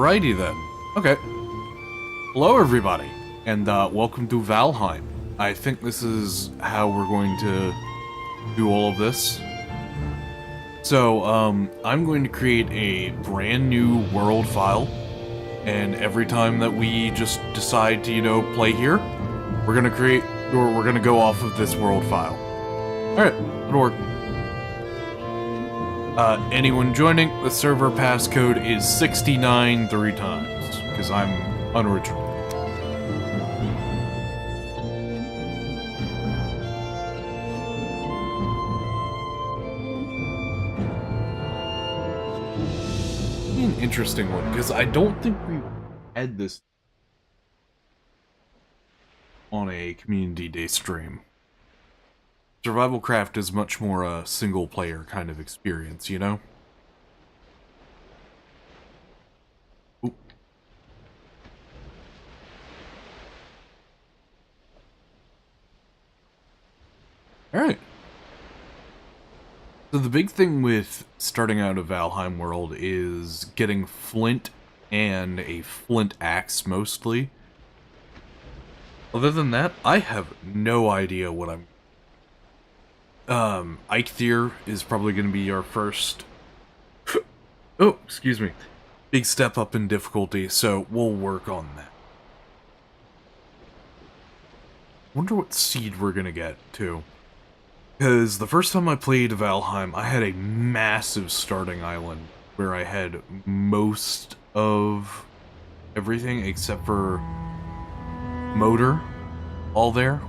Alrighty then. Okay. Hello everybody, and welcome to Valheim. I think this is how we're going to do all of this. So, I'm going to create a brand new world file, and every time that we just decide to, play here, we're gonna go off of this world file. Alright, it'll work. Anyone joining, the server passcode is 69 3 times, because I'm unoriginal. An interesting one, because I don't think we had this on a community day stream. Survival Craft is much more a single-player kind of experience, you know? Ooh. Alright. So the big thing with starting out a Valheim world is getting flint and a flint axe, mostly. Other than that, I have no idea what I'm... Eikthyr is probably going to be our first... oh, excuse me. Big step up in difficulty, so we'll work on that. Wonder what seed we're going to get, too. Because the first time I played Valheim, I had a massive starting island where I had most of everything except for motor all there.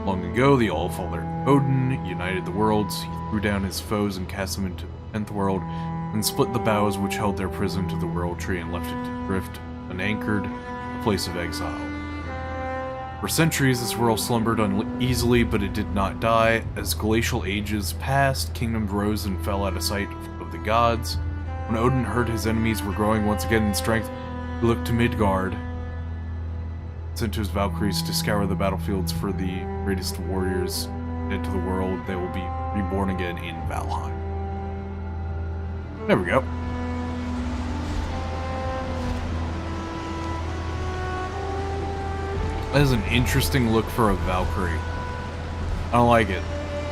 Long ago, the All-Father Odin united the worlds. He threw down his foes and cast them into the 10th world, and split the boughs which held their prison to the world tree and left it to drift, unanchored, a place of exile. For centuries, this world slumbered uneasily, but it did not die. As glacial ages passed, kingdoms rose and fell out of sight of the gods. When Odin heard his enemies were growing once again in strength, he looked to Midgard, sent his Valkyries to scour the battlefields for the greatest warriors into the world. They will be reborn again in Valheim. There we go. That is an interesting look for a Valkyrie. I don't like it.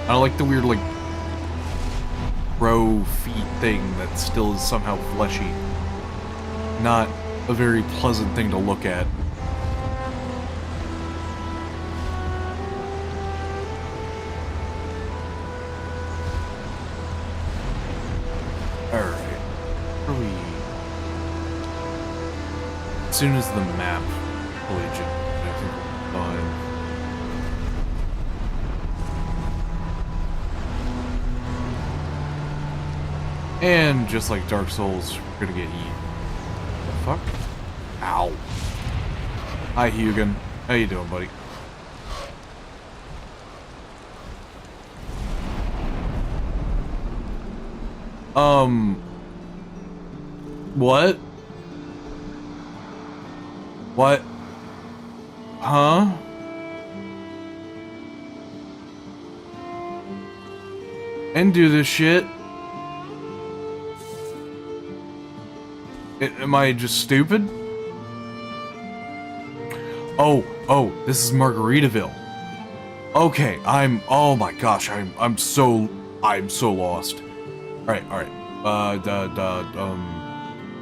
I don't like the weird, like, crow feet thing that still is somehow fleshy. Not a very pleasant thing to look at. Alright. As soon as the map fully generates, I think we'll be fine. And just like Dark Souls, we're gonna get eaten. The fuck? Ow. Hi, Hugin. How you doing, buddy? What? What? Huh? And do this shit? Am I just stupid? Oh, this is Margaritaville. Okay, oh my gosh, I'm so lost. Alright.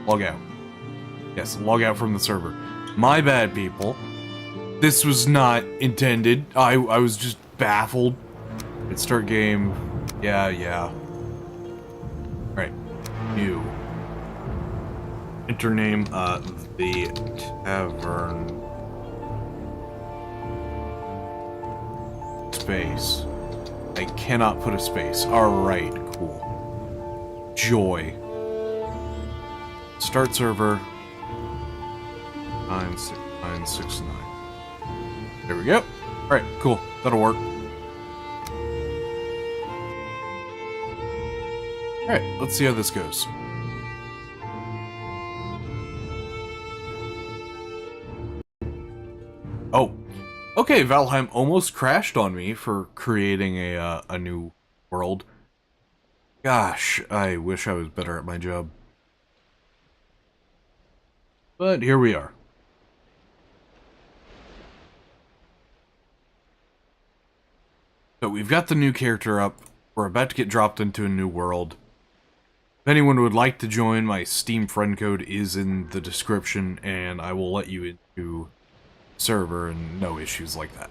Log out. Yes, log out from the server. My bad, people. This was not intended. I was just baffled. Let's start game. Yeah. Alright. New. Enter name, the Tavern. Space. I cannot put a space. Alright, cool. Joy. Start server. 96969. There we go. Alright, cool. That'll work. Alright, let's see how this goes. Oh. Okay, Valheim almost crashed on me for creating a new world. Gosh, I wish I was better at my job. But here we are. So we've got the new character up. We're about to get dropped into a new world. If anyone would like to join, my Steam friend code is in the description, and I will let you into server and no issues like that.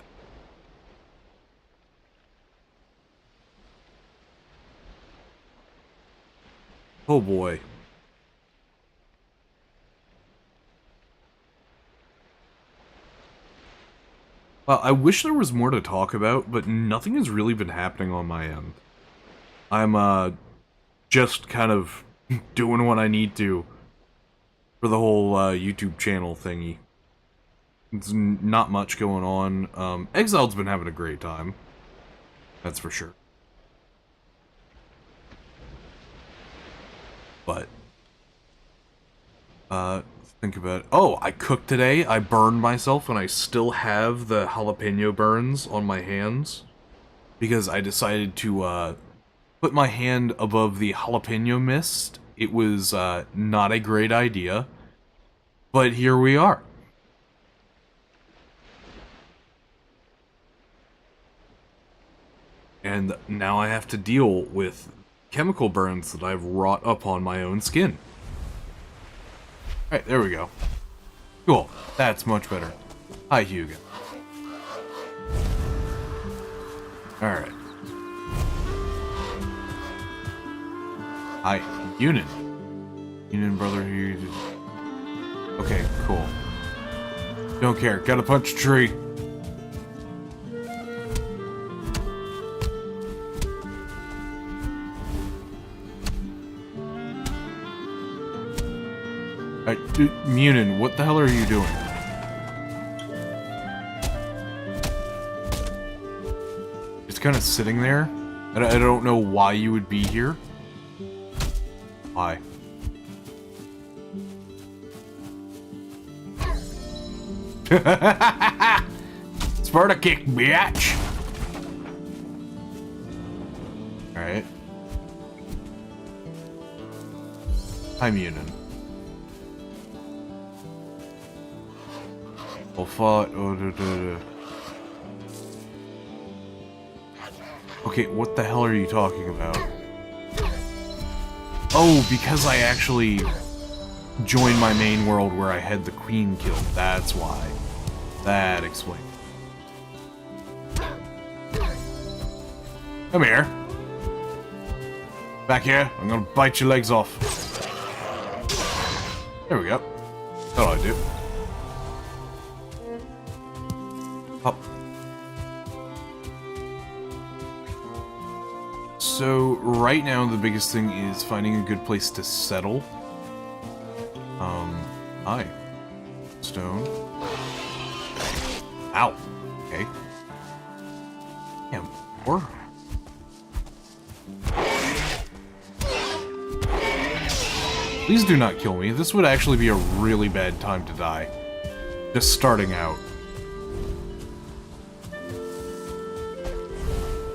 Oh boy. Well, I wish there was more to talk about, but nothing has really been happening on my end. I'm, just kind of doing what I need to for the whole, YouTube channel thingy. It's not much going on. Exiled's been having a great time. That's for sure. But, think about it. Oh, I cooked today. I burned myself, and I still have the jalapeno burns on my hands. Because I decided to, put my hand above the jalapeno mist. It was, not a great idea. But here we are. And now I have to deal with chemical burns that I've wrought upon my own skin. Alright, there we go. Cool. That's much better. Hi, Hugo. Alright. Hi, Unin. Unin, brother, here. Okay, cool. Don't care. Gotta punch a tree. Munin, what the hell are you doing? It's kind of sitting there. I don't know why you would be here. Why? Sparta kick, bitch! Alright. Hi, Munin. Okay, what the hell are you talking about? Oh, because I actually joined my main world where I had the queen killed. That's why. That explains. Come here. Back here. I'm gonna bite your legs off. There we go. That's what I do. Up. So, right now, the biggest thing is finding a good place to settle. Hi. Stone. Ow. Okay. Damn, more. Please do not kill me. This would actually be a really bad time to die. Just starting out.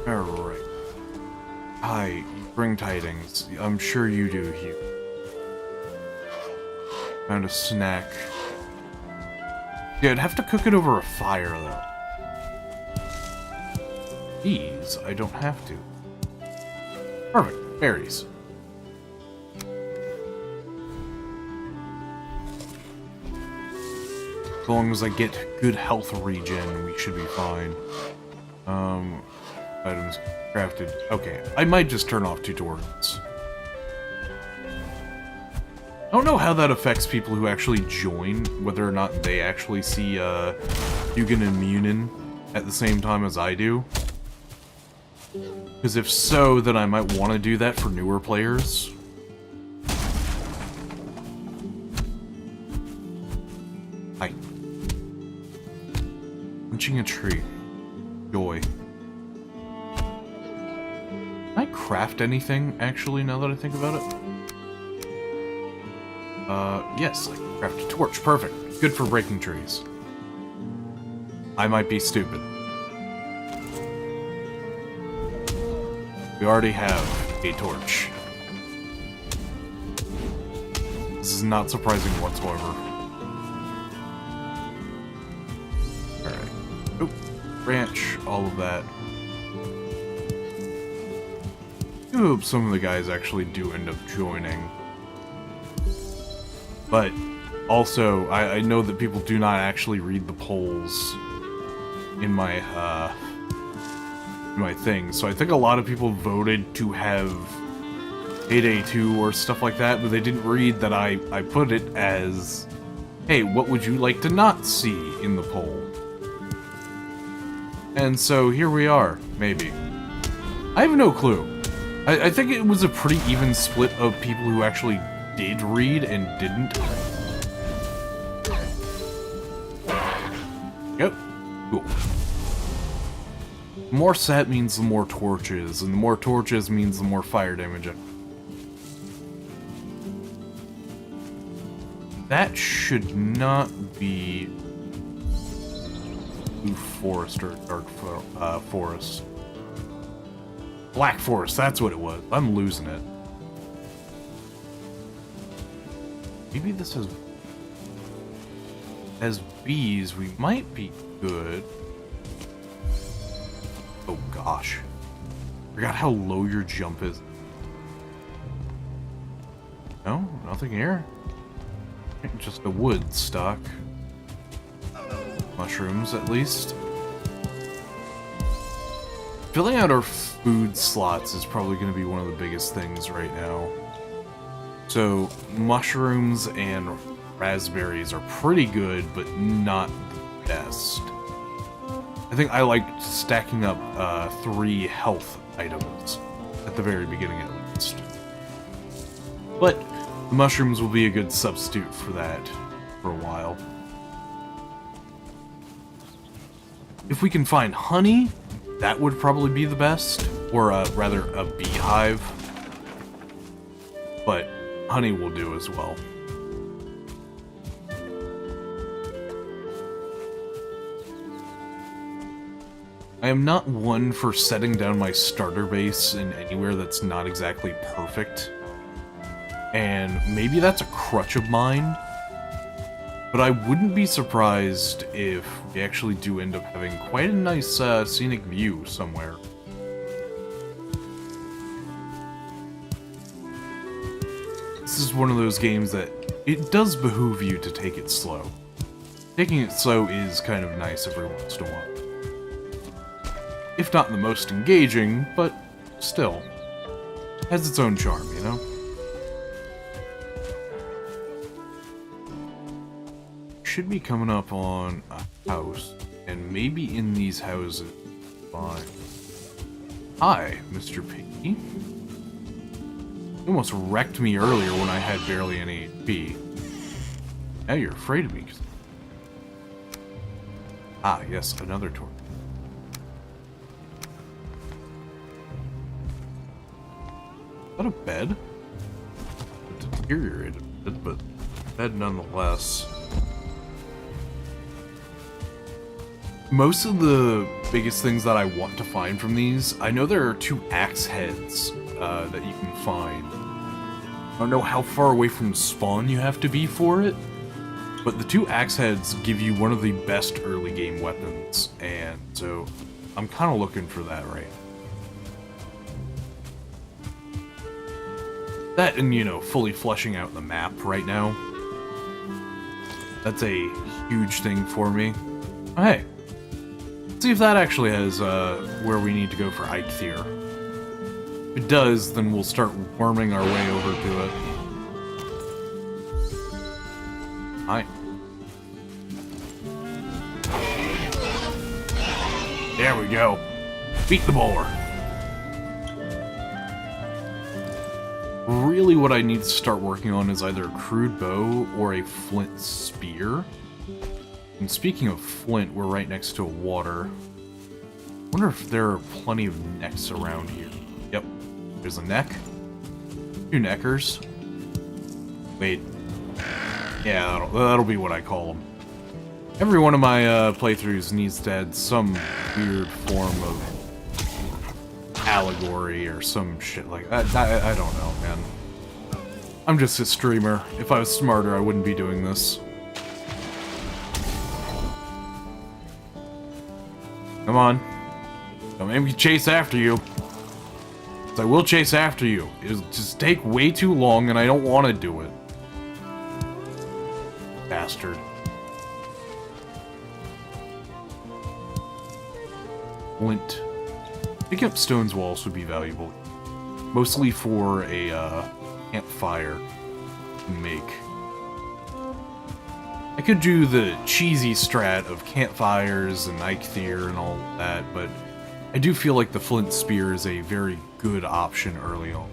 Alright. Hi, you bring tidings. I'm sure you do, Hugh. Found a snack. Yeah, I'd have to cook it over a fire, though. These, I don't have to. Perfect. Berries. As long as I get good health regen, we should be fine. Items crafted. Okay, I might just turn off tutorials. I don't know how that affects people who actually join, whether or not they actually see, Hugin and Munin at the same time as I do. Because if so, then I might want to do that for newer players. Hi. Punching a tree. Joy. Can I craft anything, actually, now that I think about it? Yes, I can craft a torch. Perfect. Good for breaking trees. I might be stupid. We already have a torch. This is not surprising whatsoever. Alright. Oh, branch, all of that. I hope some of the guys actually do end up joining. But also, I know that people do not actually read the polls in my thing, so I think a lot of people voted to have Payday 2 or stuff like that, but they didn't read that I put it as, hey, what would you like to not see in the poll? And so here we are, maybe. I have no clue. I think it was a pretty even split of people who actually did read and didn't. Yep. Cool. The more set means the more torches, and the more torches means the more fire damage. That should not be Blue Forest or Dark Forest. Black Forest, that's what it was. I'm losing it. Maybe this has bees. We might be good. Oh gosh. Forgot how low your jump is. No, nothing here. Just a wood stock. Mushrooms, at least. Filling out our food slots is probably going to be one of the biggest things right now. So, mushrooms and raspberries are pretty good, but not the best. I think I like stacking up 3 health items at the very beginning at least. But the mushrooms will be a good substitute for that for a while. If we can find honey, that would probably be the best, or rather a beehive. But honey will do as well. I am not one for setting down my starter base in anywhere that's not exactly perfect. And maybe that's a crutch of mine, but I wouldn't be surprised if we actually do end up having quite a nice scenic view somewhere. This is one of those games that it does behoove you to take it slow. Taking it slow is kind of nice every once in a while. If not the most engaging, but still. Has its own charm, you know? Should be coming up on a house, and maybe in these houses. Fine. Hi, Mr. Piggy. You almost wrecked me earlier when I had barely any HP. Now you're afraid of me. Ah, yes, another torch. Is that a bed? It deteriorated a bit, but bed nonetheless. Most of the biggest things that I want to find from these, I know there are 2 axe heads that you can find. I don't know how far away from spawn you have to be for it, but the 2 axe heads give you one of the best early game weapons, and so I'm kind of looking for that right now. That and, you know, fully fleshing out the map right now. That's a huge thing for me. Oh, hey. See if that actually has where we need to go for Eikthyr. If it does, then we'll start worming our way over to it. Hi. There we go. Beat the boar. Really what I need to start working on is either a crude bow or a flint spear. And speaking of flint, we're right next to a water. I wonder if there are plenty of necks around here. Yep, there's a neck. 2 neckers. Wait. Yeah, that'll be what I call them. Every one of my playthroughs needs to add some weird form of allegory or some shit like that. I don't know, man. I'm just a streamer. If I was smarter, I wouldn't be doing this. Come on. Don't make me chase after you. I will chase after you. It'll just take way too long, and I don't want to do it. Bastard. Flint. Picking up stones will also be valuable. Mostly for a campfire to make. I could do the cheesy strat of campfires and Eikthyr and all that, but I do feel like the flint spear is a very good option early on.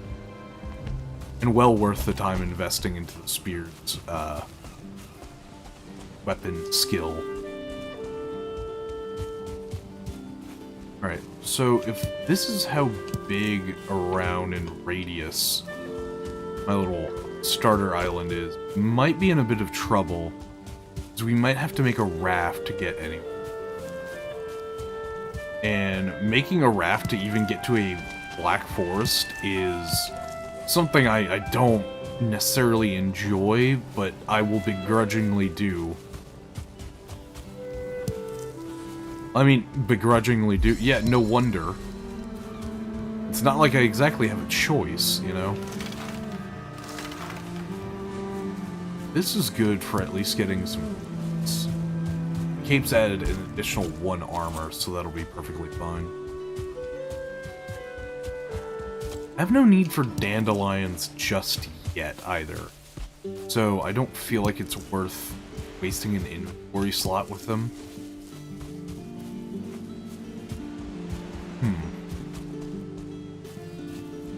And well worth the time investing into the spear's weapon skill. Alright, so if this is how big around in radius my little starter island is, might be in a bit of trouble, because we might have to make a raft to get anywhere. And making a raft to even get to a black forest is something I don't necessarily enjoy, but I will begrudgingly do. I mean, begrudgingly do. Yeah, no wonder. It's not like I exactly have a choice, you know? This is good for at least getting some... Cape's added an additional 1 armor, so that'll be perfectly fine. I have no need for dandelions just yet, either. So I don't feel like it's worth wasting an inventory slot with them.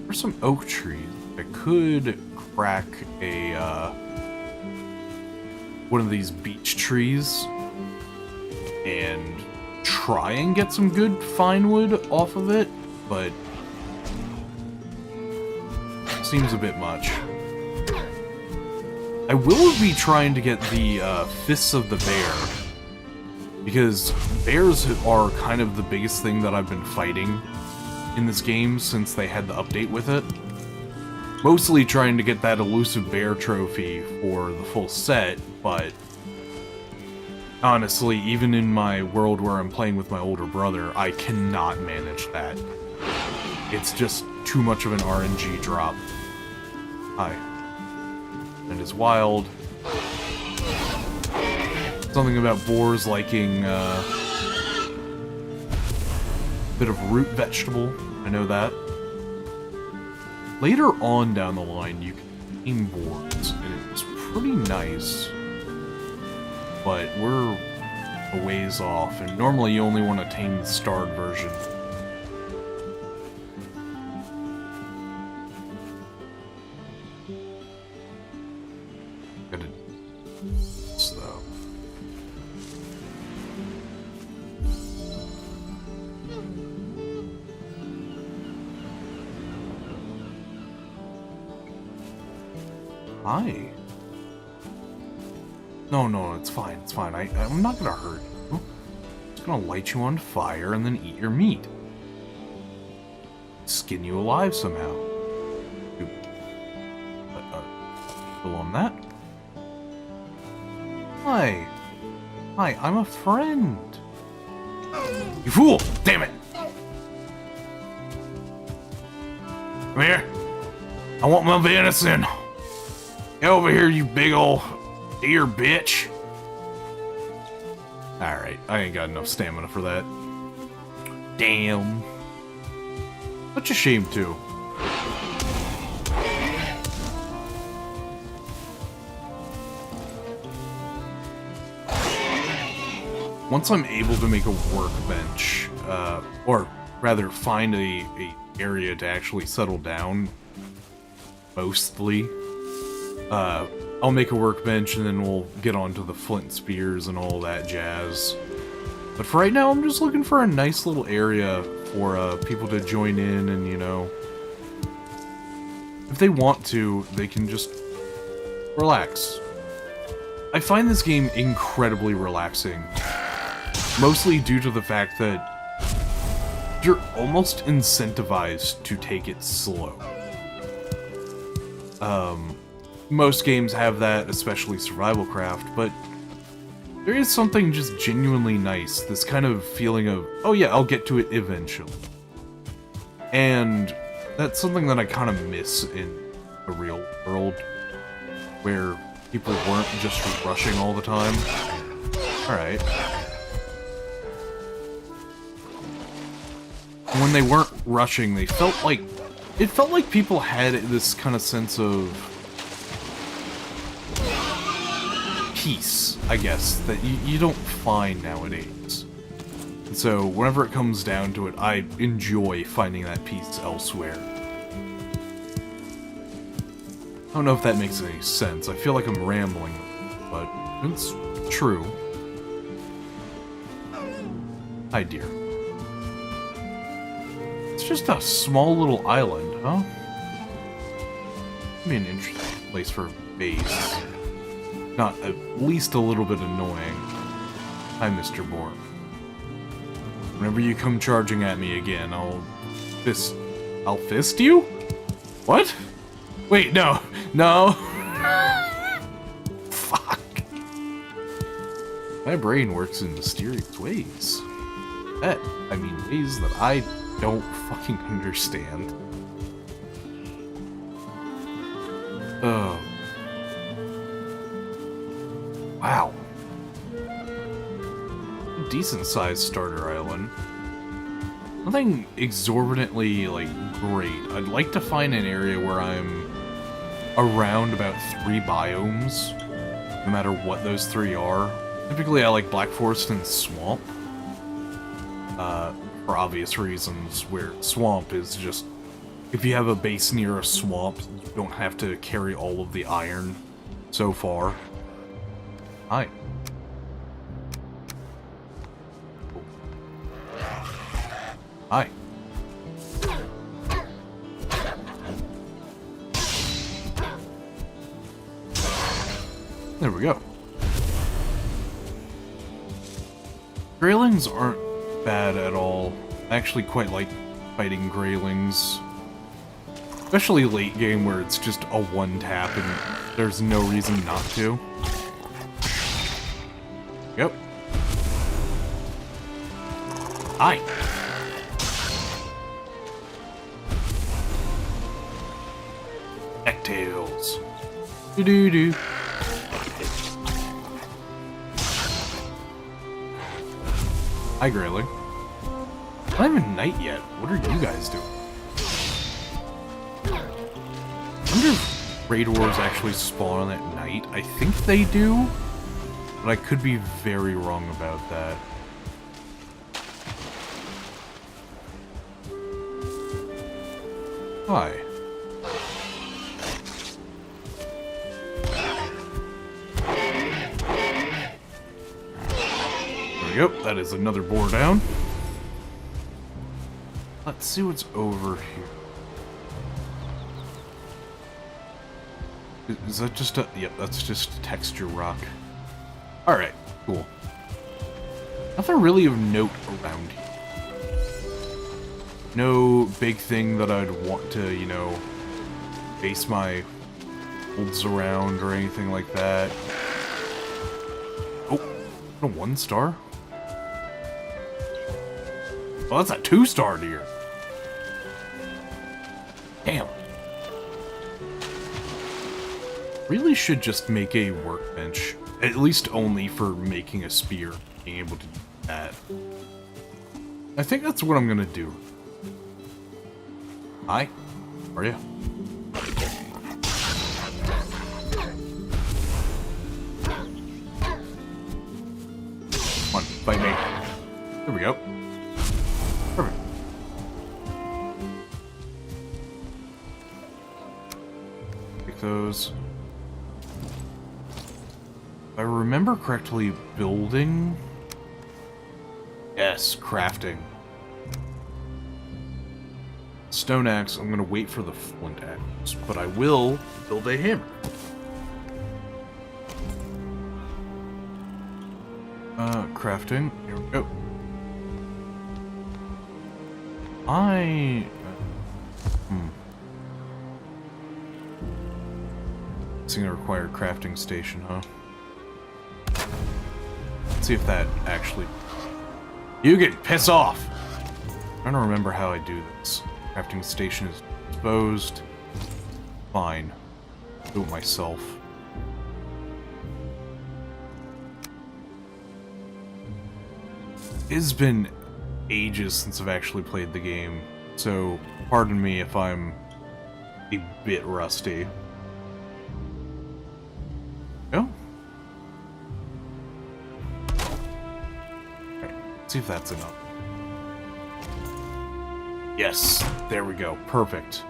There's some oak trees. I could crack a, one of these beech trees and try and get some good fine wood off of it, but seems a bit much. I will be trying to get the Fists of the Bear, because bears are kind of the biggest thing that I've been fighting in this game since they had the update with it. Mostly trying to get that elusive bear trophy for the full set, but honestly, even in my world where I'm playing with my older brother, I cannot manage that. It's just too much of an RNG drop. Hi. It is wild. Something about boars liking a bit of root vegetable. I know that. Later on down the line, you can tame boars, and it's pretty nice. But we're a ways off, and normally you only want to tame the starred version. Gotta do this, though. Hi. No, it's fine, it's fine. I'm not gonna hurt you. I'm just gonna light you on fire and then eat your meat. Skin you alive somehow. Fill on that. Hi. Hi, I'm a friend. You fool! Damn it! Come here. I want my venison. Get over here, you big ol' deer bitch. Alright, I ain't got enough stamina for that. Damn. Such a shame, too. Once I'm able to make a workbench, or rather find a area to actually settle down, mostly, I'll make a workbench and then we'll get onto the flint spears and all that jazz. But for right now, I'm just looking for a nice little area for people to join in and, you know, if they want to, they can just relax. I find this game incredibly relaxing, mostly due to the fact that you're almost incentivized to take it slow. Most games have that, especially survival craft, but there is something just genuinely nice, this kind of feeling of, oh yeah, I'll get to it eventually. And that's something that I kind of miss in the real world, where people weren't just rushing all the time. Alright. When they weren't rushing, it felt like people had this kind of sense of peace, I guess, that you don't find nowadays. And so, whenever it comes down to it, I enjoy finding that peace elsewhere. I don't know if that makes any sense. I feel like I'm rambling, but it's true. Hi, dear. It's just a small little island, huh? Be an interesting place for a base. Not at least a little bit annoying. Hi, Mr. Bourne. Whenever you come charging at me again, I'll fist you? What? Wait, no. No. Fuck. My brain works in mysterious ways. I mean, ways that I don't fucking understand. Oh. Wow. Decent-sized starter island. Nothing exorbitantly, like, great. I'd like to find an area where I'm around about 3 biomes, no matter what those 3 are. Typically, I like Black Forest and Swamp. For obvious reasons, where Swamp is just... If you have a base near a swamp, you don't have to carry all of the iron so far. Hi. Hi. There we go. Greylings aren't bad at all. I actually quite like fighting Greylings. Especially late game where it's just a one-tap and there's no reason not to. Yep. Hi. Necktails. Do-do-do. Hi, Grayling. It's not even night yet. What are you guys doing? I wonder if raid wars actually spawn at night. I think they do, but I could be very wrong about that. Hi. There we go. That is another boar down. Let's see what's over here. Is that just a... Yep, that's just a texture rock. Alright, cool. Nothing really of note around here. No big thing that I'd want to, you know, base my builds around or anything like that. Oh, a 1-star? Well, that's a 2-star deer. Damn. Really should just make a workbench. At least only for making a spear. Being able to do that. I think that's what I'm gonna do. Hi. How are you? Come on, fight me. There we go. Perfect. Take those. If I remember correctly, building... Yes, crafting. Stone axe, I'm gonna wait for the flint axe, but I will build a hammer. Crafting, here we go. I... It's gonna require a crafting station, huh? Let's see if that actually... You can piss off! I don't remember how I do this. Crafting station is exposed. Fine. Do it myself. It's been ages since I've actually played the game, so pardon me if I'm a bit rusty. Oh? Okay, let's see if that's enough. Yes, there we go. Perfect.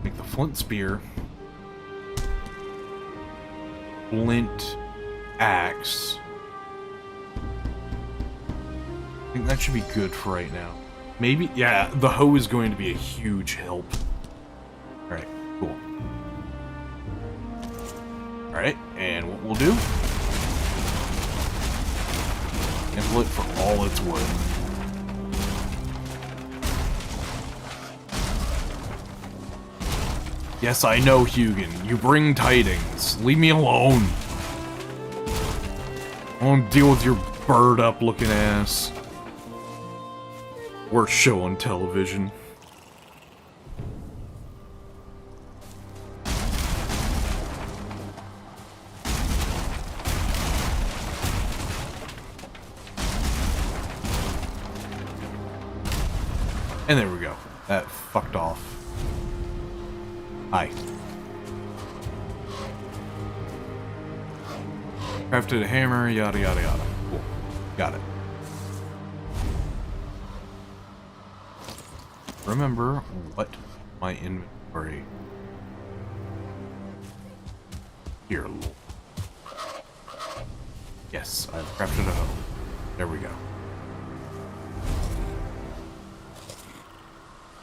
Make the flint spear. Flint axe. I think that should be good for right now. Maybe, yeah, the hoe is going to be a huge help. Alright, cool. Alright, and what we'll do... Handle it for all it's worth. Yes, I know, Hugin. You bring tidings. Leave me alone. I won't deal with your bird-up looking ass. Worst show on television. And there we go. That fucked off. Hi. Crafted a hammer, yada yada yada. Cool. Got it. Remember what my inventory here. Yes, I've crafted a hoe. There we go.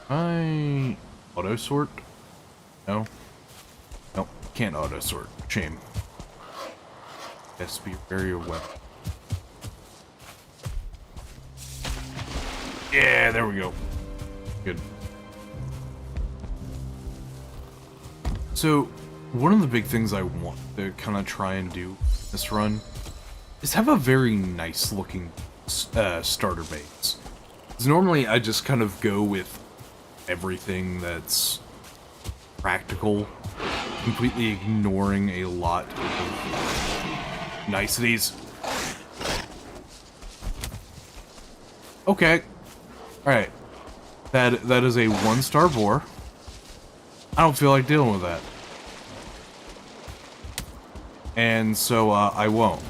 I auto sort? No. Nope. Can't auto sort. Shame. Has to be very aware. Yeah, there we go. Good. So, one of the big things I want to kind of try and do this run is have a very nice looking starter base. Because normally I just kind of go with everything that's practical, completely ignoring a lot of niceties. Okay. Alright. That is a 1-star boar. I don't feel like dealing with that. And so, I won't.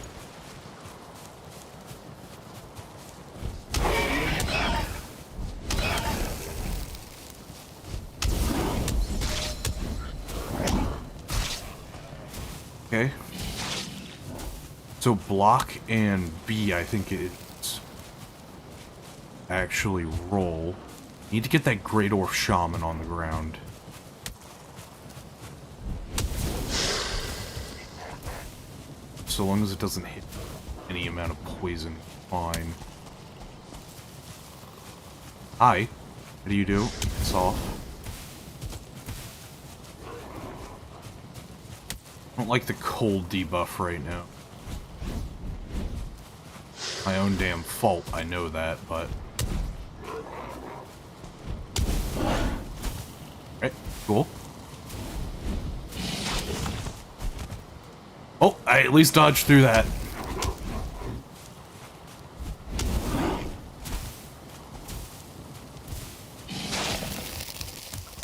Okay. So block and B, I think it's actually roll. Need to get that Great Orc Shaman on the ground. So long as it doesn't hit any amount of poison, fine. Hi. What do you do? It's off. I don't like the cold debuff right now. My own damn fault, I know that, but... Alright, cool. Oh, I at least dodged through that.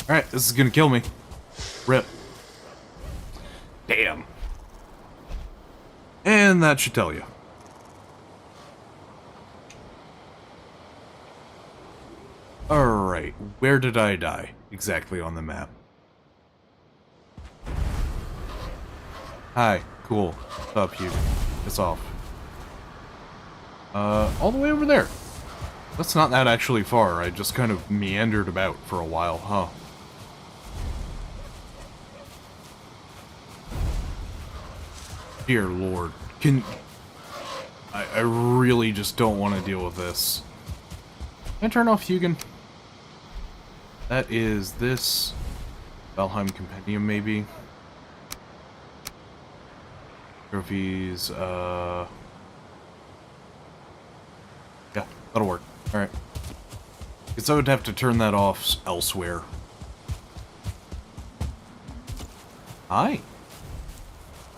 Alright, this is gonna kill me. Rip. Damn. And that should tell you. Alright, where did I die? Exactly on the map. Hi, cool. What's up, you? It's off. All the way over there. That's not that actually far. I just kind of meandered about for a while, huh? Dear Lord. I really just don't want to deal with this. Can I turn off Hugin? That is this Valheim Compendium, maybe. Trophies, yeah, that'll work. Alright. Guess I would have to turn that off elsewhere. Hi.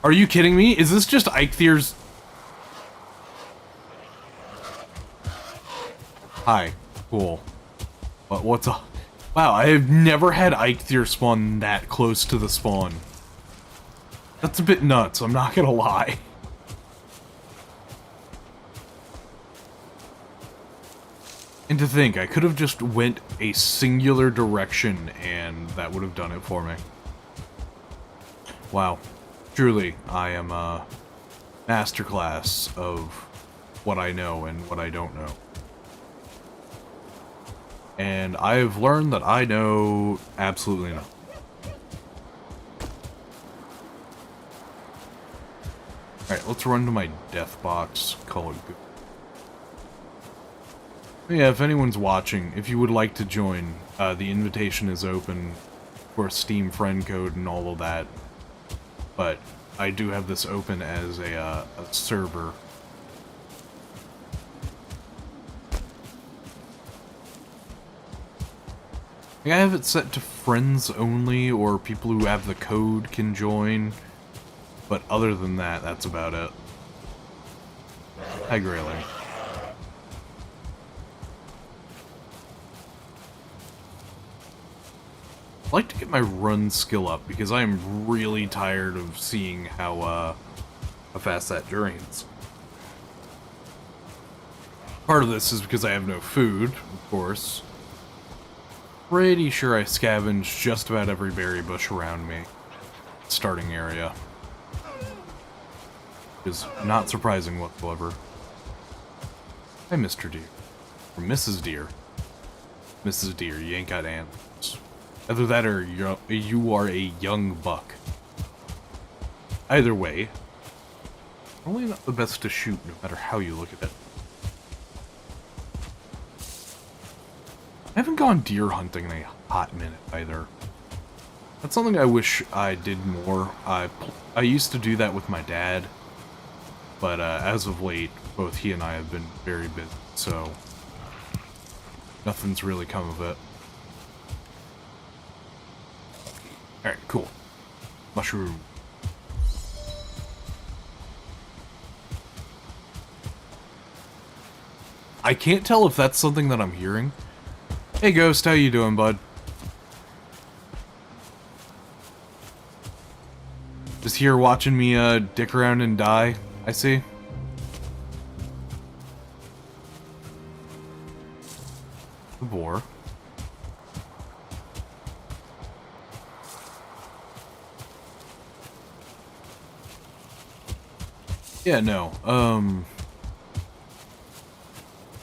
Are you kidding me? Is this just Eikthyrs? Hi. Cool. But what's up? Wow, I have never had Eikthyr spawn that close to the spawn. That's a bit nuts, I'm not gonna lie. And to think, I could have just went a singular direction and that would have done it for me. Wow. Truly, I am a masterclass of what I know and what I don't know. And I've learned that I know absolutely nothing. Alright, let's run to my death box, call it good. Yeah, if anyone's watching, if you would like to join, the invitation is open for a Steam friend code and all of that. But I do have this open as a server. I have it set to friends only, or people who have the code can join. But other than that, that's about it. Hi, Grayling. I'd like to get my run skill up, because I am really tired of seeing how fast that drains. Part of this is because I have no food, of course. Pretty sure I scavenged just about every berry bush around me. Starting area. Is not surprising whatsoever. Hi, Mr. Deer. Or Mrs. Deer. Mrs. Deer, you ain't got animals. Either that or you are a young buck. Either way, probably not the best to shoot, no matter how you look at it. I haven't gone deer hunting in a hot minute, either. That's something I wish I did more. I used to do that with my dad, but as of late, both he and I have been very busy, so nothing's really come of it. Alright, cool. Mushroom. I can't tell if that's something that I'm hearing. Hey Ghost, how you doing, bud? Just here watching me dick around and die, I see. The boar. Yeah, no,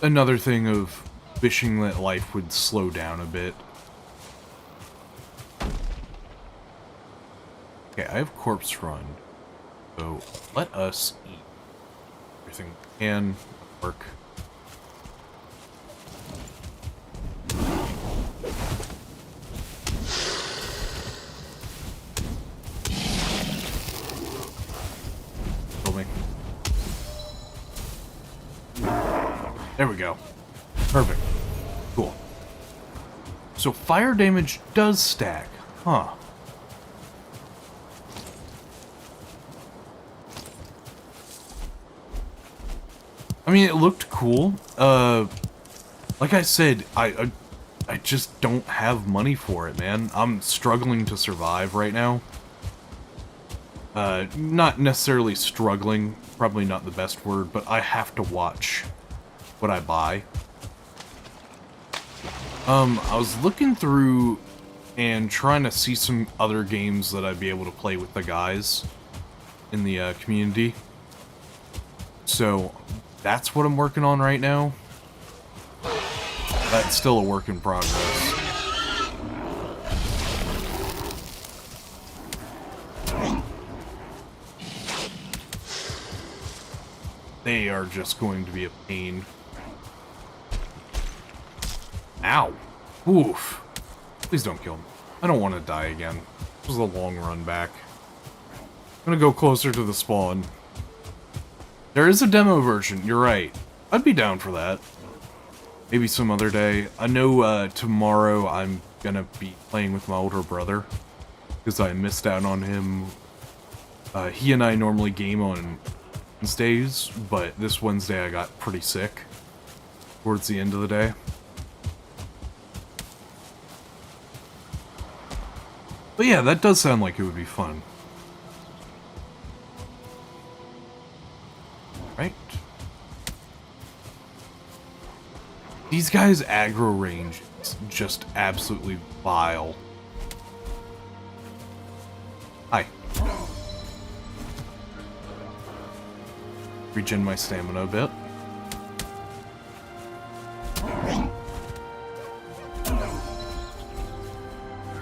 another thing of wishing that life would slow down a bit. Okay, I have corpse run, so let us eat everything we can. Work. Kill me. There we go. Perfect. Cool. So fire damage does stack, huh? I mean, it looked cool. Like I said, I just don't have money for it, man. I'm struggling to survive right now. Not necessarily struggling, probably not the best word, but I have to watch what I buy. I was looking through and trying to see some other games that I'd be able to play with the guys in the community. So that's what I'm working on right now. That's still a work in progress. They are just going to be a pain. Ow. Oof. Please don't kill me. I don't want to die again. This was a long run back. I'm gonna go closer to the spawn. There is a demo version, you're right. I'd be down for that. Maybe some other day. I know tomorrow I'm gonna be playing with my older brother, because I missed out on him. He and I normally game on Wednesdays, but this Wednesday I got pretty sick towards the end of the day. But yeah, that does sound like it would be fun. Right? These guys' aggro range is just absolutely vile. Hi. Regen my stamina a bit.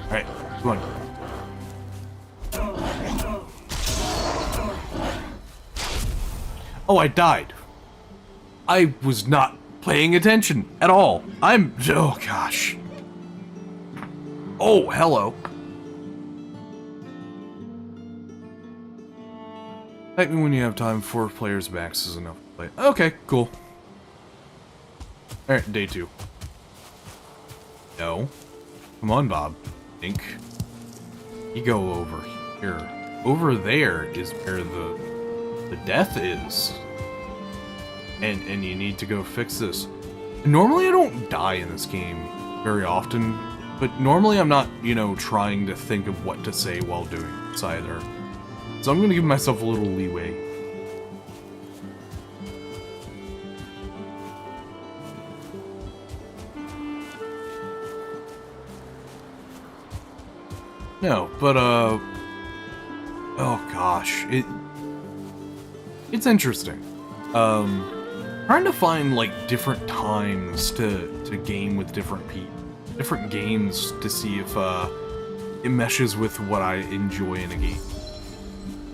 Alright, come on. Oh, I died. I was not paying attention at all. Oh gosh. Oh, hello. Attack me when you have time. 4 players max is enough to play. Okay, cool. Alright, day 2. No. Come on, Bob. Think. You go over here. Over there is where the death is. And you need to go fix this. Normally I don't die in this game very often, but normally I'm not, you know, trying to think of what to say while doing this either. So I'm gonna give myself a little leeway. No, but oh gosh, it's interesting. Trying to find like different times to game with different games to see if it meshes with what I enjoy in a game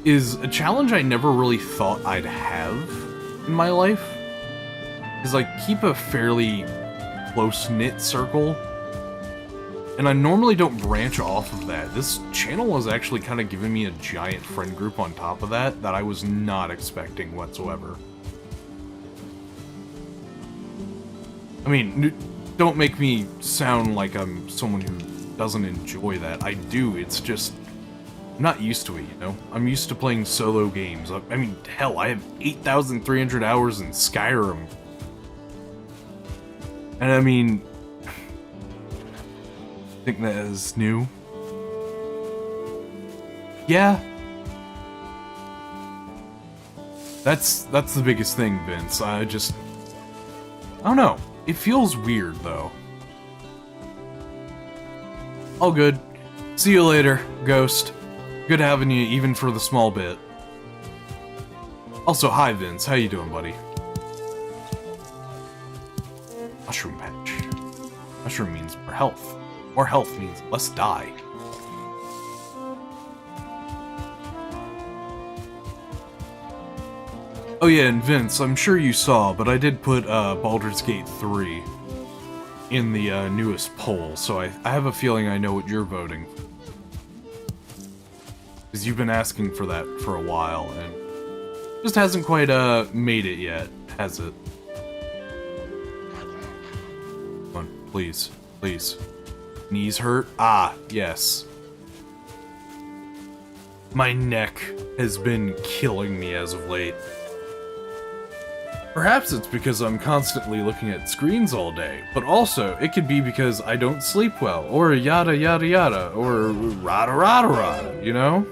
is a challenge I never really thought I'd have in my life. Is like keep a fairly close-knit circle, and I normally don't branch off of that. This channel was actually kind of giving me a giant friend group on top of that I was not expecting whatsoever. I mean, don't make me sound like I'm someone who doesn't enjoy that. I do, it's just I'm not used to it, you know? I'm used to playing solo games. I mean, hell, I have 8,300 hours in Skyrim. And I mean, I think that is new. Yeah. That's the biggest thing, Vince. I don't know. It feels weird, though. All good. See you later, Ghost. Good having you, even for the small bit. Also, hi, Vince. How you doing, buddy? Mushroom patch. Mushroom means more health. More health means less die. Oh yeah, and Vince, I'm sure you saw, but I did put Baldur's Gate 3 in the newest poll, so I have a feeling I know what you're voting. Because you've been asking for that for a while, and just hasn't quite made it yet, has it? Come on, please, please. Knees hurt? Ah, yes. My neck has been killing me as of late. Perhaps it's because I'm constantly looking at screens all day, but also it could be because I don't sleep well, or yada yada yada, or rada rada rada, you know?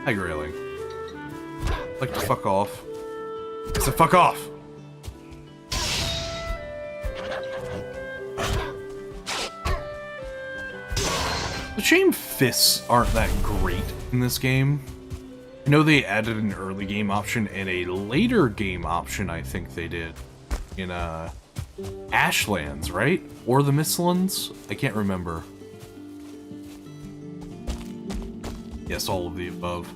Hi, Grayling. Like to fuck off. I said fuck off! The shame fists aren't that great in this game. I know they added an early game option and a later game option, I think they did. In, Ashlands, right? Or the Mistlands? I can't remember. Yes, all of the above.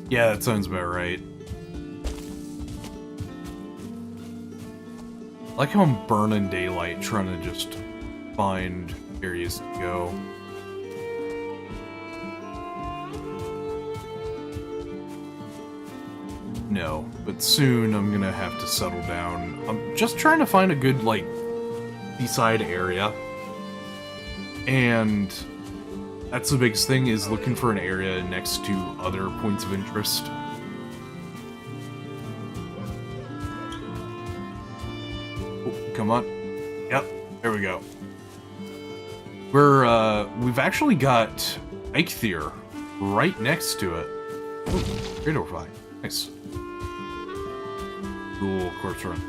Yeah, that sounds about right. Like how I'm burning daylight trying to just find areas to go. No, but soon I'm gonna have to settle down. I'm just trying to find a good, like, seaside area. And that's the biggest thing, is looking for an area next to other points of interest. Oh, come on. Yep, there we go. We've actually got Eikthyr right next to it. Oh, Great Orphi. Nice. Cool corpse run.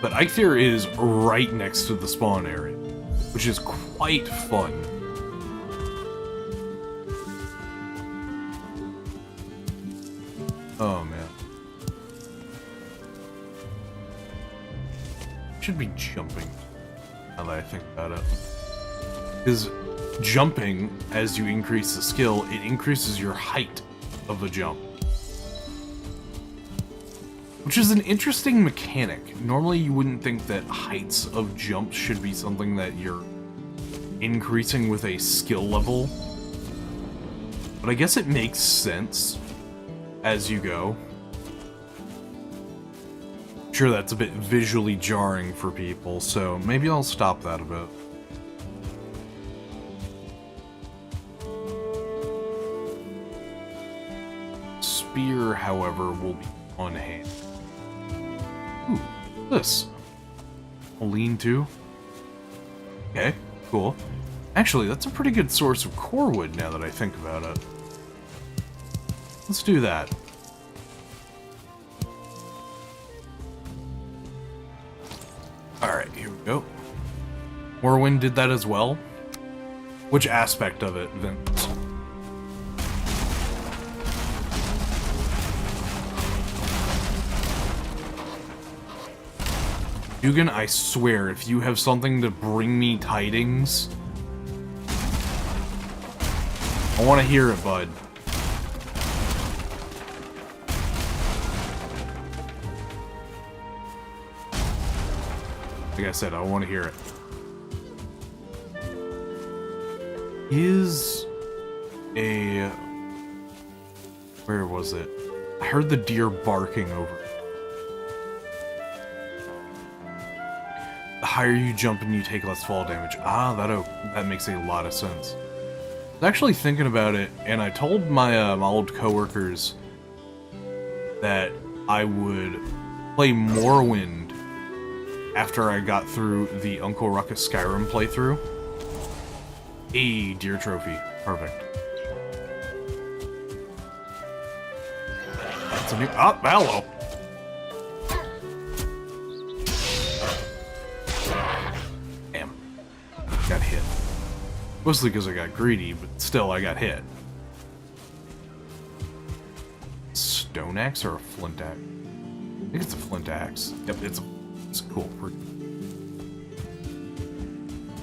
But Eikthyr is right next to the spawn area, which is quite fun. Oh man. Should be jumping, now that I think about it. Because jumping, as you increase the skill, it increases your height of the jump. Which is an interesting mechanic. Normally you wouldn't think that heights of jumps should be something that you're increasing with a skill level. But I guess it makes sense as you go. Sure, that's a bit visually jarring for people, so maybe I'll stop that a bit. Spear, however, will be on hand. Ooh, this. A lean-to. Okay, cool. Actually, that's a pretty good source of core wood now that I think about it. Let's do that. Alright, here we go. Morrowind did that as well? Which aspect of it, Vince? Dugan, I swear, if you have something to bring me tidings, I want to hear it, bud. Like I said, I want to hear it. Is a... Where was it? I heard the deer barking over it. The higher you jump and you take less fall damage. Ah, that makes a lot of sense. I was actually thinking about it, and I told my, my old coworkers that I would play Morrowind after I got through the Uncle Ruckus Skyrim playthrough. A deer trophy. Perfect. That's a new... Ah, hello! Damn. Got hit. Mostly because I got greedy, but still I got hit. Stone axe or a flint axe? I think it's a flint axe. Yep, it's cool.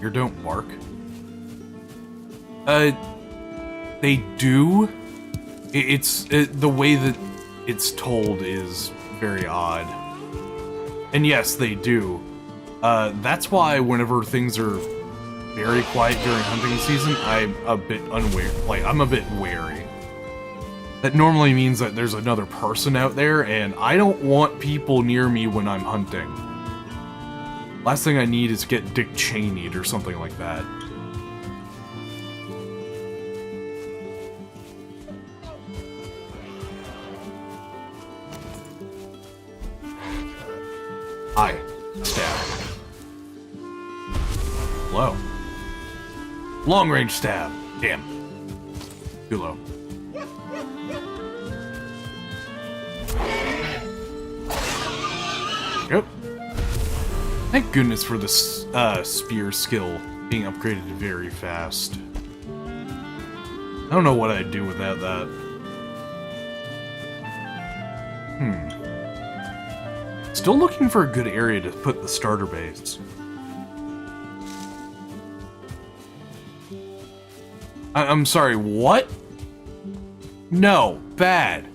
Deer don't bark. They do. The way that it's told is very odd. And yes, they do. That's why whenever things are very quiet during hunting season, I'm a bit I'm a bit wary. That normally means that there's another person out there, and I don't want people near me when I'm hunting. Last thing I need is get Dick Cheney'd or something like that. Hi. Stab. Low. Long range stab. Damn. Too low. Yep. Thank goodness for this spear skill being upgraded very fast. I don't know what I'd do without that. Still looking for a good area to put the starter base. I'm sorry, what? No, bad.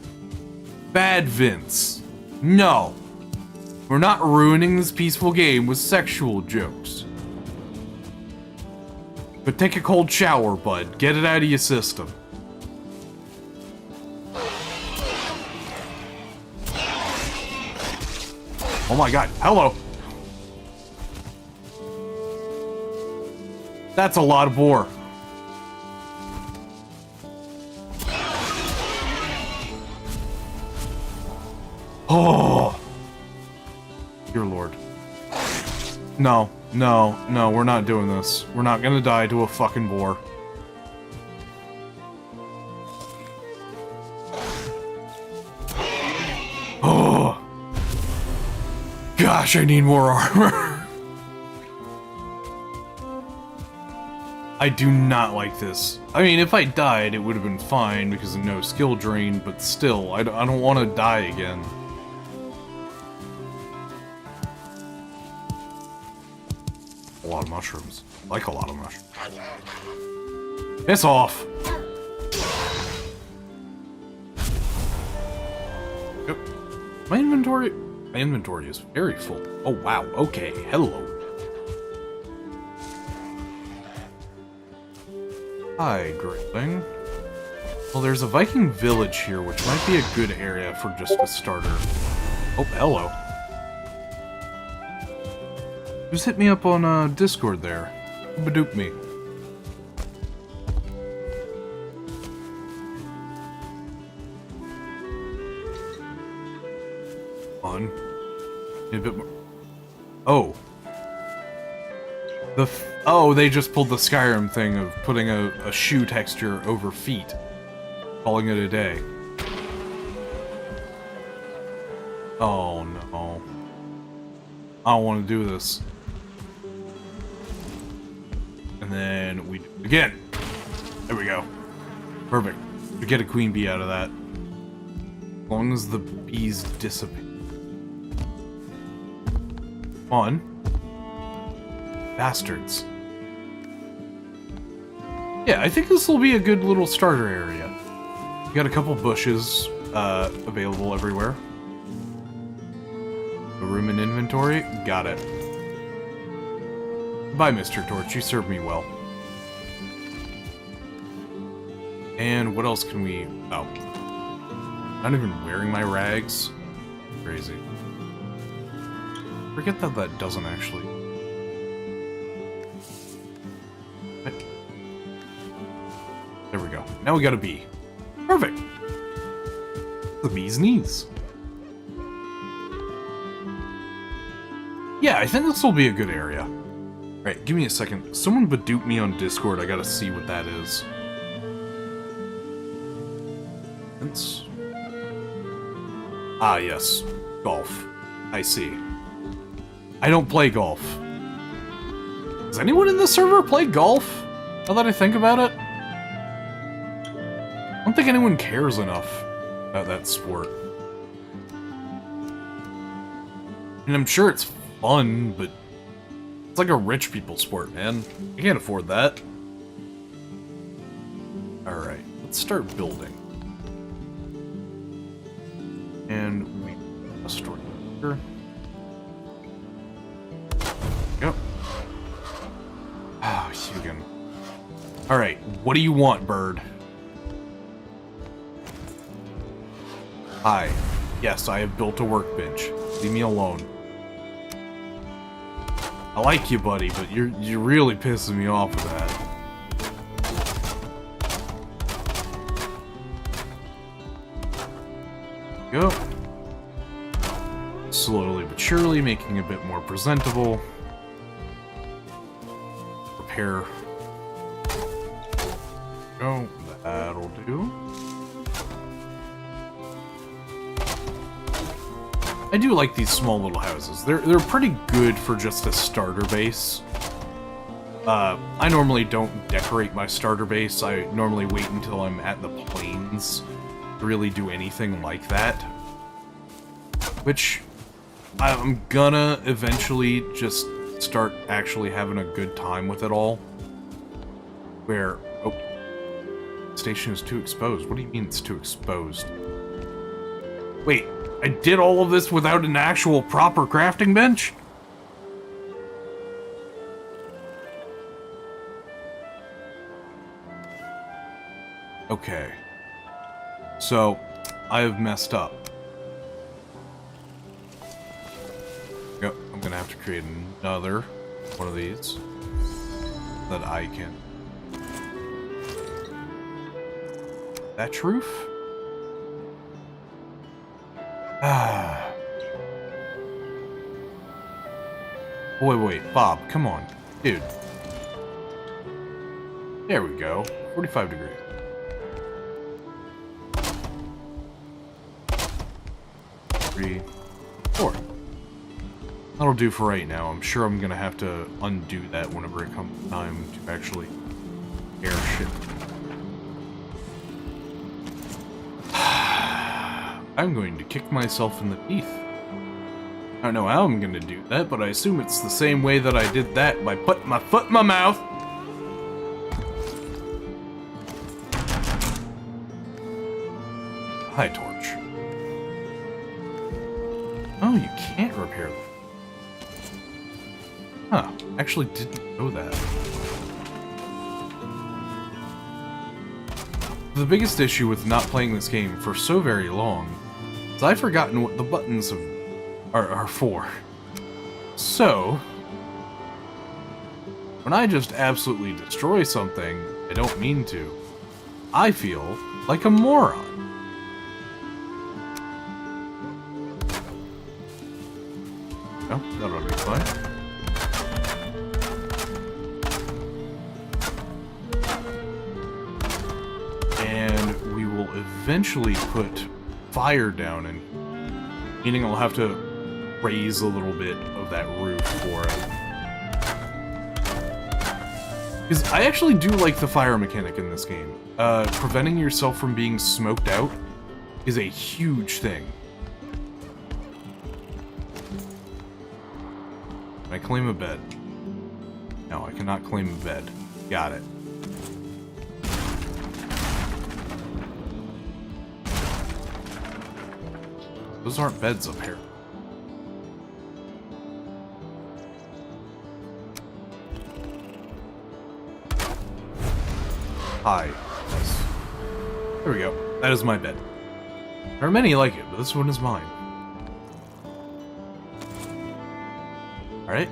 Bad Vince. No. We're not ruining this peaceful game with sexual jokes. But take a cold shower, bud. Get it out of your system. Oh my god. Hello. That's a lot of boar. Oh. Dear Lord. No, no, no, we're not doing this. We're not gonna die to a fucking boar. Oh. Gosh, I need more armor. I do not like this. I mean, if I died, it would have been fine because of no skill drain, but still, I don't want to die again. A lot of mushrooms. I like a lot of mushrooms. Piss off! Yep. My inventory is very full. Oh wow, okay, hello. Hi, Greatling. Well, there's a Viking village here, which might be a good area for just a starter. Oh, hello. Just hit me up on Discord there. Badoop me. On. A bit more. Oh. Oh, they just pulled the Skyrim thing of putting a shoe texture over feet. Calling it a day. Oh no. I don't want to do this. And then we do it again. There we go. Perfect. We get a queen bee out of that. As long as the bees dissipate. Come on. Bastards. Yeah, I think this will be a good little starter area. You got a couple bushes available everywhere. A room in inventory? Got it. Bye, Mr. Torch. You served me well. And what else can we... Oh. Not even wearing my rags? Crazy. Forget that that doesn't actually... What? There we go. Now we got a bee. Perfect! The bee's knees. Yeah, I think this will be a good area. Alright, give me a second. Someone badoop me on Discord. I gotta see what that is. It's... Ah, yes. Golf. I see. I don't play golf. Does anyone in this server play golf? Now that I think about it? I don't think anyone cares enough about that sport. And I'm sure it's fun, but it's like a rich people sport, man. I can't afford that. Alright, let's start building. And we store here. Yep. Ah, Hugan. Alright, what do you want, bird? Hi. Yes, I have built a workbench. Leave me alone. I like you, buddy, but you're really pissing me off with that. Go. Slowly but surely making it a bit more presentable. Repair. Go. That'll do. I do like these small little houses. They're pretty good for just a starter base. I normally don't decorate my starter base. I normally wait until I'm at the plains to really do anything like that. Which I'm gonna eventually just start actually having a good time with it all. Where, oh, station is too exposed. What do you mean it's too exposed? Wait, I did all of this without an actual proper crafting bench? Okay. So, I have messed up. Yep, I'm gonna have to create another one of these that I can. Thatch roof? Ah. Wait, Bob, come on. Dude. There we go. 45 degrees. Three, four. That'll do for right now. I'm sure I'm gonna have to undo that whenever it comes time to actually airship. I'm going to kick myself in the teeth. I don't know how I'm gonna do that, but I assume it's the same way that I did that, by putting my foot in my mouth. High torch. Oh, you can't repair them. Huh, actually didn't know that. The biggest issue with not playing this game for so very long is I've forgotten what the buttons are for. So, when I just absolutely destroy something I don't mean to, I feel like a moron. No, that ought to be fine. And we will eventually put fire down in, meaning I'll have to raise a little bit of that roof for it. Because I actually do like the fire mechanic in this game. Preventing yourself from being smoked out is a huge thing. Can I claim a bed? No, I cannot claim a bed. Got it. Those aren't beds up here. Hi. Yes. There we go. That is my bed. There are many like it, but this one is mine. Alright.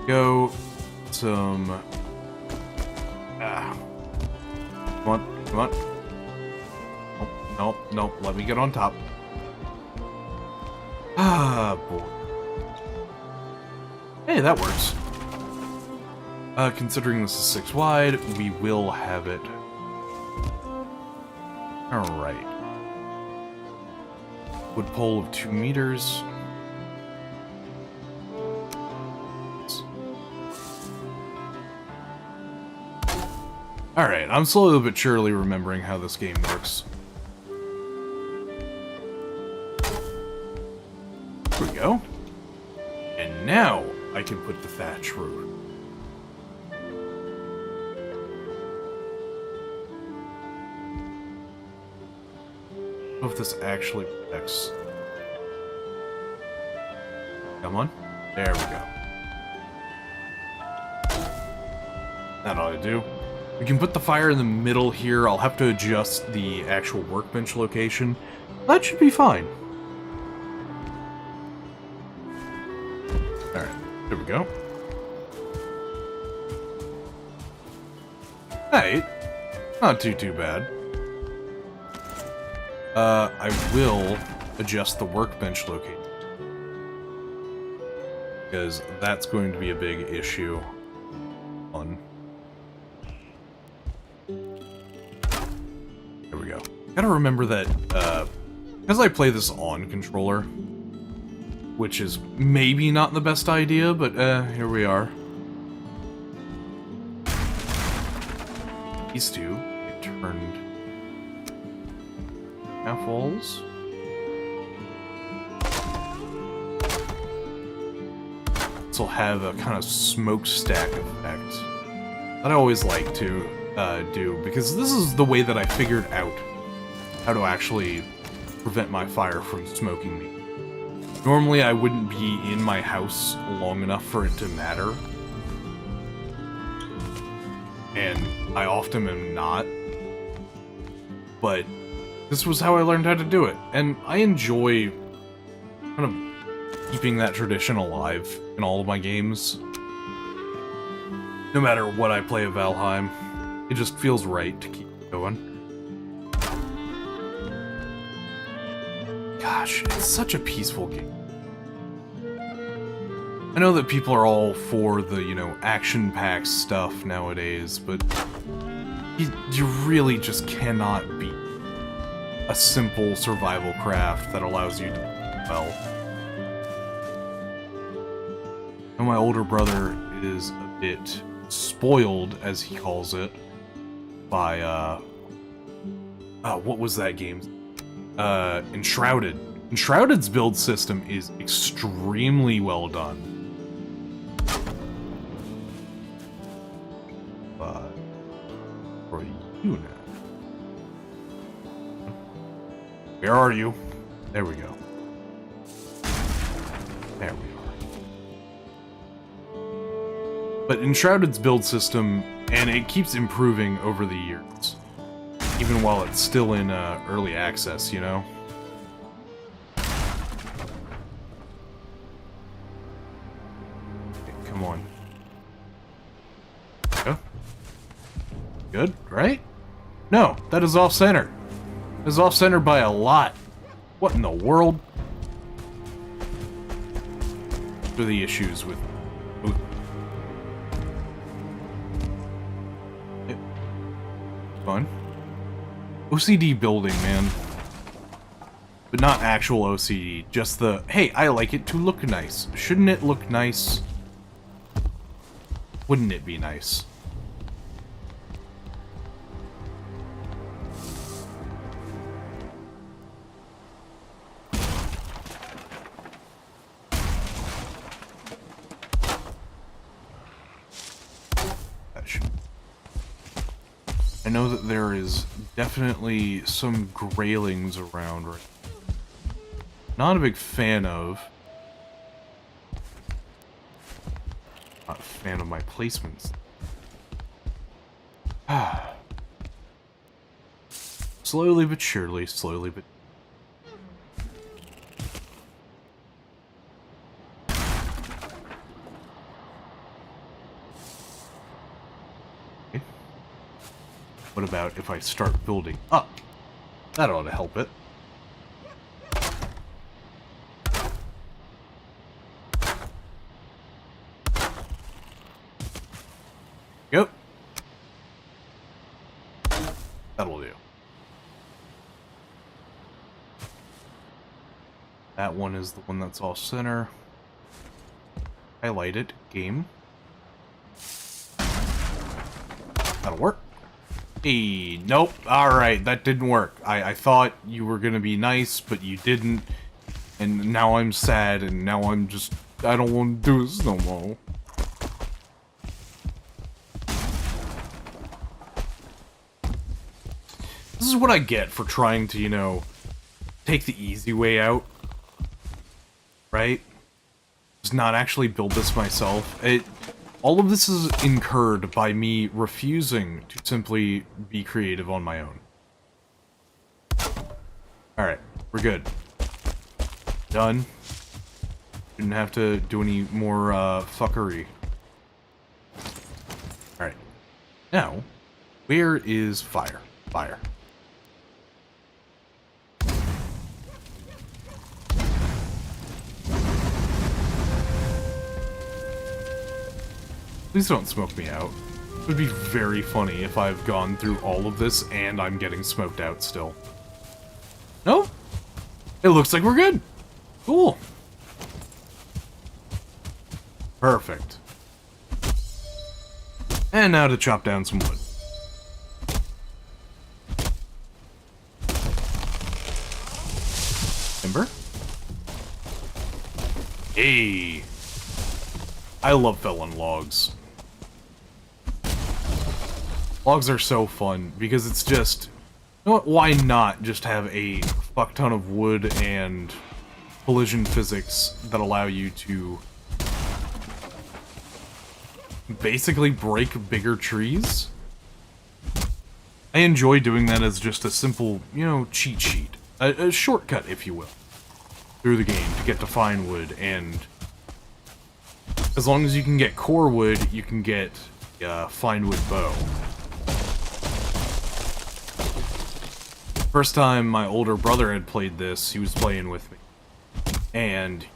Go some... Come on, come on. Nope, let me get on top. Ah, boy. Hey, that works. Considering this is 6 wide, we will have it. Alright. Wood pole of 2 meters. Alright, I'm slowly but surely remembering how this game works. There we go. And now I can put the thatch roof. If this actually protects. Come on. There we go. That ought to do. We can put the fire in the middle here. I'll have to adjust the actual workbench location. That should be fine. Alright, there we go. Hey, not too bad. I will adjust the workbench location. Because that's going to be a big issue. There we go. Gotta remember that, because I play this on controller, which is maybe not the best idea, but, here we are. These two get turned half walls. This will have a kind of smokestack effect that I always like to do, because this is the way that I figured out how to actually prevent my fire from smoking me. Normally, I wouldn't be in my house long enough for it to matter. And I often am not. But this was how I learned how to do it. And I enjoy kind of keeping that tradition alive in all of my games. No matter what I play of Valheim, it just feels right to keep going. Gosh, it's such a peaceful game. I know that people are all for the, you know, action-packed stuff nowadays, but you really just cannot beat a simple survival craft that allows you to do well. And my older brother is a bit spoiled, as he calls it, by, what was that game? Enshrouded. Enshrouded's build system is extremely well done. But for you now. Where are you? There we go. There we are. But Enshrouded's build system, and it keeps improving over the years. Even while it's still in early access, you know? Okay, come on. Go. Good, right? No, that is off-center. That is off-center by a lot. What in the world? What are the issues with... Ooh. Yep. Fun. OCD building, man. But not actual OCD, just the, hey, I like it to look nice. Shouldn't it look nice? Wouldn't it be nice? I know that there is definitely some graylings around right now. Not a big fan of. Not a fan of my placements. Slowly but surely, slowly but... What about if I start building up? That ought to help it. Yep. That'll do. That one is the one that's off center. Highlight it. Game. That'll work. Hey, nope. Alright, that didn't work. I thought you were gonna be nice, but you didn't. And now I'm sad, and now I'm just... I don't want to do this no more. This is what I get for trying to, you know, take the easy way out. Right? Just not actually build this myself. All of this is incurred by me refusing to simply be creative on my own. Alright, we're good. Done. Didn't have to do any more fuckery. Alright. Now, where is fire? Fire. Please don't smoke me out. It would be very funny if I've gone through all of this and I'm getting smoked out still. Nope. It looks like we're good. Cool. Perfect. And now to chop down some wood. Timber? Hey. I love felling logs. Logs are so fun, because it's just You know what? Why not just have a fuck ton of wood and collision physics that allow you to basically break bigger trees? I enjoy doing that as just a simple, you know, cheat sheet. A shortcut, if you will, through the game to get to fine wood, and as long as you can get core wood, you can get fine wood bow. First time my older brother had played this, he was playing with me, and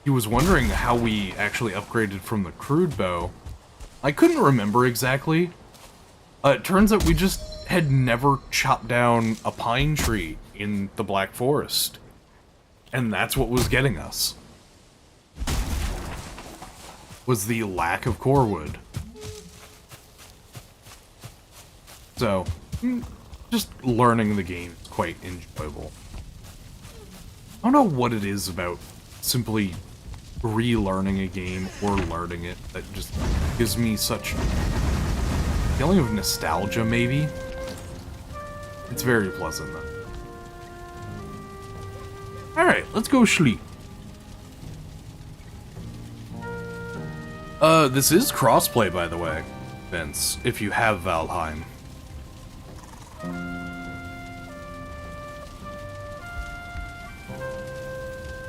he was wondering how we actually upgraded from the crude bow. I couldn't remember exactly. It turns out we just had never chopped down a pine tree in the Black Forest, and that's what was getting us. Was the lack of core wood. So, just learning the game is quite enjoyable. I don't know what it is about simply relearning a game or learning it that just gives me such a feeling of nostalgia, maybe? It's very pleasant, though. Alright, let's go sleep. This is crossplay, by the way, Vince, if you have Valheim.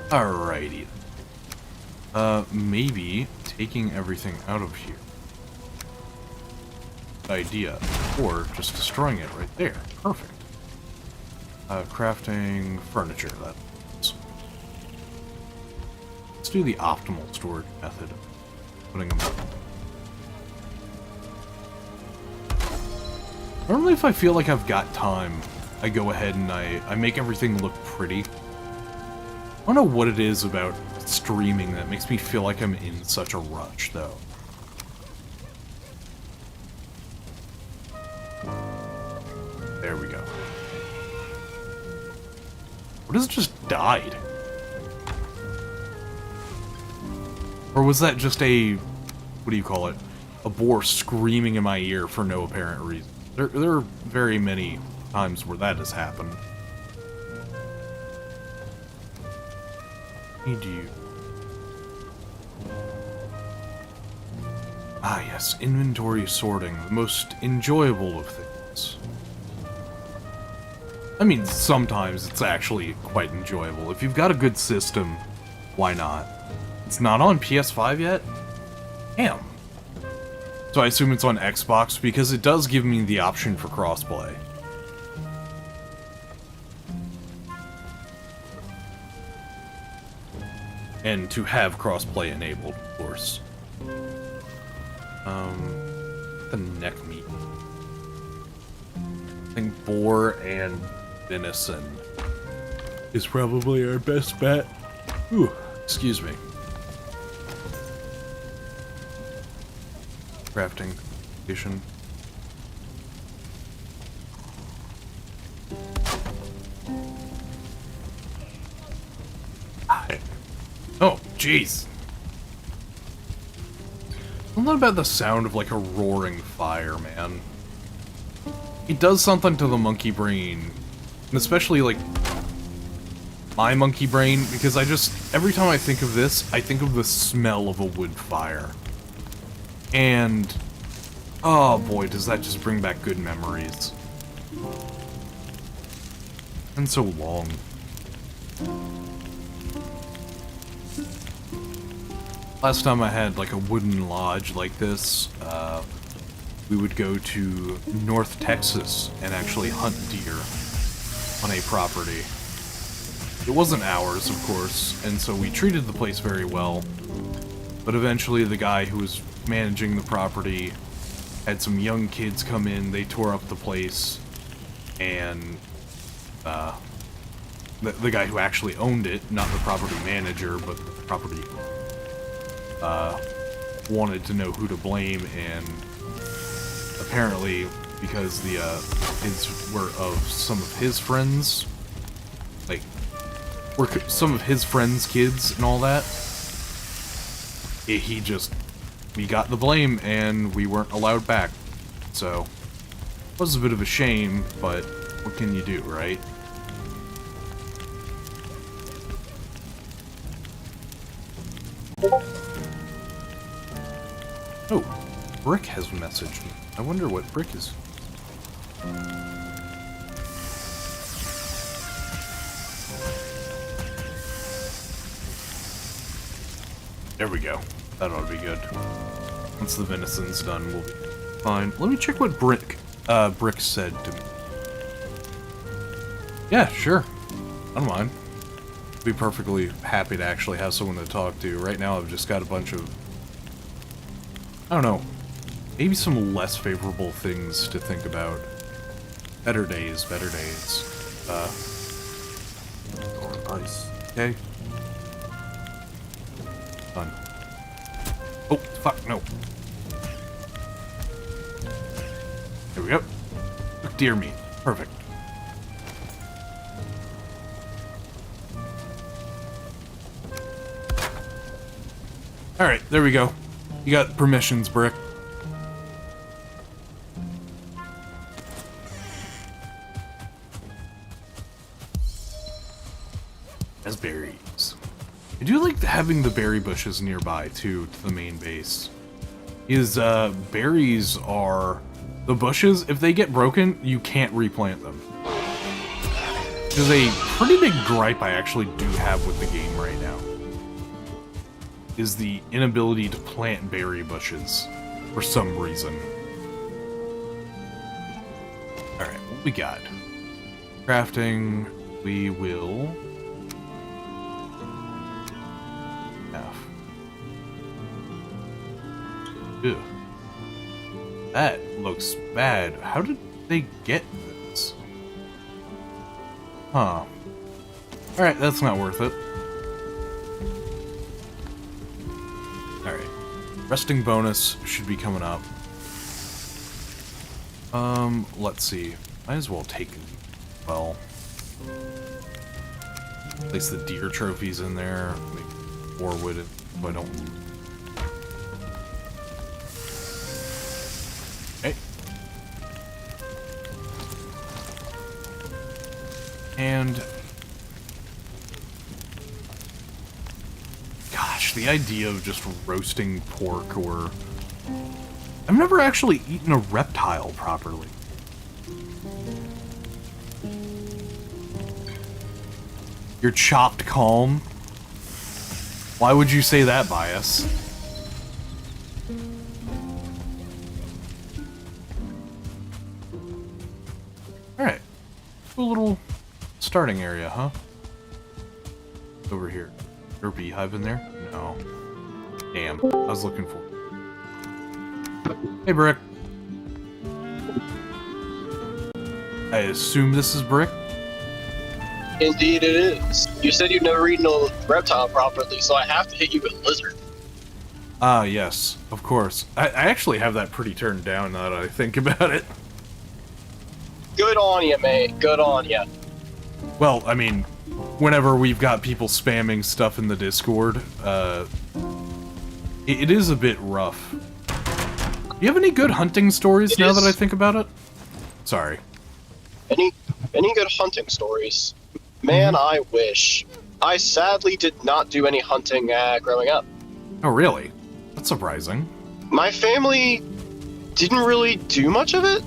Alrighty. Maybe taking everything out of here. Idea. Or just destroying it right there. Perfect. Crafting furniture, that's... Let's do the optimal storage method. Putting them up. Normally if I feel like I've got time, I go ahead and I make everything look pretty. I don't know what it is about streaming that makes me feel like I'm in such a rush, though. There we go. What has just died? Or was that just a... what do you call it? A boar screaming in my ear for no apparent reason. There are very many times where that has happened. Need you. Ah yes, inventory sorting, the most enjoyable of things. I mean, sometimes it's actually quite enjoyable. If you've got a good system, why not? It's not on PS5 yet? Damn. So I assume it's on Xbox, because it does give me the option for crossplay. And to have crossplay enabled, of course. The neck meat. I think boar and venison is probably our best bet. Ooh, excuse me. Crafting station. Oh, jeez. Something about the sound of like a roaring fire, man. It does something to the monkey brain, and especially like my monkey brain, because every time I think of this, I think of the smell of a wood fire. And, oh boy, does that just bring back good memories. And so long. Last time I had like a wooden lodge like this, we would go to North Texas and actually hunt deer on a property. It wasn't ours, of course, and so we treated the place very well. But eventually the guy who was managing the property had some young kids come in, they tore up the place, and the guy who actually owned it, not the property manager, but the property wanted to know who to blame, and apparently because the kids were of some of his friends, like were some of his friends' kids and all that, we got the blame and we weren't allowed back. So it was a bit of a shame, but what can you do, right? Oh, Brick has messaged me. I wonder what Brick is. There we go. That ought to be good. Once the venison's done, we'll be fine. Let me check what Brick said to me. Yeah, sure. I don't mind. I'd be perfectly happy to actually have someone to talk to. Right now, I've just got a bunch of... I don't know. Maybe some less favorable things to think about. Better days, better days. Or ice. Okay. Done. Oh, fuck, no. There we go. Look, deer meat. Perfect. Alright, there we go. You got permissions, Brick. As berries. I do like having the berry bushes nearby, too, to the main base. Berries are... The bushes, if they get broken, you can't replant them. There's a pretty big gripe I actually do have with the game right now. Is the inability to plant berry bushes for some reason. Alright, what we got? Crafting, we will... F. Ew. That looks bad. How did they get this? Huh. Alright, that's not worth it. Alright. Resting bonus should be coming up. Let's see. Might as well take it. Well. Place the deer trophies in there. Make 4 wood if I don't. Okay. And gosh, the idea of just roasting pork or... I've never actually eaten a reptile properly. You're chopped calm? Why would you say that, Bias? Alright. Cool little starting area, huh? Over here. Is there a beehive in there? No. Damn. I was looking for... Hey, Brick. I assume this is Brick? Indeed it is. You said you've never eaten a reptile properly, so I have to hit you with lizard. Ah, yes. Of course. I actually have that pretty turned down now that I think about it. Good on you, mate. Good on you. Well, I mean, whenever we've got people spamming stuff in the Discord, it is a bit rough. Do you have any good hunting stories now that I think about it? Sorry. Any good hunting stories? Man, I wish. I sadly did not do any hunting growing up. Oh, really? That's surprising. My family didn't really do much of it,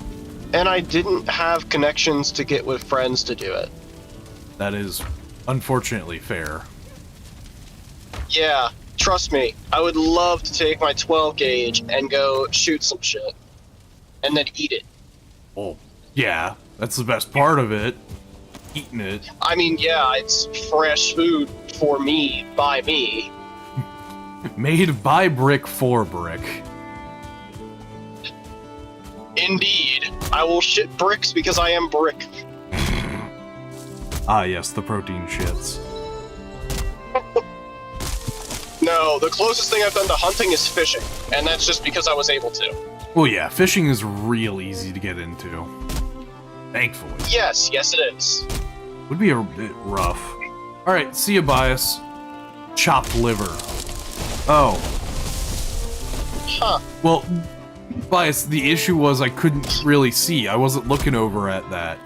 and I didn't have connections to get with friends to do it. That is unfortunately fair. Yeah, trust me, I would love to take my 12 gauge and go shoot some shit. And then eat it. Well, yeah, that's the best part of it. Eating it. I mean, yeah, it's fresh food for me, by me. Made by Brick for Brick. Indeed. I will shit bricks because I am Brick. Ah, yes, the protein shits. No, the closest thing I've done to hunting is fishing, and that's just because I was able to. Well, yeah, fishing is real easy to get into. Thankfully. Yes, it is. Would be a bit rough. Alright, see ya, Bias. Chopped liver. Oh. Huh. Well, Bias, the issue was I couldn't really see. I wasn't looking over at that.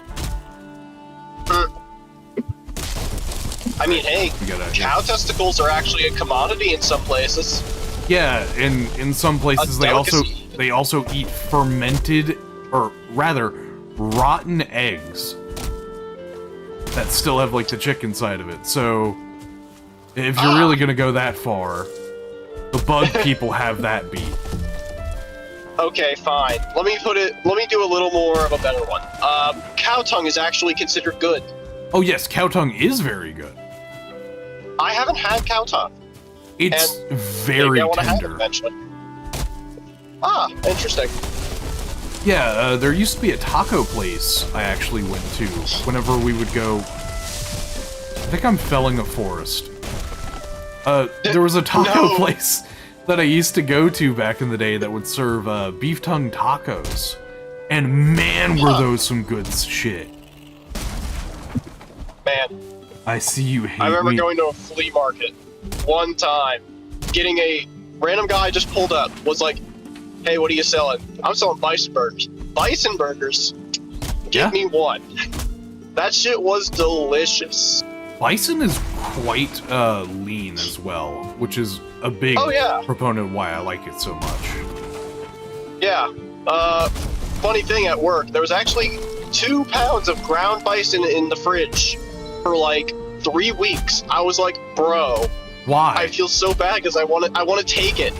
I mean, hey, We gotta, cow testicles are actually a commodity in some places. yeah, in some places delicacy. they also eat fermented, or rather, rotten eggs that still have like the chicken side of it. So if you're really gonna go that far, the bug people have that beat. Okay, fine. Let me do a little more of a better one. Cow tongue is actually considered good. Oh yes, cow tongue is very good. I haven't had cow tongue. It's And very maybe I want to have it tender. eventually. Ah, interesting. Yeah, there used to be a taco place I actually went to whenever we would go. I think I'm felling a forest. There was a taco No. place that I used to go to back in the day that would serve beef tongue tacos. And man, were those some good shit. Man, I see you hate I remember me. going to a flea market one time, getting a random guy just pulled up, was like, "Hey, what are you selling?" "I'm selling bison burgers." "Bison burgers? Give Yeah. me one." That shit was delicious. Bison is quite lean as well, which is a big Oh, yeah. proponent of why I like it so much. Yeah. Funny thing at work, there was actually 2 pounds of ground bison in the fridge for like 3 weeks. I was like, bro, Why? I feel so bad because I want to take it.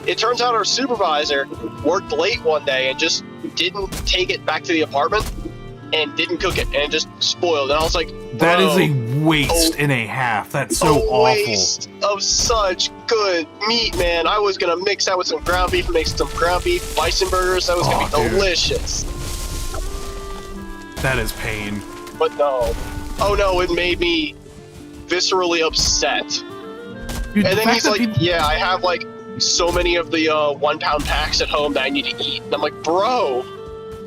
It turns out our supervisor worked late one day and just didn't take it back to the apartment and didn't cook it and just spoiled. And I was like, That is bro, a waste and a half. That's so a awful. waste of such good meat, man. I was gonna mix that with some ground beef and make some ground beef bison burgers. That was gonna Oh, be dude. delicious. That is pain. But no. Oh no, it made me viscerally upset. Dude, And the then fact he's that like, people- yeah, I have like so many of the 1 pound packs at home that I need to eat. And I'm like, bro.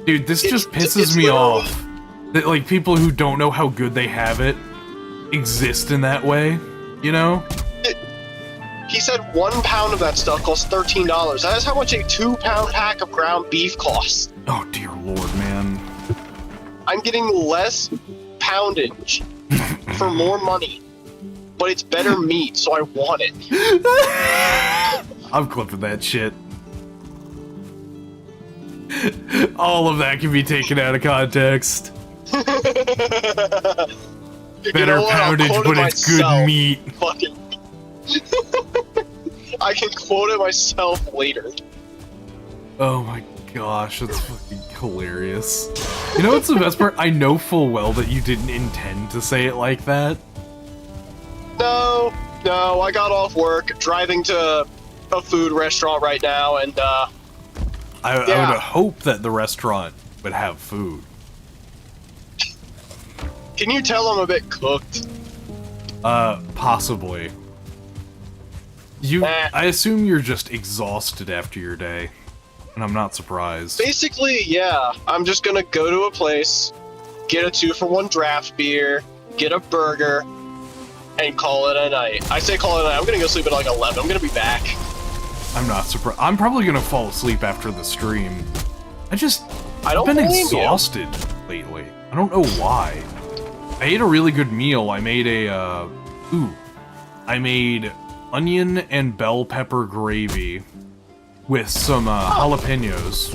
dude, this just it's pisses me literally- off. That like people who don't know how good they have it exist in that way, you know? He said 1 pound of that stuff costs $13. That is how much a 2 pound pack of ground beef costs. Oh dear lord, man. I'm getting less poundage for more money, but it's better meat, so I want it. I'm clipping that shit. All of that can be taken out of context. You Better know what? I'll poundage, quote but it it's good myself. meat. Fucking. I can quote it myself later. Oh my gosh, that's fucking hilarious. You know what's the best part? I know full well that you didn't intend to say it like that. No, I got off work, driving to a food restaurant right now, and I Yeah. would hope that the restaurant would have food. can you tell I'm a bit cooked? Possibly. I assume you're just exhausted after your day, and I'm not surprised. Basically, yeah. I'm just gonna go to a place, get a 2-for-1 draft beer, get a burger, and call it a night. I say call it a night. I'm gonna go sleep at like 11. I'm gonna be back. I'm not surprised. I'm probably gonna fall asleep after the stream. I've don't been blame you. exhausted lately. I don't know why. I ate a really good meal. I made I made onion and bell pepper gravy with some jalapenos,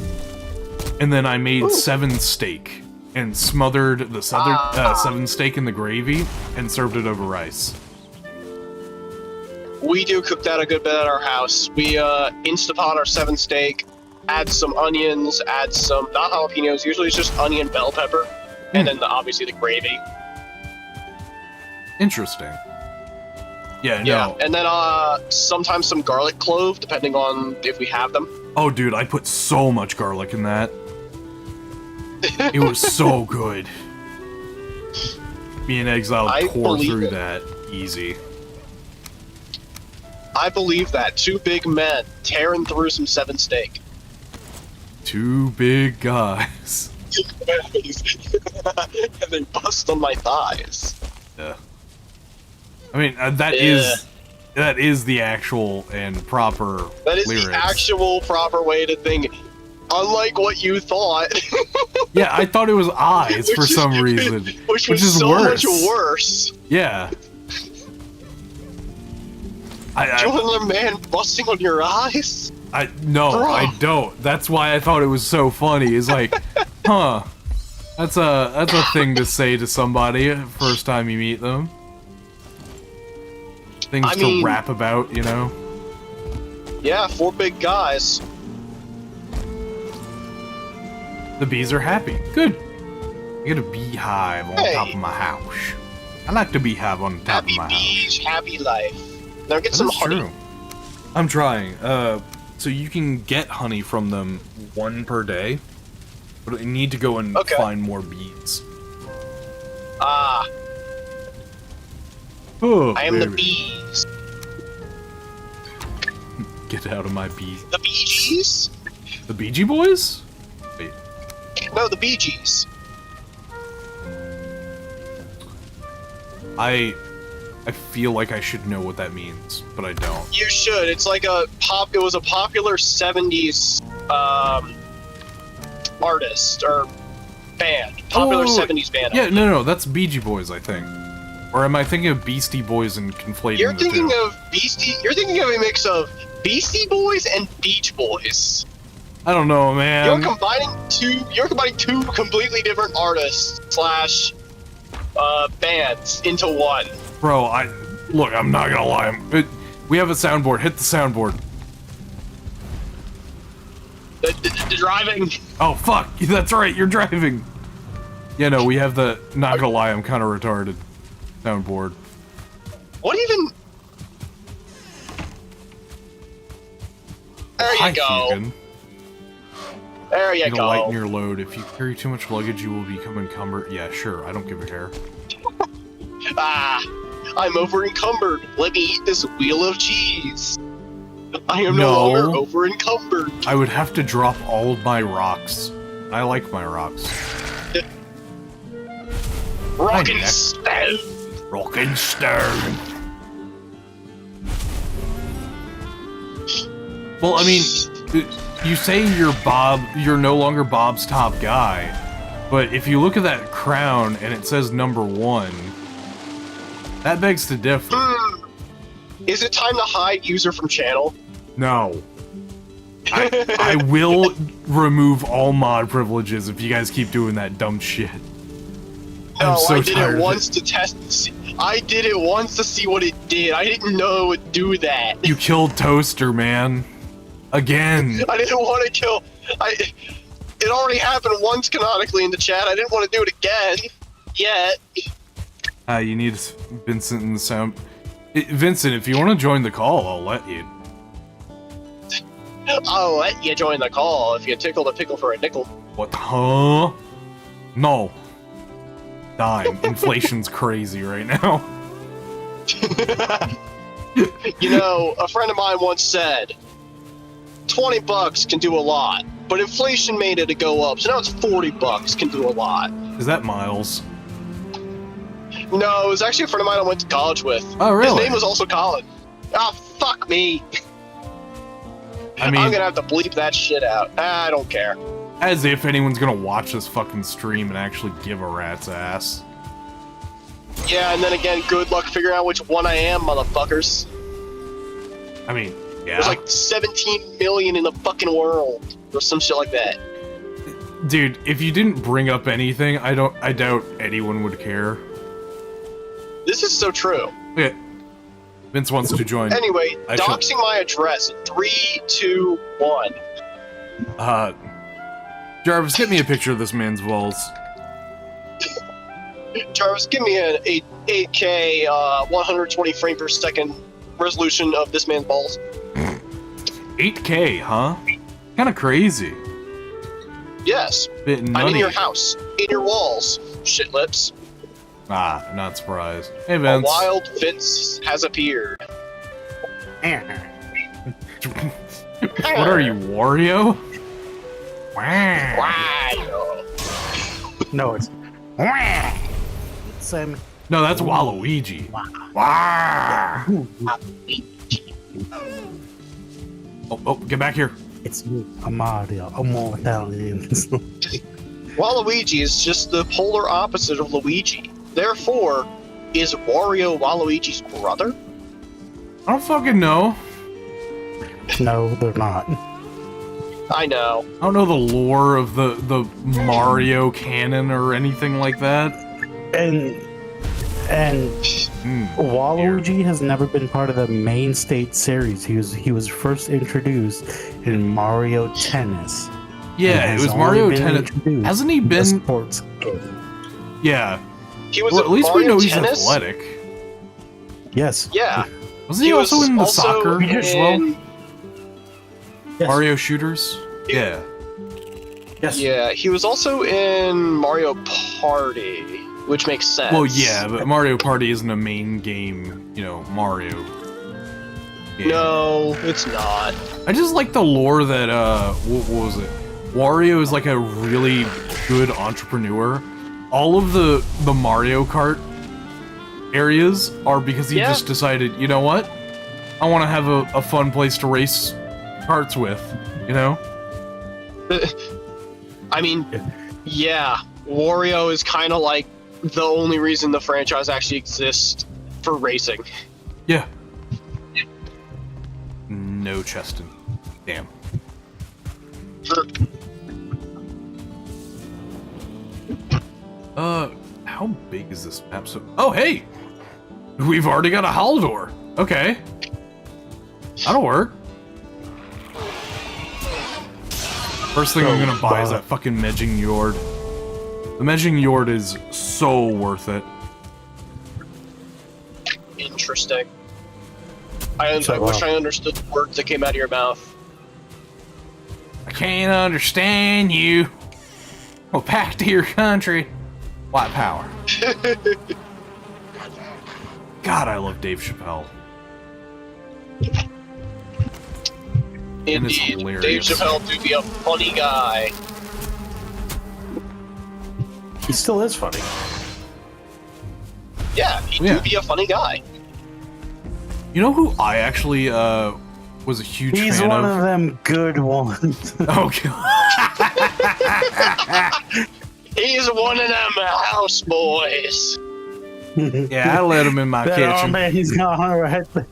and then I made 7 steak and smothered the 7 steak in the gravy and served it over rice. We do cook that a good bit at our house. We Instapot our 7 steak, add some onions, add some, not jalapenos, usually it's just onion, bell pepper, and then obviously the gravy. Interesting. Yeah, Yeah, no. and then sometimes some garlic clove, depending on if we have them. Oh, dude, I put so much garlic in that. It was so good. Me and Exile I tore believe through it. that easy. I believe that. 2 big men tearing through some 7 steak. 2 big guys. And they bust on my thighs. Yeah. I mean, that is the actual and proper That is lyrics. the actual proper way to think. Unlike what you thought. Yeah, I thought it was eyes for Which is- some reason. Which was is so worse. much worse. Yeah. Do you want another man busting on your eyes? No, Bro. I don't. That's why I thought it was so funny. Is like, huh? That's a thing to say to somebody first time you meet them. Things to rap about, you know. Yeah, 4 big guys. The bees are happy. Good. I get a beehive on top of my house. I like the beehive on top of my bees, house. happy life. Now get some honey. True. I'm trying. So you can get honey from them 1 per day, but you need to go and find more bees. Ah. Oh, I am the bees. Get out of my bees. The Bee Gees? The Bee Gee Boys? Wait. No, the Bee Gees. I feel like I should know what that means, but I don't. You should. It's like it was a popular 70s artist or band. Popular 70s band. Yeah, no, that's Bee Gee Boys, I think. Or am I thinking of Beastie Boys and conflating You're the thinking two? of Beastie. You're thinking of a mix of Beastie Boys and Beach Boys. I don't know, man. You're combining two completely different artists slash bands into one. Bro, look, I'm not gonna lie. We have a soundboard. Hit the soundboard. The driving. Oh, fuck. That's right, you're driving. Yeah, no, we have the, not gonna lie, I'm kind of retarded soundboard. What even? There you go. Keegan. There you go. Lighten your load. If you carry too much luggage, you will become encumbered. Yeah, sure. I don't give a care. I'm over encumbered. Let me eat this wheel of cheese. I am no longer over encumbered. I would have to drop all of my rocks. I like my rocks. Rockin' stone. Rockin' stone. Well, I mean, you say you're no longer Bob's top guy, but if you look at that crown and it says #1, that begs to differ. Is it time to hide user from channel? No. I will remove all mod privileges if you guys keep doing that dumb shit. No, so I did tired it of once to test. I did it once to see what it did. I didn't know it would do that. You killed Toaster, man. Again. I didn't want to kill. It already happened once canonically in the chat. I didn't want to do it again. Yet. You need Vincent in the sound. Vincent, if you want to join the call, I'll let you. I'll let you join the call if you tickle the pickle for a nickel. What? Huh? No. Dime. Inflation's crazy right now. You know, a friend of mine once said, 20 bucks can do a lot, but inflation made it to go up, so now it's 40 bucks can do a lot. Is that Miles? No, it was actually a friend of mine I went to college with. Oh, really? His name was also Colin. Ah, fuck me. I mean, I'm gonna have to bleep that shit out. I don't care. As if anyone's gonna watch this fucking stream and actually give a rat's ass. Yeah, and then again, good luck figuring out which one I am, motherfuckers. I mean, yeah. There's like 17 million in the fucking world, or some shit like that. Dude, if you didn't bring up anything, I doubt anyone would care. This is so true. Okay. Vince wants to join. Anyway, doxing my address in 3, 2, 1. Jarvis, get me a picture of this man's balls. Jarvis, give me an 8K, 120 frame per second resolution of this man's balls. 8K, huh? Kinda crazy. Yes. Bit nutty. I'm in your house. In your walls. Shit lips. Ah, not surprised. Hey, Vince. A wild Vince has appeared. What are you, Wario? Wow. No, it's... It's, No, that's Waluigi. Oh, get back here. It's me, I'm Mario. I'm more Italian. Waluigi is just the polar opposite of Luigi. Therefore, is Wario Waluigi's brother? I don't fucking know. No, they're not. I know. I don't know the lore of the Mario canon or anything like that. And Waluigi has never been part of the main state series. He was first introduced in Mario Tennis. Yeah, it was Mario Tennis. Hasn't he been sports game? Yeah. He was Well, at least Mario we know Tennis? he's athletic. Yes. Yeah. Wasn't he also was in the also soccer as well? in- Yes. Mario shooters? Yeah. Yes. Yeah, he was also in Mario Party, which makes sense. Well, yeah, but Mario Party isn't a main game, you know, Mario. game. No, it's not. I just like the lore that, what was it? Wario is like a really good entrepreneur. All of the Mario Kart areas are because he just decided, you know what? I want to have a fun place to race karts with, you know? I mean, yeah, Wario is kind of like the only reason the franchise actually exists for racing. Yeah. No Cheston. Damn. How big is this map? Oh, hey! We've already got a Haldor. Okay. That'll work. First thing I'm gonna buy is that fucking Medjing Yord. The Medjing Yord is so worth it. Interesting. I wish I understood the words that came out of your mouth. I can't understand you. Well, back to your country. White power. God, I love Dave Chappelle. And it's Indeed, hilarious. Dave Chappelle do be a funny guy. He still is funny. Yeah, he Yeah. do be a funny guy. You know who I actually was a huge He's fan one of? of them good ones. Oh god. He's one of them house boys. Yeah, I let him in my That kitchen. armband he's got right there.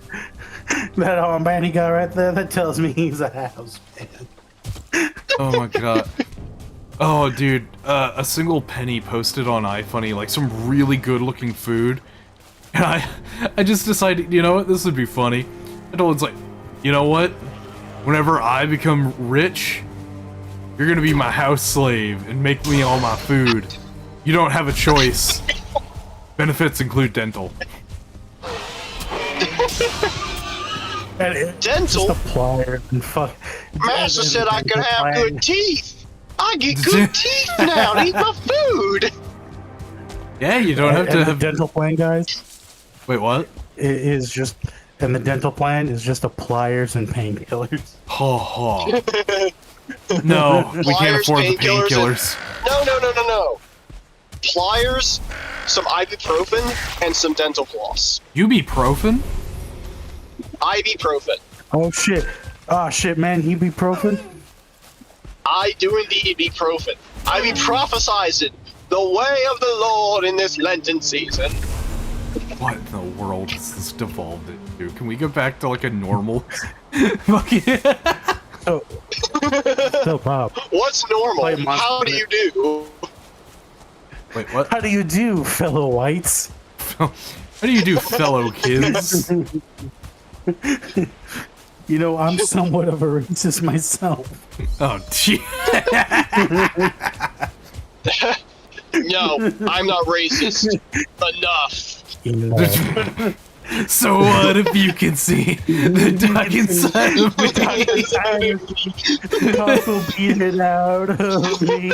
That armband he got right there, that tells me he's a house man. Oh my god. Oh dude, a single penny posted on iFunny like some really good looking food. And I just decided, you know what, this would be funny. I told it's like, you know what? Whenever I become rich, you're gonna be my house slave and make me all my food. You don't have a choice. Benefits include dental. And it's Dental? just a plier and fuck. Master said I could have good teeth. I get good teeth now to eat my food. Yeah, you don't have to the have. dental plan, guys. Wait, what? It is just, and the dental plan is just a pliers and painkillers. Ho ho. No, we can't Pliers, afford the painkillers, painkillers. No. Pliers, some ibuprofen, and some dental floss. Ibuprofen? Ibuprofen. Oh shit, man, ibuprofen. I do indeed be ibuprofen. I be prophesizing the way of the Lord in this Lenten season. What in the world has this devolved into? Can we go back to like a normal fucking So Bob, What's normal? Play Monster How do you do? Wait, what? how do you do, fellow whites? How do you do, fellow kids? You know, I'm somewhat of a racist myself. Oh, gee. No, I'm not racist. Enough. You know. So what if you can see the dark inside of me? People beat it out of me.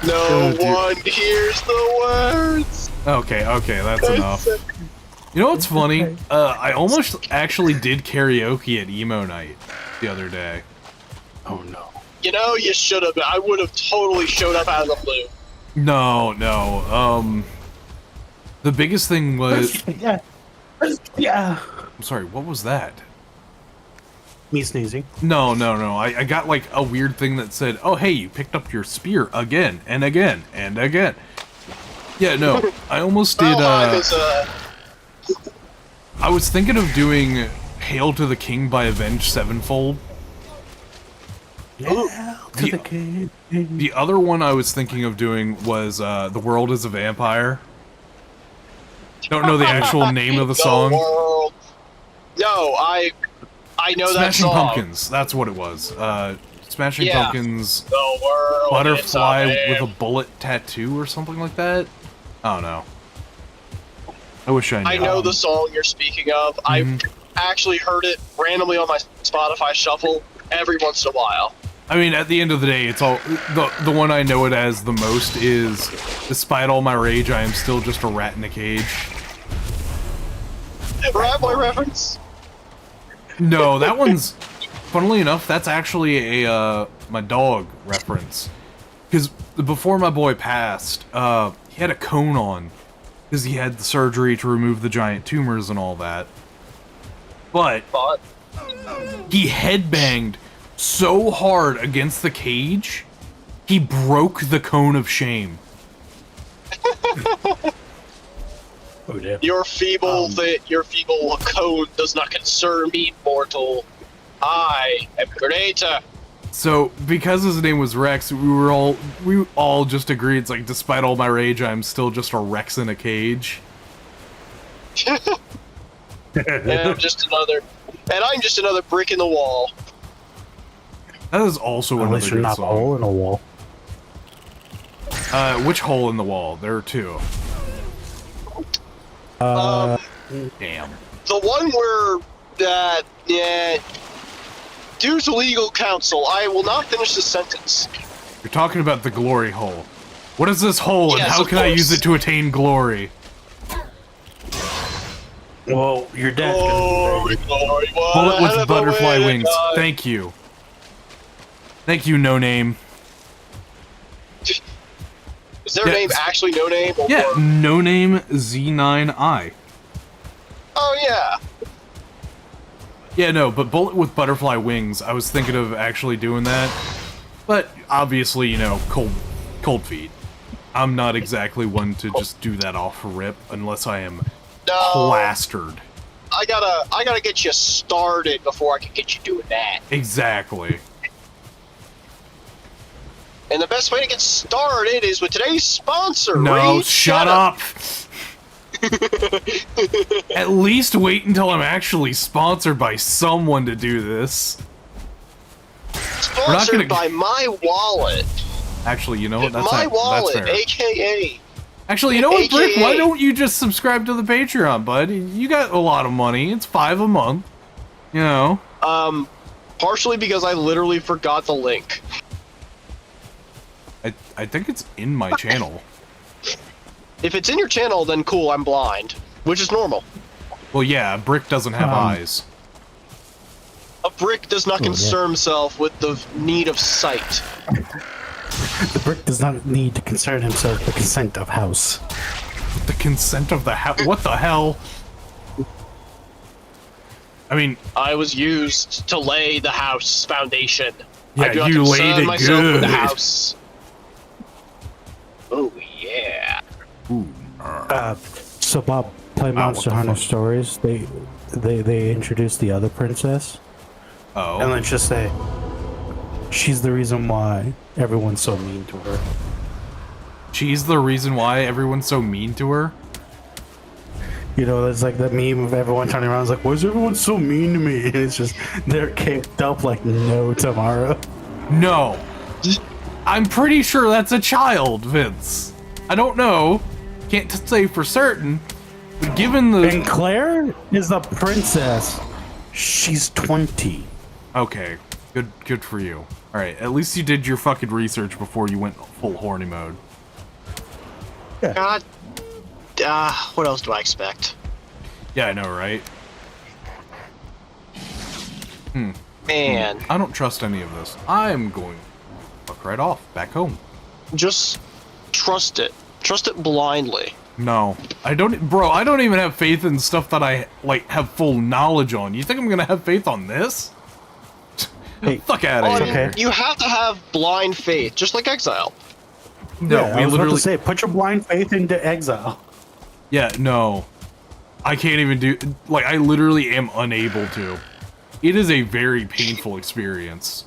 No one hears the words. Okay, that's enough. You know what's funny? I almost actually did karaoke at emo night the other day. Oh no. You know, you should have. I would have totally showed up out of the blue. No. The biggest thing was... Yeah. I'm sorry, what was that? Me sneezing. No. I got like a weird thing that said, oh hey, you picked up your spear again and again and again. Yeah, no, I almost did, Valheim is I was thinking of doing Hail to the King by Avenged Sevenfold. Yeah, to the king. The other one I was thinking of doing was The World is a Vampire. Don't know the actual name of the song. World. No, I know that Smashing song. Pumpkins, that's what it was. Smashing Yeah. Pumpkins, The world. Butterfly is with a bullet tattoo or something like that? I don't know. I wish I knew. I know the song you're speaking of. I've actually heard it randomly on my Spotify shuffle every once in a while. I mean, at the end of the day, it's all the one I know it as the most is, despite all my rage, I am still just a rat in a cage. Rat Boy reference? No, that one's, funnily enough, that's actually a my dog reference. Because before my boy passed, he had a cone on, because he had the surgery to remove the giant tumors and all that. But he headbanged so hard against the cage, he broke the cone of shame. Oh, damn. Your feeble cone does not concern me, mortal. I am greater. So, because his name was Rex, we all just agreed, it's like, despite all my rage, I'm still just a Rex in a cage. And I'm just another brick in the wall. That is also At another least you're good not a song. hole in a wall. Which hole in the wall? There are two. Damn. The one where due to legal counsel, I will not finish the sentence. You're talking about the glory hole. What is this hole, and Yes, how of can I use course. it to attain glory? Well, your dad's Glory, glory, what Bullet a hell with of a butterfly way to wings. die. Thank you. Thank you, No Name. Is their Yeah, name actually No Name? Or Yeah, No Name Z9I. Oh yeah. Yeah, no, but Bullet with Butterfly Wings, I was thinking of actually doing that. But obviously, you know, cold feet. I'm not exactly one to just do that off a rip unless I am No. plastered. I gotta get you started before I can get you doing that. Exactly. And the best way to get started is with today's sponsor. No, Reed shut up! At least wait until I'm actually sponsored by someone to do this. Sponsored by My Wallet. Actually, you know what? That's My not, Wallet, that's fair. aka. Actually, you know what, Brick? AKA Why don't you just subscribe to the Patreon, bud? You got a lot of money. It's $5 a month. You know. Partially because I literally forgot the link. I think it's in my channel. If it's in your channel, then cool, I'm blind. Which is normal. Well, yeah, Brick doesn't have eyes. A brick does not Oh, yeah. concern himself with the need of sight. The brick does not need to concern himself with the consent of house. The consent of the what the hell? I mean, I was used to lay the house foundation. Yeah, I do not you laid concern it myself with the good. house. Oh yeah. ooh, So Bob, play Monster what the Hunter fuck? Stories. They introduced the other princess, and oh, let's just say she's the reason why everyone's so mean to her. she's the reason why everyone's so mean to her. You know, there's like that meme of everyone turning around, it's like, why is everyone so mean to me? And it's just they're caked up like no tomorrow. No, I'm pretty sure that's a child, Vince. I don't know, can't say for certain. But given the And Claire is a princess. She's 20. okay, good for you. All right, at least you did your fucking research before you went full horny mode. God. What else do I expect? Yeah, I know, right? Man, I don't trust any of this. I'm going fuck right off back home. just trust it. Trust it blindly. No, I don't, bro. I don't even have faith in stuff that I like have full knowledge on. You think I'm gonna have faith on this? Hey, Fuck out Well, of I mean, here. okay. you have to have blind faith, just like Exile. No, yeah, we I was literally. about to say, put your blind faith into exile. Yeah, no. I can't even do, like, I literally am unable to. It is a very painful experience.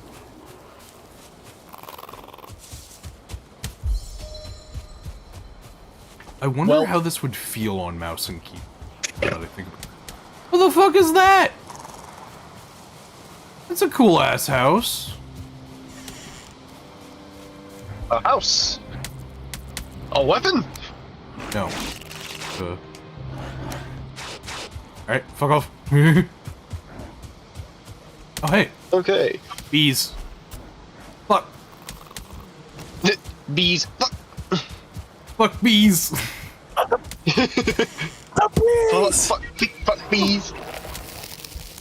I wonder how this would feel on mouse and key. Now that I think about it. What the fuck is that? That's a cool ass house. A house. A weapon? No. Alright, fuck off. Oh, hey. Okay. Bees. Fuck. Bees. Fuck. Fuck bees. Fuck bees.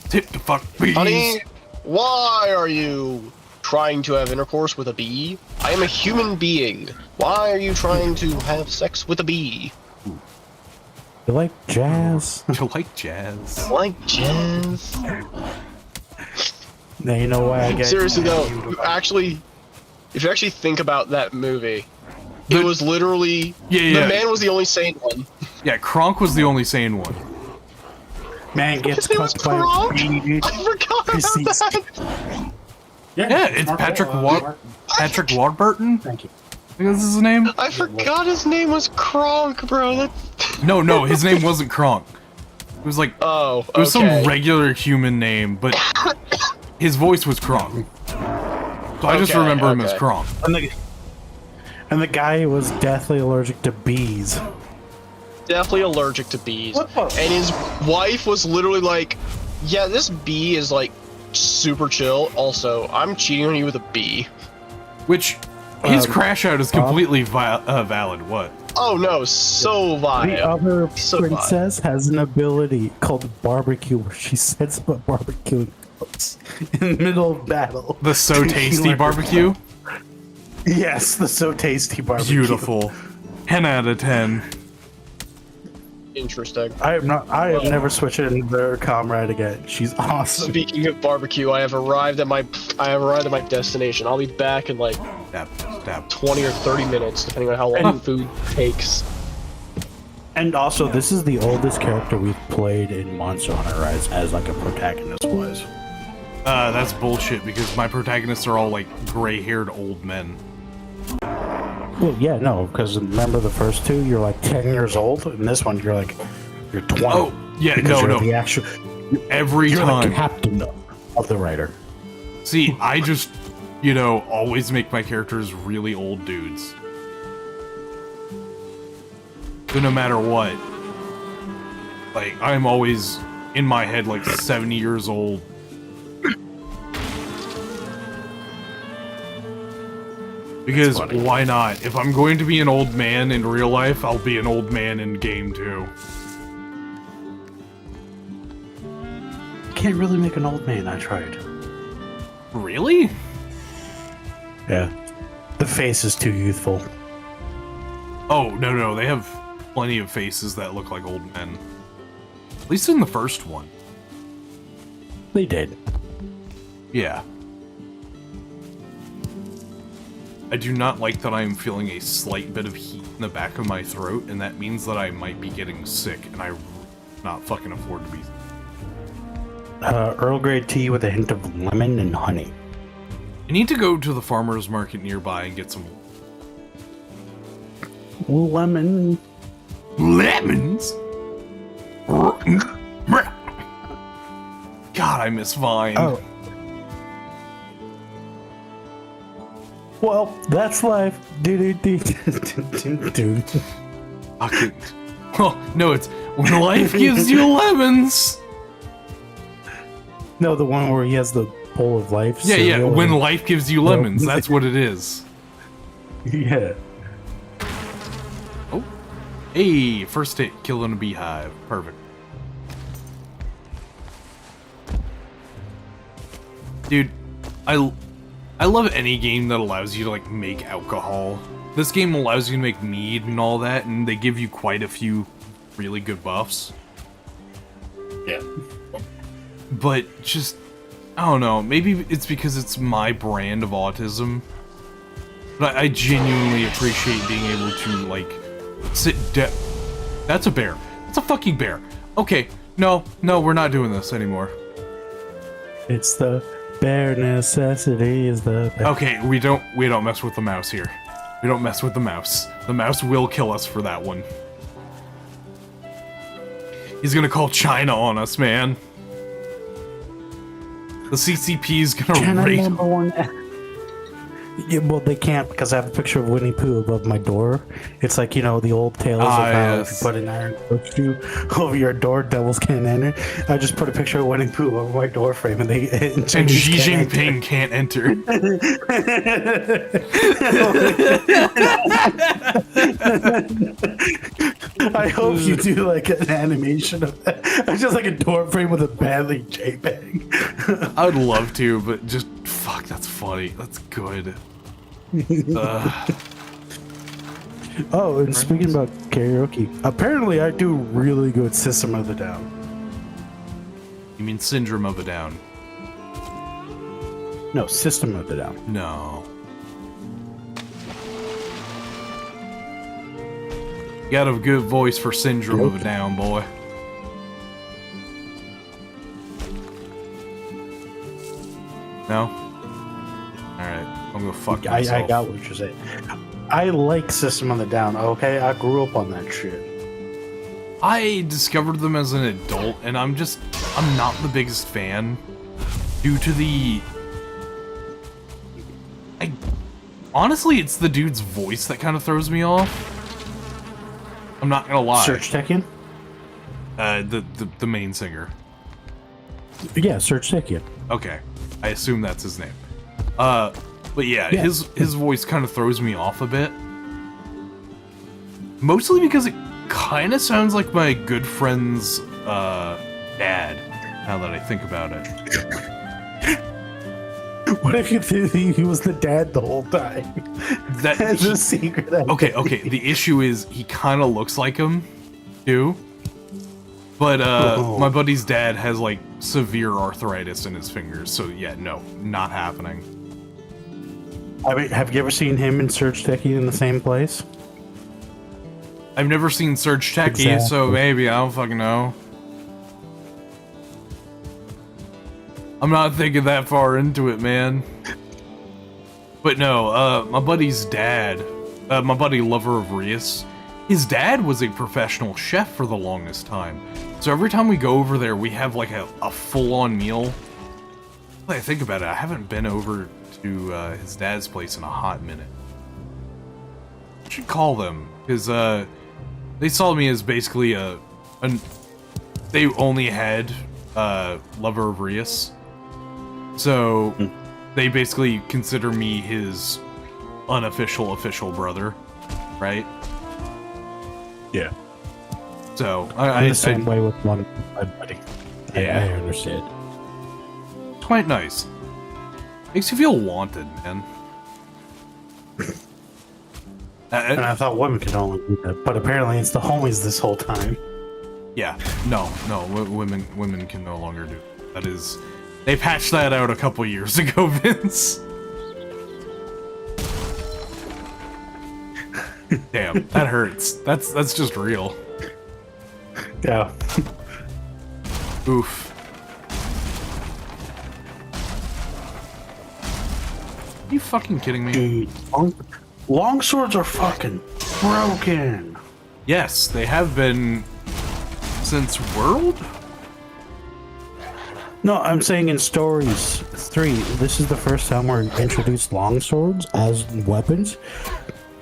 Tip to fuck bees. Honey, why are you trying to have intercourse with a bee? I am a human being. Why are you trying to have sex with a bee? You like jazz? You like jazz? I like jazz. Now you know why I get. Seriously though, if you actually think about that movie, it was literally the man was the only sane one. Yeah, Kronk was the only sane one. Man gets It was cut by a Kronk? bee. I forgot about that. Yeah, it's Patrick Warburton. Thank you. I think this is his name. I forgot his name was Kronk, bro. That's... No, his name wasn't Kronk. It was like it was some regular human name, but his voice was Kronk. So I just remember him as Kronk. And the guy was deathly allergic to bees. Definitely allergic to bees. And his wife was literally like, yeah, this bee is like super chill. Also, I'm cheating on you with a bee. Which, his crash out is completely valid. What? Oh no, so vile. The other So princess has an ability called barbecue, where she sets up a barbecue in the middle of battle. The so tasty barbecue? Yes, the so tasty barbecue. Beautiful. 10 out of 10. Interesting. I have never switched into their comrade again. She's awesome. Speaking of barbecue, I have arrived at my destination. I'll be back in like 20 or 30 minutes, depending on how long food takes. And also, this is the oldest character we've played in Monster Hunter Rise as like a protagonist was. That's bullshit because my protagonists are all like gray-haired old men. Well, yeah, no, because remember the first two, you're like 10 years old, and this one you're 20. Oh, yeah, because no. You're the actual. Every you're time. the captain of the writer. See, I just, always make my characters really old dudes. So no matter what, like, I'm always in my head like 70 years old. Because why not? If I'm going to be an old man in real life, I'll be an old man in game too. Can't really make an old man, I tried. Really? Yeah. The face is too youthful. Oh, no, they have plenty of faces that look like old men. At least in the first one. They did. Yeah. I do not like that I am feeling a slight bit of heat in the back of my throat, and that means that I might be getting sick, and I not fucking afford to be. Earl Grey tea with a hint of lemon and honey. I need to go to the farmer's market nearby and get some lemons. God, I miss Vine. Oh. Well, that's life. Okay. Well, no, it's when life gives you lemons. No, the one where he has the bowl of life. Yeah. When life gives you lemons, that's what it is. Yeah. Oh. Hey, first hit, killing a beehive. Perfect. Dude, I love any game that allows you to, like, make alcohol. This game allows you to make mead and all that, and they give you quite a few really good buffs. Yeah. But just, I don't know, maybe it's because it's my brand of autism. But I genuinely appreciate being able to, like, sit down. That's a bear. That's a fucking bear. Okay, no, we're not doing this anymore. It's the bare necessity is the... Okay, we don't mess with the mouse here. We don't mess with the mouse. The mouse will kill us for that one. He's gonna call China on us, man. The CCP's gonna raid. Number one. Yeah, well, they can't because I have a picture of Winnie Pooh above my door. It's like, you know, the old tales of how yes. if you put an iron horseshoe over your door, devils can't enter. I just put a picture of Winnie Pooh over my door frame, and and Xi Jinping can't enter. I hope you do like an animation of that. It's just like a door frame with a badly JPEG. I would love to, but just fuck. That's funny. That's good. Oh, and speaking about karaoke, apparently I do really good System of the Down. You mean Syndrome of a Down? No, System of the Down. No. You got a good voice for Syndrome of a Down, boy. No? Alright, I'm gonna fuck myself. I got what you're saying. I like System of the Down, okay? I grew up on that shit. I discovered them as an adult, and I'm not the biggest fan. Due to the... honestly, it's the dude's voice that kind of throws me off. I'm not gonna lie. Search Tekken? The main singer. Yeah, Search Tekken. Okay, I assume that's his name. But yeah, his voice kind of throws me off a bit. Mostly because it kind of sounds like my good friend's dad. Now that I think about it. What if you think he was the dad the whole time? That's a secret. Okay. The issue is he kind of looks like him, too. But my buddy's dad has like severe arthritis in his fingers, so yeah, no, not happening. I mean, have you ever seen him and Serge Techie in the same place? I've never seen Serge Techie, so maybe, I don't fucking know. I'm not thinking that far into it, man. But no, my buddy's dad, my buddy Lover of Rius, his dad was a professional chef for the longest time. So every time we go over there, we have like a full-on meal. When I think about it, I haven't been over to his dad's place in a hot minute. I should call them, because they saw me as basically they only had Lover of Rius. So they basically consider me his unofficial official brother, right? Yeah. So I'm the same way with one my buddy. Yeah, I understand. Quite nice. Makes you feel wanted, man. And I thought women could only do that, but apparently it's the homies this whole time. Yeah, no, women can no longer do it. That is, they patched that out a couple years ago, Vince. Damn, that hurts. That's just real. Yeah. Oof. Are you fucking kidding me? Dude, long swords are fucking broken. Yes, they have been since World? No, I'm saying in Stories 3, this is the first time we're introduced long swords as weapons.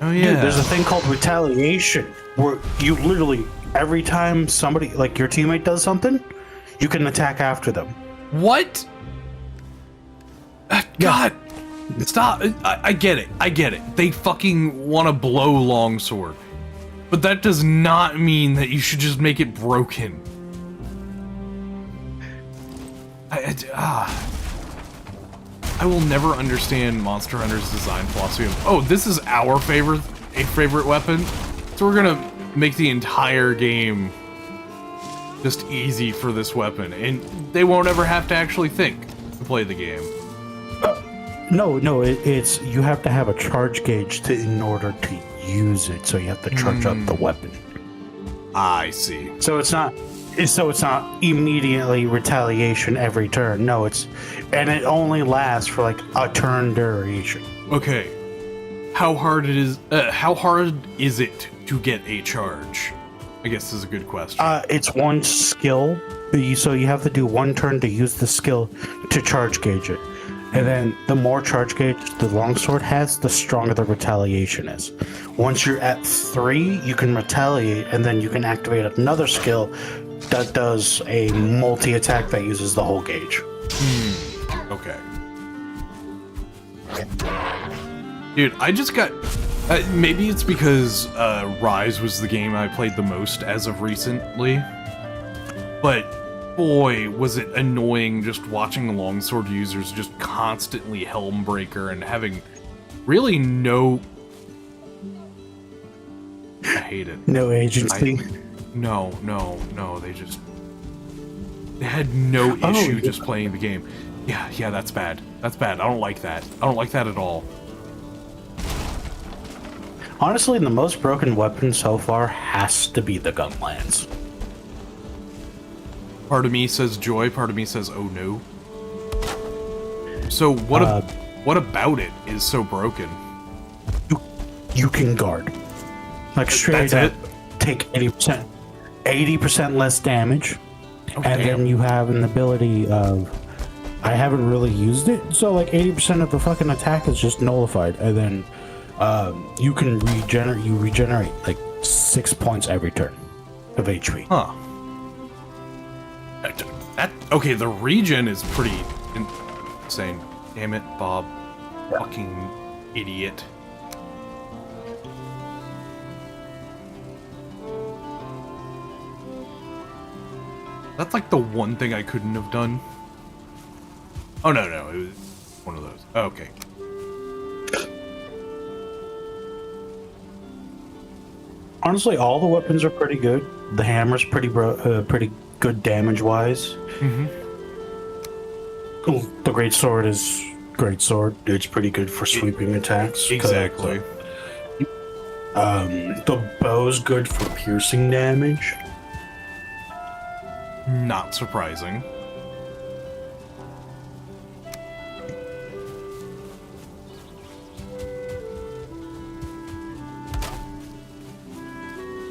Oh yeah. Dude, there's a thing called retaliation, where you literally, every time somebody, like your teammate does something, you can attack after them. What? God! Stop! I get it. I get it. They fucking want to blow longsword. But that does not mean that you should just make it broken. I will never understand Monster Hunter's design philosophy of, oh, this is our favorite weapon, so we're gonna make the entire game just easy for this weapon, and they won't ever have to actually think to play the game. No, it's you have to have a charge gauge in order to use it, so you have to charge up the weapon. I see. So it's not So it's not immediately retaliation every turn. No, and it only lasts for like a turn duration. Okay. How hard is it to get a charge? I guess is a good question. It's one skill, so you have to do one turn to use the skill to charge gauge it. And then the more charge gauge the longsword has, the stronger the retaliation is. Once you're at 3, you can retaliate, and then you can activate another skill that does a multi-attack that uses the whole gauge. Okay. Dude, I just got... maybe it's because Rise was the game I played the most as of recently. But... boy, was it annoying just watching the longsword users just constantly Helmbreaker and having really no... I hate it. No agency. No, they had no issue just playing the game. Yeah, that's bad. That's bad. I don't like that. I don't like that at all. Honestly, the most broken weapon so far has to be the gun lance. Part of me says joy, part of me says oh no. So what about it is so broken? You can guard. Like straight up take 80% less damage. Oh, and damn. then you have an ability of, I haven't really used it, so like 80% of the fucking attack is just nullified, and then you can regenerate like 6 points every turn of HP. Huh. Okay, the regen is pretty insane. Damn it, Bob. Fucking idiot. That's like the one thing I couldn't have done. Oh, no, it was one of those. Okay. Honestly, all the weapons are pretty good. The hammer's pretty good damage-wise. Mm-hmm. The great sword is great sword. It's pretty good for sweeping attacks. Exactly. The bow's good for piercing damage. Not surprising.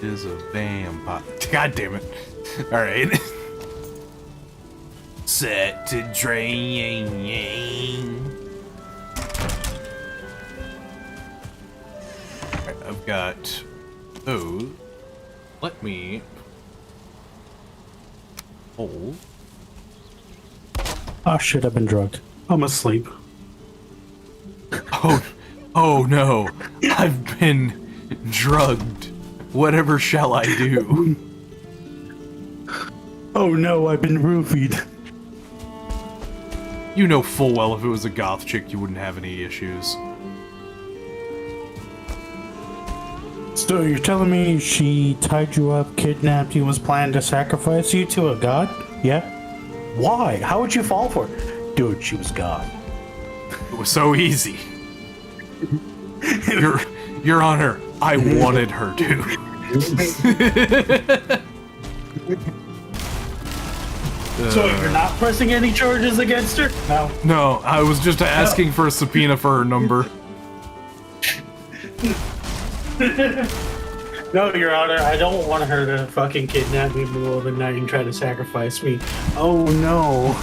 Is a vampire. God damn it. Alright. Set to drain. Alright, I've got those. Let me hold. Oh shit, I've been drugged. I'm asleep. Oh no. I've been drugged. Whatever shall I do? Oh no, I've been roofied. You know full well if it was a goth chick, you wouldn't have any issues. So you're telling me she tied you up, kidnapped you, was planning to sacrifice you to a god? Yeah? Why? How would you fall for it? Dude, she was god. It was so easy. Your Honor, I wanted her to. So you're not pressing any charges against her? No. No, I was just asking for a subpoena for her number. No, Your Honor, I don't want her to fucking kidnap me in the middle of the night and try to sacrifice me. Oh no.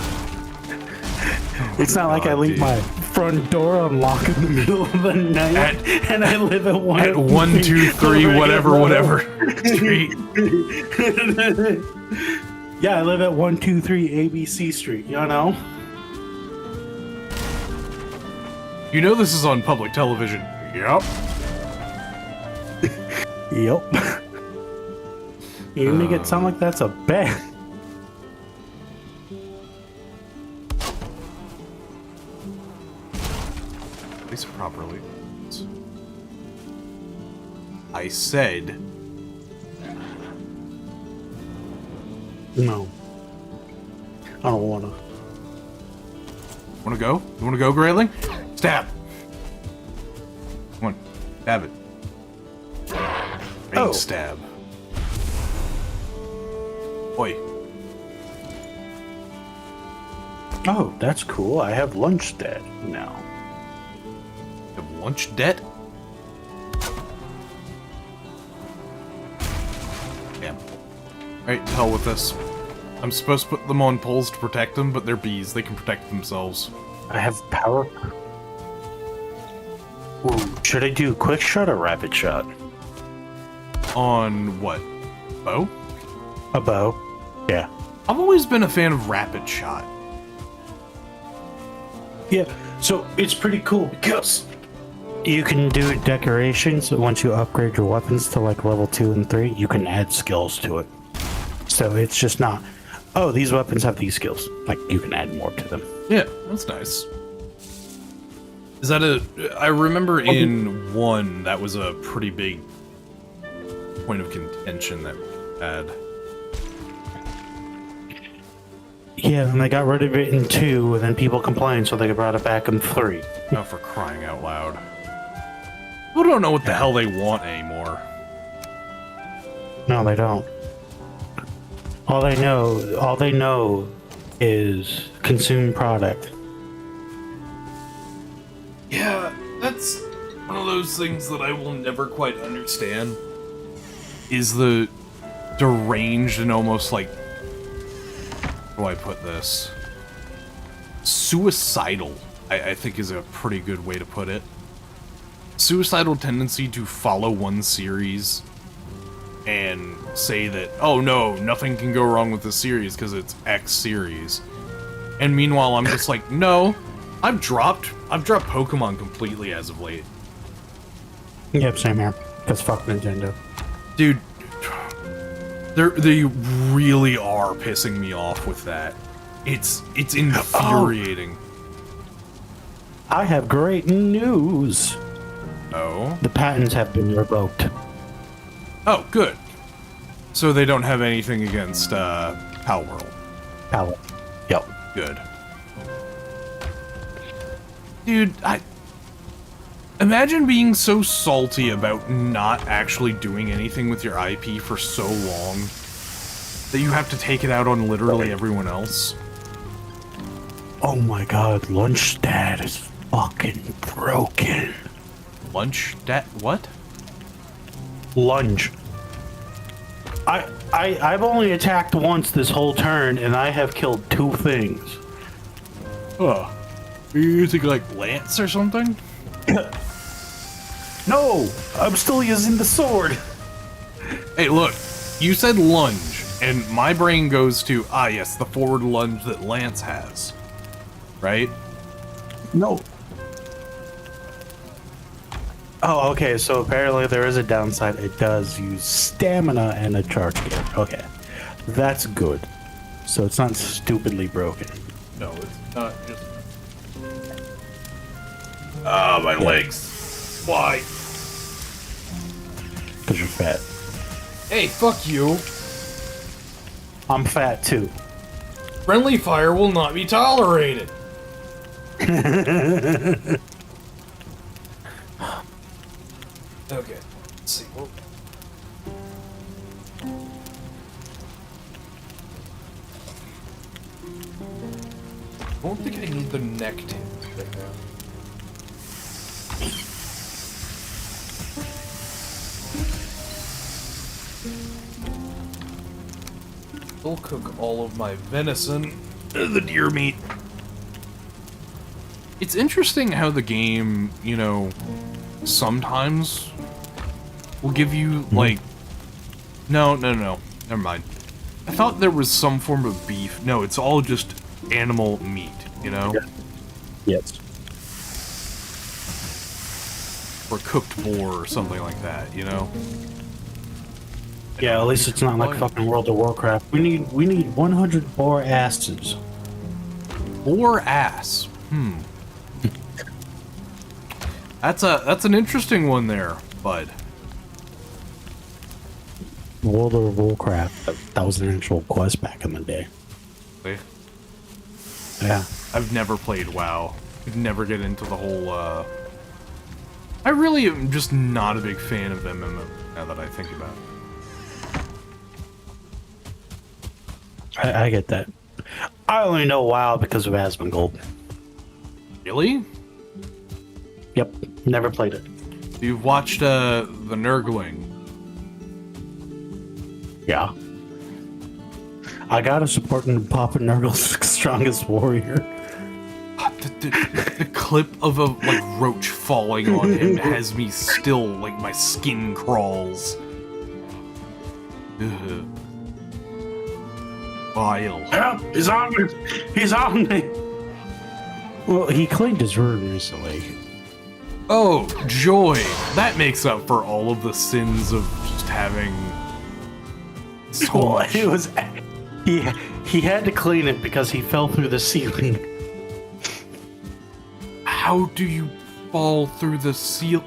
It's not like I leave my front door unlocked in the middle of the night and I live at 123 whatever street. Yeah, I live at 123 ABC Street, you know? You know this is on public television. Yep. Yep. You make it sound like that's a bet. Place it properly. I said. No. I don't wanna. Wanna go? You wanna go, Grayling? Stab! Come on, stab it. Stab. Oi. Oh, that's cool. I have lunch debt now. You have lunch debt? Damn. Alright, hell with this. I'm supposed to put them on poles to protect them, but they're bees. They can protect themselves. I have power. Ooh, should I do quick shot or rapid shot? On what? Bow? A bow. Yeah. I've always been a fan of rapid shot. Yeah, so it's pretty cool because you can do decorations. Once you upgrade your weapons to like level 2 and 3, you can add skills to it. So it's just not, oh, these weapons have these skills. Like, you can add more to them. Yeah, that's nice. Is that I remember in 1, that was a pretty big point of contention that we had. Yeah, and they got rid of it in 2, and then people complained, so they brought it back in 3. Oh, for crying out loud. People don't know what the hell they want anymore. No, they don't. All they know is consume product. Yeah, that's one of those things that I will never quite understand. Is the deranged and almost like, how do I put this? Suicidal, I think is a pretty good way to put it. Suicidal tendency to follow one series and say that, oh no, nothing can go wrong with this series because it's X series. And meanwhile, I'm just like, no, I've dropped Pokemon completely as of late. Yep, same here. Because fuck Nintendo. Dude, they really are pissing me off with that. It's infuriating. I have great news. Oh? The patents have been revoked. Oh, good. So they don't have anything against, Palworld. Palette. Yep. Good. Dude, imagine being so salty about not actually doing anything with your IP for so long that you have to take it out on literally everyone else. Oh my god, lunch dad is fucking broken. Lunch? What? Lunge. I've only attacked once this whole turn, and I have killed 2 things. Oh. Are you using, like, Lance or something? No! I'm still using the sword! Hey, look. You said lunge, and my brain goes to, ah, yes, the forward lunge that Lance has. Right? No. Oh, okay, so apparently there is a downside. It does use stamina and a charge gauge. Okay. That's good. So it's not stupidly broken. No, it's not just... Ah, my legs. Why? Because you're fat. Hey, fuck you. I'm fat too. Friendly fire will not be tolerated. Okay, let's see. Whoa. I don't think I need the neck tip right now. I'll cook all of my venison, the deer meat. It's interesting how the game, you know, sometimes will give you, like... No, never mind. I thought there was some form of beef. No, it's all just animal meat, you know? Yes. Or cooked boar or something like that, you know? Yeah, at least it's not like fucking World of Warcraft. We need 100 boar asses. Boar ass. That's an interesting one there, bud. World of Warcraft. That was an actual quest back in the day. Really? Yeah. I've never played WoW. Could never get into the whole, I really am just not a big fan of MMO, now that I think about it. I get that. I only know WoW because of Asmongold. Really? Yep, never played it. You've watched the Nurgling. Yeah. I gotta support Papa Nurgle's strongest warrior. The clip of a roach falling on him has me still my skin crawls. Ugh. Vile. Help! He's on me! He's on me! Well, he cleaned his room recently. Oh, joy! That makes up for all of the sins of just having so Well, much. it was he had to clean it because he fell through the ceiling. How do you fall through the ceiling?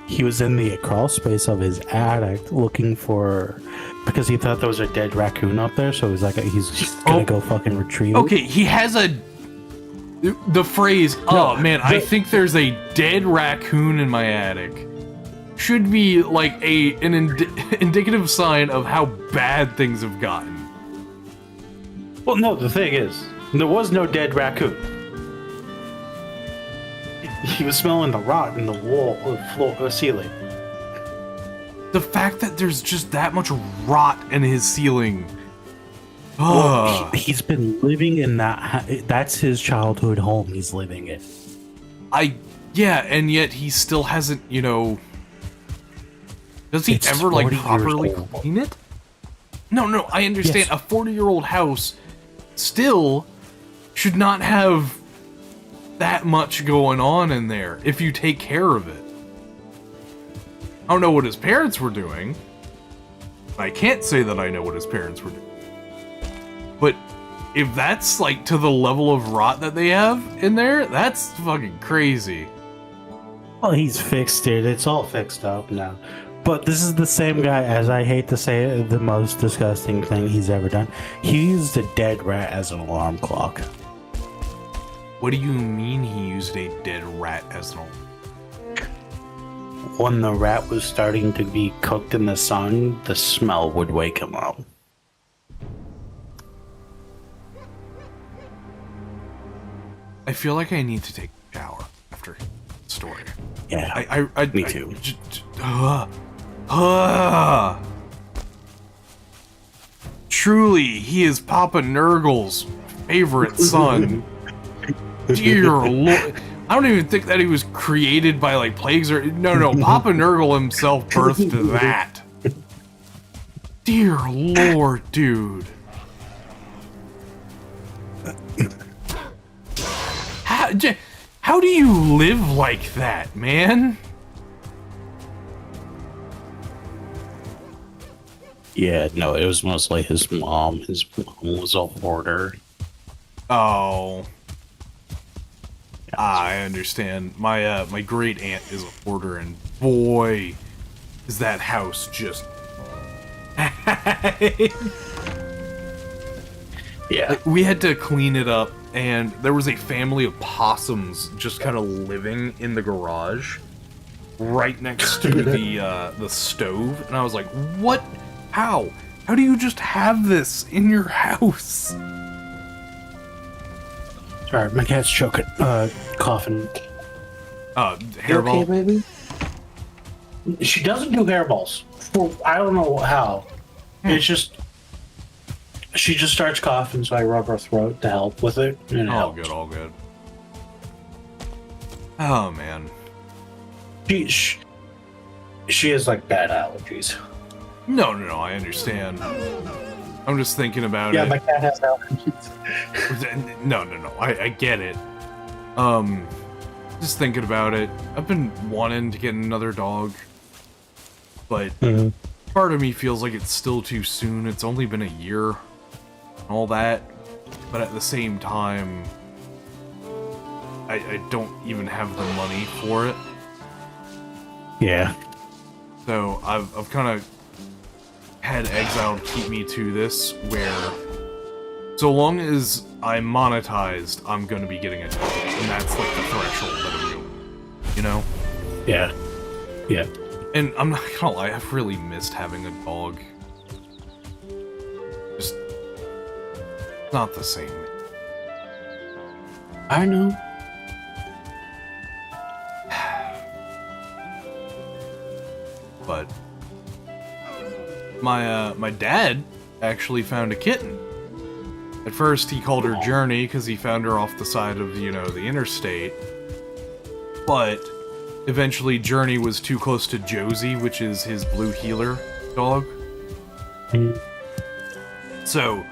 He was in the crawl space of his attic looking for, because he thought there was a dead raccoon up there, so he's he's gonna go fucking retrieve it. Okay, he has the phrase, "Oh man, I think there's a dead raccoon in my attic," should be an indicative sign of how bad things have gotten. Well, no, the thing is, there was no dead raccoon. He was smelling the rot in the wall, floor, ceiling. The fact that there's just that much rot in his ceiling. Well, he's been living in that. That's his childhood home. He's living in. Yeah, and yet he still hasn't, Does he It's ever 40 years properly old. clean it? No, I understand. Yes. A 40-year-old house still should not have that much going on in there if you take care of it. I don't know what his parents were doing. I can't say that I know what his parents were doing. But if that's to the level of rot that they have in there, that's fucking crazy. Well, he's fixed it. It's all fixed up now. But this is the same guy, as I hate to say it, the most disgusting thing he's ever done. He used a dead rat as an alarm clock. What do you mean he used a dead rat as an alarm? When the rat was starting to be cooked in the sun, the smell would wake him up. I feel like I need to take a shower after the story. Yeah, me too. Truly, he is Papa Nurgle's favorite son. Dear Lord. I don't even think that he was created by plagues or no. Papa Nurgle himself birthed that. Dear Lord, dude. How do you live like that, man? Yeah, no, it was mostly his mom. His mom was a hoarder. Oh. I understand. My my great aunt is a hoarder, and boy, is that house just. Yeah. We had to clean it up, and there was a family of possums just kind of living in the garage, right next to the stove, and I was like, "What? How? How do you just have this in your house?" Sorry, my cat's choking. Coughing. Hairball. Okay, baby? She doesn't do hairballs. I don't know how. It's just... She just starts coughing, so I rub her throat to help with it. And it All helps. good, all good. Oh man. She has bad allergies. No, I understand. I'm just thinking about Yeah, it. my cat has allergies. No, I get it. Just thinking about it. I've been wanting to get another dog, but part of me feels like it's still too soon. It's only been a year and all that, but at the same time, I don't even have the money for it. Yeah. So I've kind of had exiled keep me to this, where so long as I'm monetized, I'm gonna be getting a dog, and that's the threshold that I'm doing, Yeah. Yeah. And I'm not gonna lie, I've really missed having a dog. Just Not the same. I know. But my dad actually found a kitten. At first, he called her Journey because he found her off the side of, you know, the interstate. But eventually, Journey was too close to Josie, which is his blue healer dog. So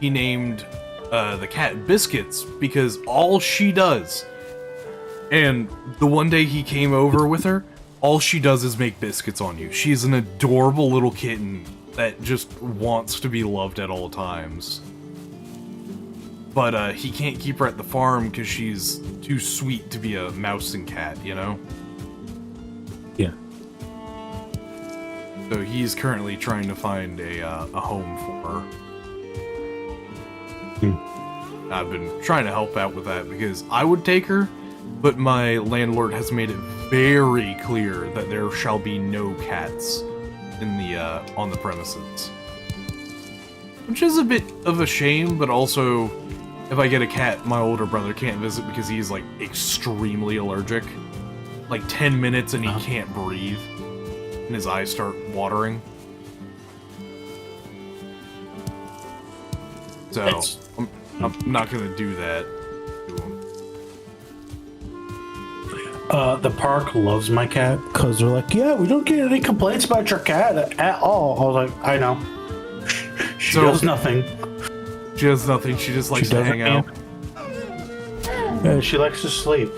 he named the cat Biscuits because all she does, and the one day he came over with her, all she does is make biscuits on you. She's an adorable little kitten that just wants to be loved at all times. But he can't keep her at the farm because she's too sweet to be a mouse and cat, you know? Yeah. So he's currently trying to find a home for her. I've been trying to help out with that because I would take her, but my landlord has made it very clear that there shall be no cats in the on the premises. Which is a bit of a shame, but also, if I get a cat, my older brother can't visit because he's, like, extremely allergic. Like, 10 minutes and he can't breathe. And his eyes start watering. So, I'm not gonna do that to him. The park loves my cat because they're like, yeah, we don't get any complaints about your cat at all. I was like, I know. She does nothing. She does nothing. She just likes to hang out. Yeah, she likes to sleep.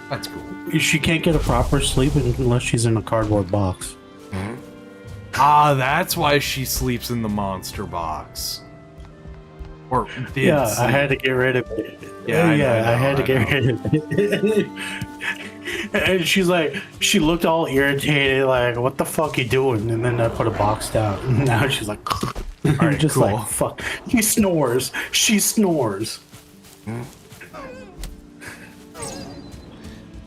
That's cool. She can't get a proper sleep unless she's in a cardboard box. Ah, that's why she sleeps in the monster box. Or did Yeah, sleep. I had to get rid of it. Yeah, I had to get rid of it. And she's like, she looked all irritated, like, what the fuck you doing? And then I put a box down. And now she's like, Alright, just cool. like, fuck. She snores. She snores.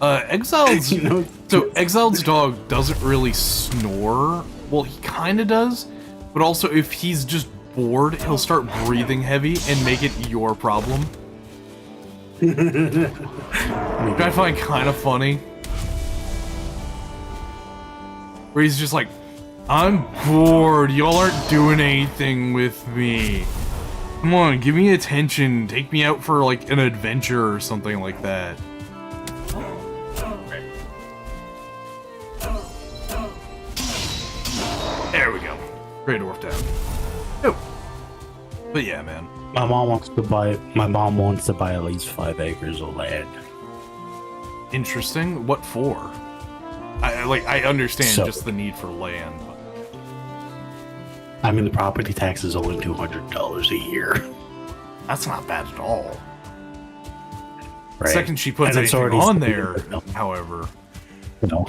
Exile's You know? so Exile's dog doesn't really snore. Well, he kind of does, but also if he's just bored, he'll start breathing heavy and make it your problem. Which I find kind of funny. Where he's just like, I'm bored, y'all aren't doing anything with me. Come on, give me attention, take me out for like an adventure or something like that. There we go. Great dwarf down. Oh. But yeah, man. My mom wants to buy at least 5 acres of land. Interesting. What for? I understand So- just the need for land. I mean, the property tax is only $200 a year. That's not bad at all. The Right? second she puts And it's anything already on stated, there, however, You know,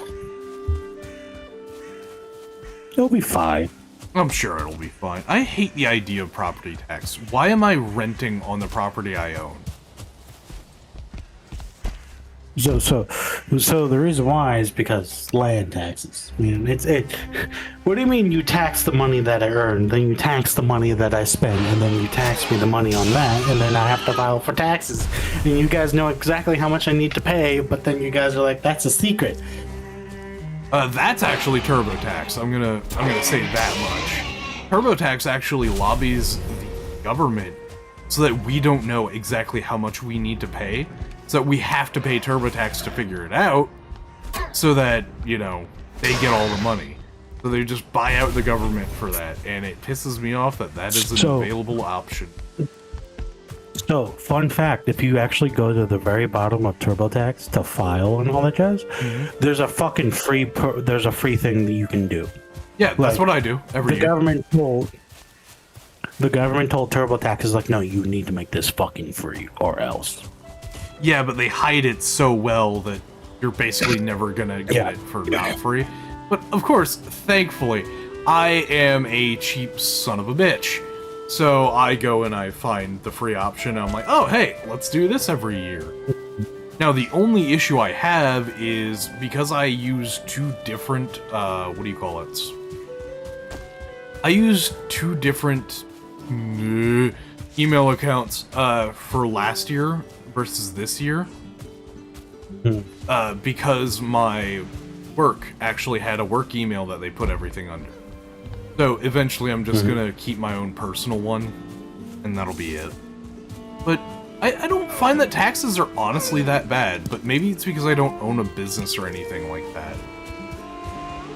it'll be fine. I'm sure it'll be fine. I hate the idea of property tax. Why am I renting on the property I own? So the reason why is because land taxes. I mean, what do you mean you tax the money that I earn, then you tax the money that I spend, and then you tax me the money on that, and then I have to file for taxes, and you guys know exactly how much I need to pay, but then you guys are like, that's a secret. That's actually TurboTax. I'm gonna say that much. TurboTax actually lobbies the government so that we don't know exactly how much we need to pay. So that we have to pay TurboTax to figure it out, so that, you know, they get all the money. So they just buy out the government for that, and it pisses me off that that is an available option. So, fun fact, if you actually go to the very bottom of TurboTax to file and all that jazz, there's a fucking free thing that you can do. Yeah, that's Like, what I do every The year. government told TurboTax is like, no, you need to make this fucking free or else. Yeah, but they hide it so well that you're basically never gonna get it for not free. But of course, thankfully, I am a cheap son of a bitch. So I go and I find the free option, and I'm like, oh, hey, let's do this every year. Now, the only issue I have is because I use two different, what do you call it? I use two different email accounts for last year versus this year. Because my work actually had a work email that they put everything under. So eventually I'm just gonna keep my own personal one, and that'll be it. But I don't find that taxes are honestly that bad, but maybe it's because I don't own a business or anything like that.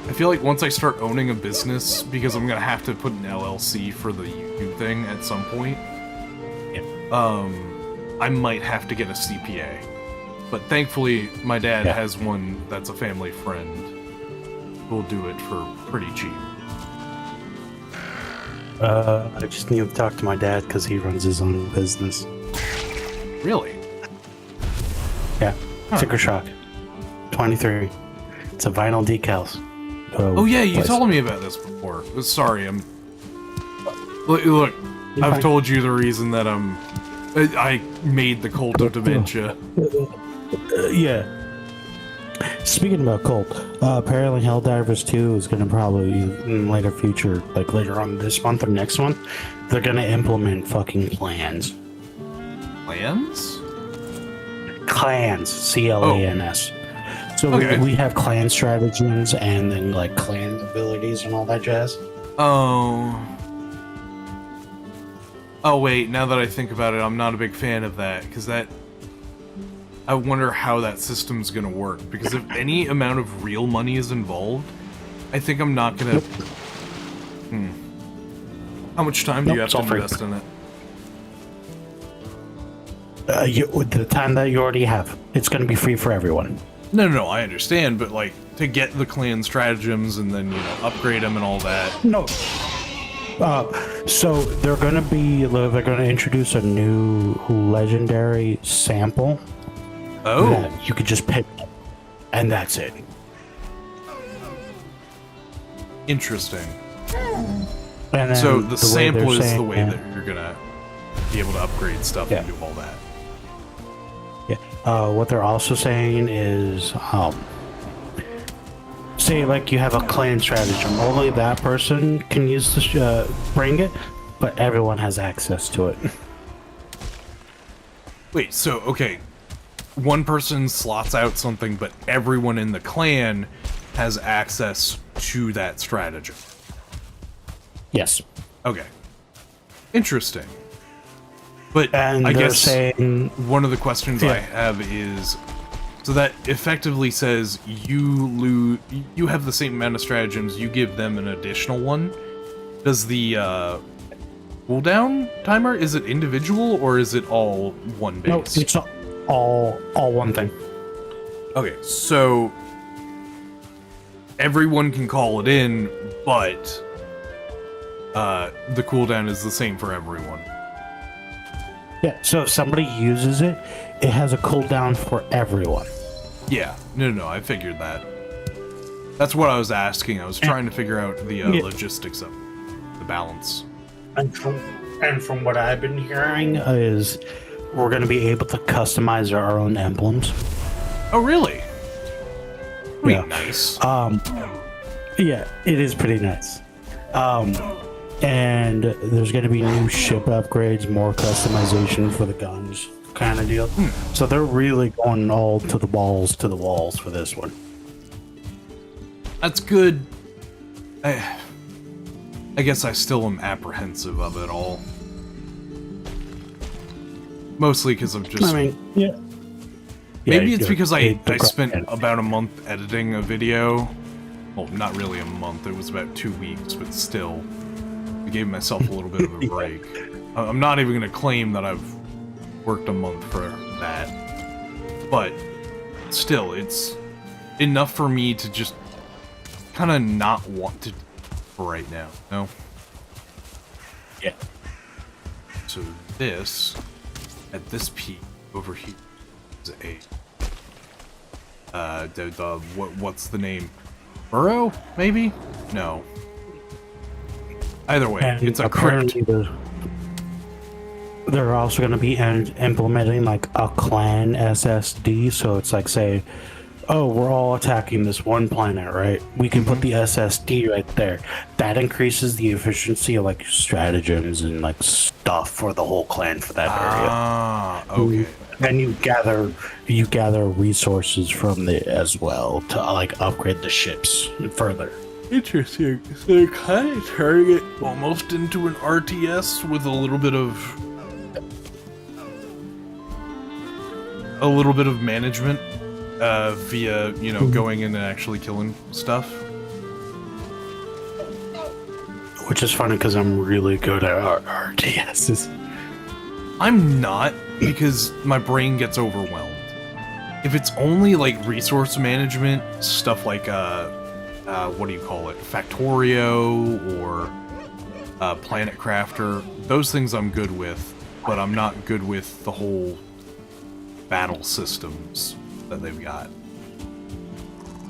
I feel like once I start owning a business, because I'm gonna have to put an LLC for the YouTube thing at some point, I might have to get a CPA. But thankfully, my dad has one that's a family friend who'll do it for pretty cheap. I just need to talk to my dad because he runs his own business. Really? Yeah. Sticker shock. 23. It's a vinyl decals. Oh yeah, you told me about this before. Sorry, I'm... Look, I've told you the reason that I made the Cult of Dementia. Yeah. Speaking about Cult, apparently Helldivers 2 is going to probably, in later future, like later on this month or next month, they're going to implement fucking clans. Clans? Clans. C-L-A-N-S. So we have clan stratagems and then like clan abilities and all that jazz. Oh, wait, now that I think about it, I'm not a big fan of that, because I wonder how that system's gonna work, because if any amount of real money is involved, I think I'm not gonna... How much time do you have to invest in it? With the time that you already have, it's gonna be free for everyone. No, I understand, but like, to get the clan stratagems and then, upgrade them and all that... No. So they're gonna introduce a new legendary sample. Oh. That you could just pick, and that's it. Interesting. And so the sample is the way that you're gonna be able to upgrade stuff and do all that. Yeah. What they're also saying is, say like you have a clan stratagem, only that person can use the bring it, but everyone has access to it. Wait, so okay, one person slots out something, but everyone in the clan has access to that stratagem. Yes. Okay. Interesting. But and I guess saying, one of the questions I have is, so that effectively says you have the same amount of stratagems, you give them an additional one. Does the cooldown timer, is it individual or is it all one base? No, it's all one thing. Okay, so everyone can call it in, but the cooldown is the same for everyone. Yeah, so if somebody uses it, it has a cooldown for everyone. Yeah, no, I figured that. That's what I was asking. I was trying to figure out the logistics of the balance. And from what I've been hearing is we're going to be able to customize our own emblems. Oh, really? Yeah. Nice. Yeah, it is pretty nice. And there's going to be new ship upgrades, more customization for the guns, kind of deal. So they're really going all to the walls for this one. That's good. I guess I still am apprehensive of it all. Mostly because of just... Maybe it's because I spent about a month editing a video. Well, not really a month. It was about 2 weeks, but still. I gave myself a little bit of a break. I'm not even going to claim that I've worked a month for that. But still, it's enough for me to just kind of not want to for right now, no? Yeah. So this, at this peak over here, is a what's the name? Burrow, maybe? No. Either way, And it's a crypt. They're also going to be implementing like a clan SSD, so it's like, say, oh, we're all attacking this one planet, right? We can put the SSD right there. That increases the efficiency of like stratagems and like stuff for the whole clan for that area. Ah, okay. And you gather resources from it as well to like upgrade the ships further. Interesting. So they're kind of turning it almost into an RTS with a little bit of management via, you know, going in and actually killing stuff. Which is funny because I'm really good at RTSs. I'm not, because my brain gets overwhelmed. If it's only like resource management, stuff like what do you call it, Factorio or Planet Crafter, those things I'm good with, but I'm not good with the whole battle systems that they've got.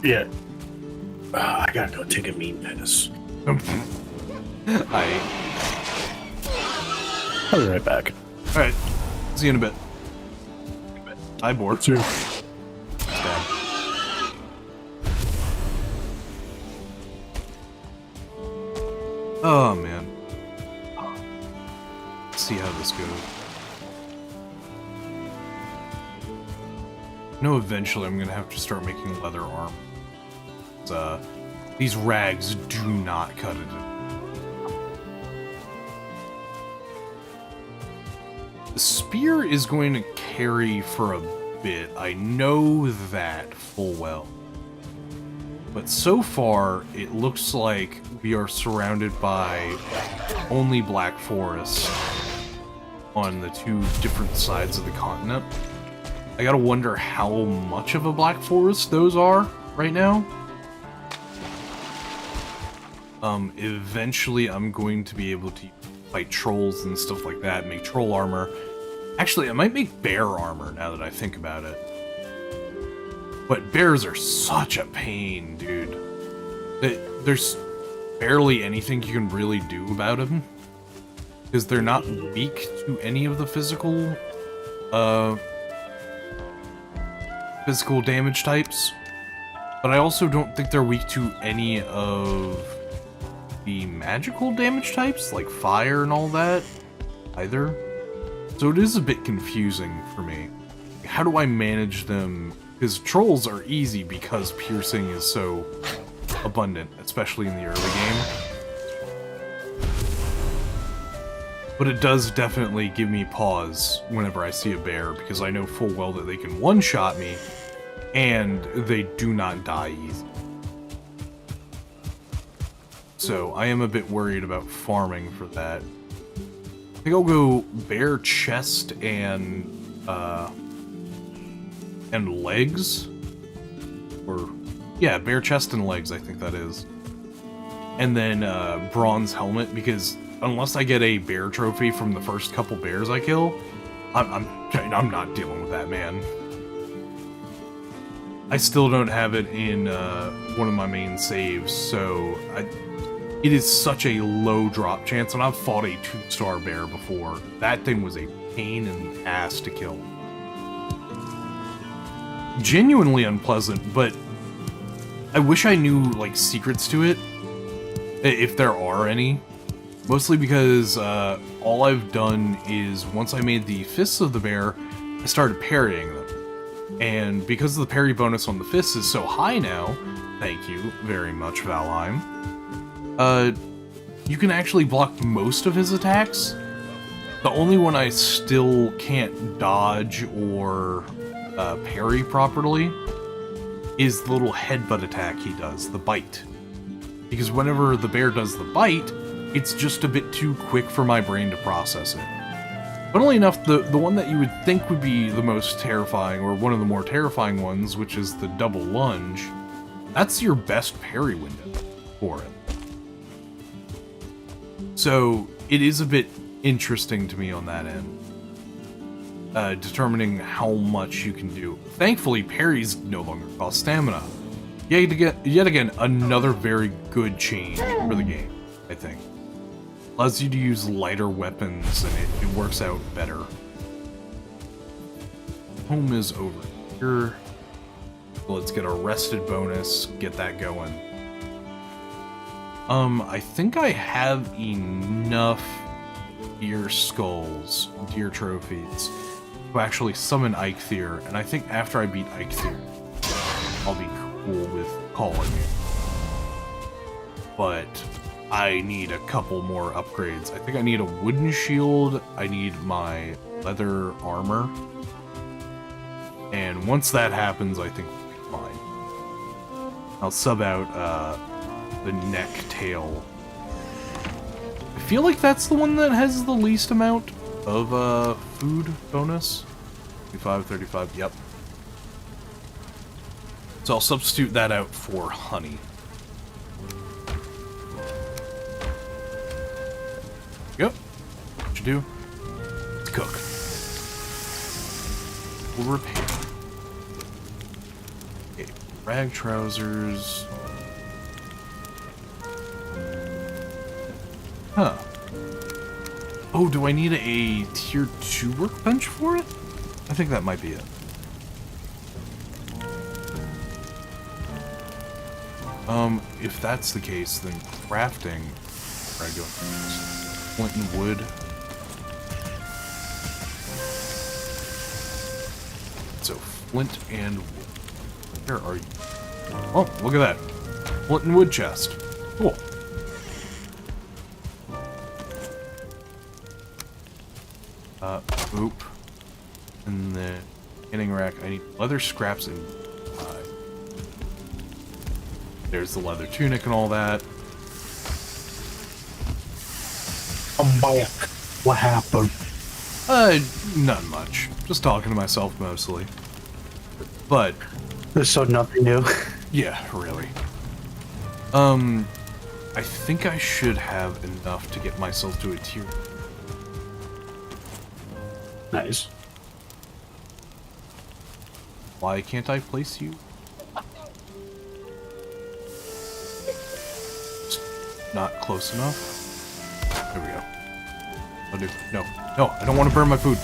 Yeah. I gotta go take a mean piss. I'll be right back. Alright, see you in a bit. Hi, board. Sure. Oh, man. Let's see how this goes. No, eventually I'm gonna have to start making leather armor. These rags do not cut it. The spear is going to carry for a bit. I know that full well. But so far, it looks like we are surrounded by only black forest on the two different sides of the continent. I gotta wonder how much of a black forest those are right now. Eventually I'm going to be able to fight trolls and stuff like that, make troll armor. Actually, I might make bear armor now that I think about it. But bears are such a pain, dude. There's barely anything you can really do about them. Because they're not weak to any of the physical damage types. But I also don't think they're weak to any of the magical damage types, like fire and all that, either. So it is a bit confusing for me. How do I manage them? Because trolls are easy because piercing is so abundant, especially in the early game. But it does definitely give me pause whenever I see a bear, because I know full well that they can one-shot me, and they do not die easy. So I am a bit worried about farming for that. I think I'll go bear chest and legs, or yeah, bear chest and legs, I think that is. And then bronze helmet, because unless I get a bear trophy from the first couple bears I kill, I'm not dealing with that, man. I still don't have it in one of my main saves, so it is such a low drop chance, and I've fought a 2-star bear before. That thing was a pain in the ass to kill. Genuinely unpleasant, but I wish I knew, like, secrets to it, if there are any. Mostly because all I've done is, once I made the fists of the bear, I started parrying them. And because the parry bonus on the fists is so high now, thank you very much, Valheim, you can actually block most of his attacks. The only one I still can't dodge or parry properly is the little headbutt attack he does, the bite. Because whenever the bear does the bite, it's just a bit too quick for my brain to process it. Funnily enough, the one that you would think would be the most terrifying, or one of the more terrifying ones, which is the double lunge, that's your best parry window for it. So it is a bit interesting to me on that end, determining how much you can do. Thankfully, parries no longer cost stamina. Yet again, another very good change for the game, I think. Allows you to use lighter weapons, and it works out better. Home is over here. Let's get a rested bonus, get that going. I think I have enough deer skulls, deer trophies, to actually summon Eikthyr, and I think after I beat Eikthyr, I'll be cool with calling it. But I need a couple more upgrades. I think I need a wooden shield, I need my leather armor, and once that happens, I think we'll be fine. I'll sub out, the neck tail. I feel like that's the one that has the least amount of, food bonus. 35, 35, yep. So I'll substitute that out for honey. Yep. What you do? Let's cook. We'll repair. Okay, rag trousers. Huh. Oh, do I need a tier 2 workbench for it? I think that might be it. If that's the case, then crafting... Where I go? Flint and wood. So, flint and wood. Where are you? Oh, look at that. Flint and wood chest. Cool. Oop. And the canning rack, I need leather scraps and there's the leather tunic and all that. I'm back. What happened? Not much. Just talking to myself mostly. But So nothing new. yeah, really. I think I should have enough to get myself to a tier. Nice. Why can't I place you? Just not close enough. There we go. I'll do. No, no, I don't want to burn my food.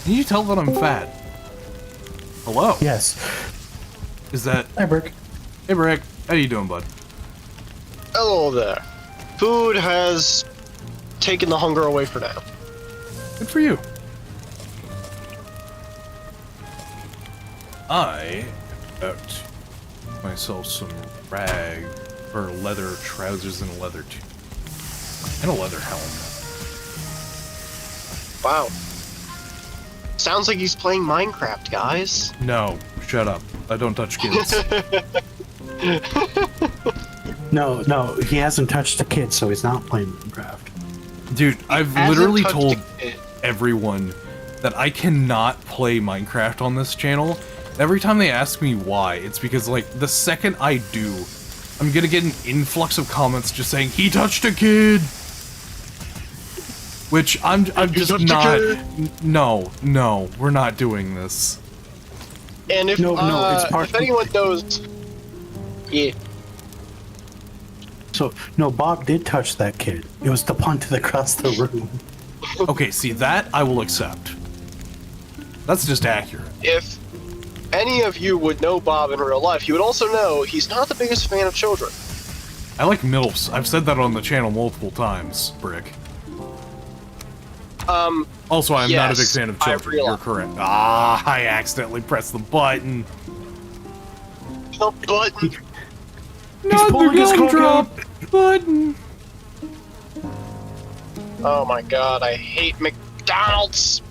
Can you tell that I'm fat? Hello? Yes. Is that... Hi, Brick. Hey, Brick. How you doing, bud? Hello there. Food has taken the hunger away for now. Good for you. I am about to get myself some rag, or leather trousers and a leather tunic. And a leather helm. Wow. Sounds like he's playing Minecraft, guys. No, shut up. I don't touch kids. No, he hasn't touched a kid, so he's not playing Minecraft. Dude, I've Hasn't literally touched told a kid. everyone that I cannot play Minecraft on this channel. Every time they ask me why, it's because, like, the second I do, I'm gonna get an influx of comments just saying, he touched a kid! Which, I'm just touched a not... kid? No, we're not doing this. And if, No, it's part if anyone knows... Yeah. So, no, Bob did touch that kid. It was the punt across the room. Okay, see, that I will accept. That's just accurate. If any of you would know Bob in real life, you would also know he's not the biggest fan of children. I like MILFs. I've said that on the channel multiple times, Brick. Also, I'm not a big Yes, fan of I children. You're realize. correct. Ah, I accidentally pressed the button. The button. Not pulling the his cock gumdrop button. Oh my god, I hate McDonald's.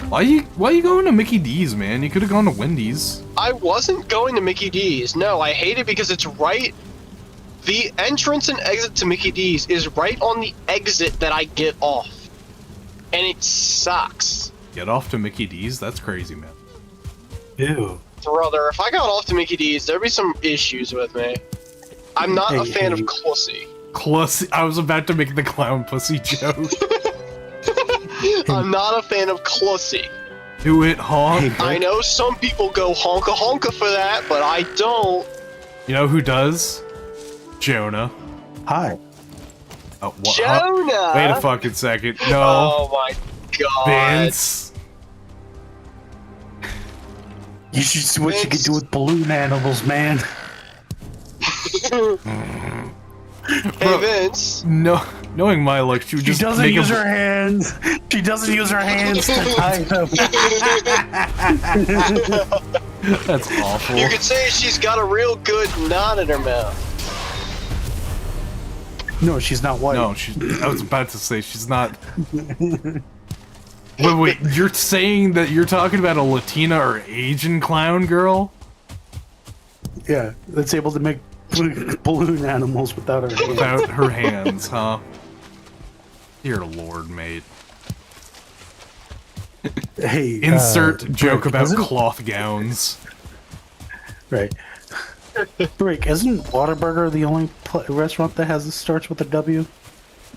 Why you going to Mickey D's, man? You could have gone to Wendy's. I wasn't going to Mickey D's. No, I hate it because it's right... The entrance and exit to Mickey D's is right on the exit that I get off. And it sucks. Get off to Mickey D's? That's crazy, man. Ew. Brother, if I got off to Mickey D's, there'd be some issues with me. I'm not a fan of Hey. Clussy. Clussy. I was about to make the clown pussy joke. I'm not a fan of Clussy. Do it, honk. Hey, I know some people go honka honka for that, but I don't. You know who does? Jonah. Hi. Oh, what? Jonah! Wait a fucking second. No. Oh my god. Vince. You should see what you can do with balloon animals, man. Hey, Vince. No, knowing my luck, she would She just doesn't make use a... her hands. She doesn't use her hands to tie them. That's awful. You could say she's got a real good knot in her mouth. No, she's not white. No, I was about to say she's not. Wait, you're saying that you're talking about a Latina or Asian clown girl? Yeah, that's able to make balloon animals without her hands. Without her hands, huh? Dear Lord, mate. Hey, Insert joke Brick, about isn't- cloth gowns. Right. Break, isn't Whataburger the only restaurant that starts with a W?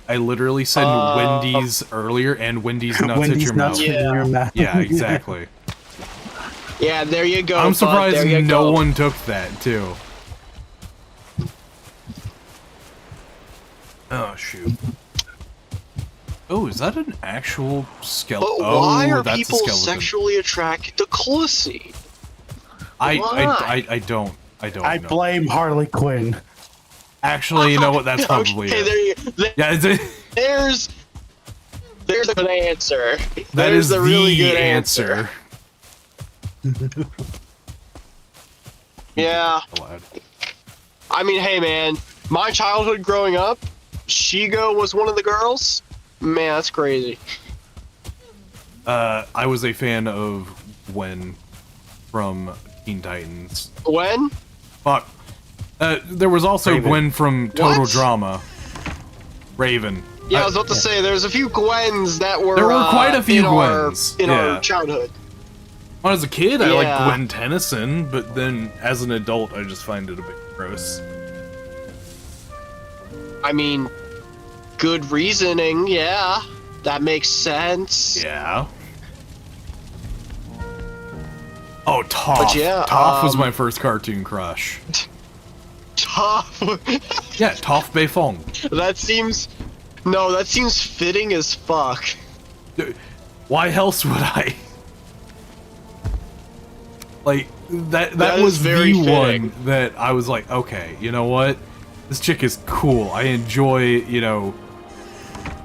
I literally said Wendy's earlier, and Wendy's nuts Wendy's hit your nuts mouth. fit in your mouth. Yeah, exactly. Yeah, there you go. I'm bud. surprised there you no go. one took that, too. Oh, shoot. Oh, is that an actual skeleton? But why oh, are that's people a skeleton. sexually attracted to Clussy? I don't I know. blame Harley Quinn. Actually, you know what? That's probably okay, it. Yeah, there's a good answer. that There's is a really good answer. Yeah. Allowed. I mean, hey man, my childhood growing up, Shigo was one of the girls. Man, that's crazy. I was a fan of Gwen from Teen Titans. When? Fuck. There was also Raven. Gwen from Total What? Drama. Raven. Yeah, I was about to say, there's a few Gwens that were. There were quite a few in Gwens, in yeah. our childhood. When I was a kid, I liked Yeah. Gwen Tennyson, but then as an adult, I just find it a bit gross. I mean, good reasoning, yeah. That makes sense. Yeah. Oh, Toph. But yeah, Toph was my first cartoon crush. Tough. Yeah, Toph Beifong. that seems fitting as fuck. Why else would I? Like, that That is was very the fitting. one that I was like, okay, you know what? This chick is cool. I enjoy,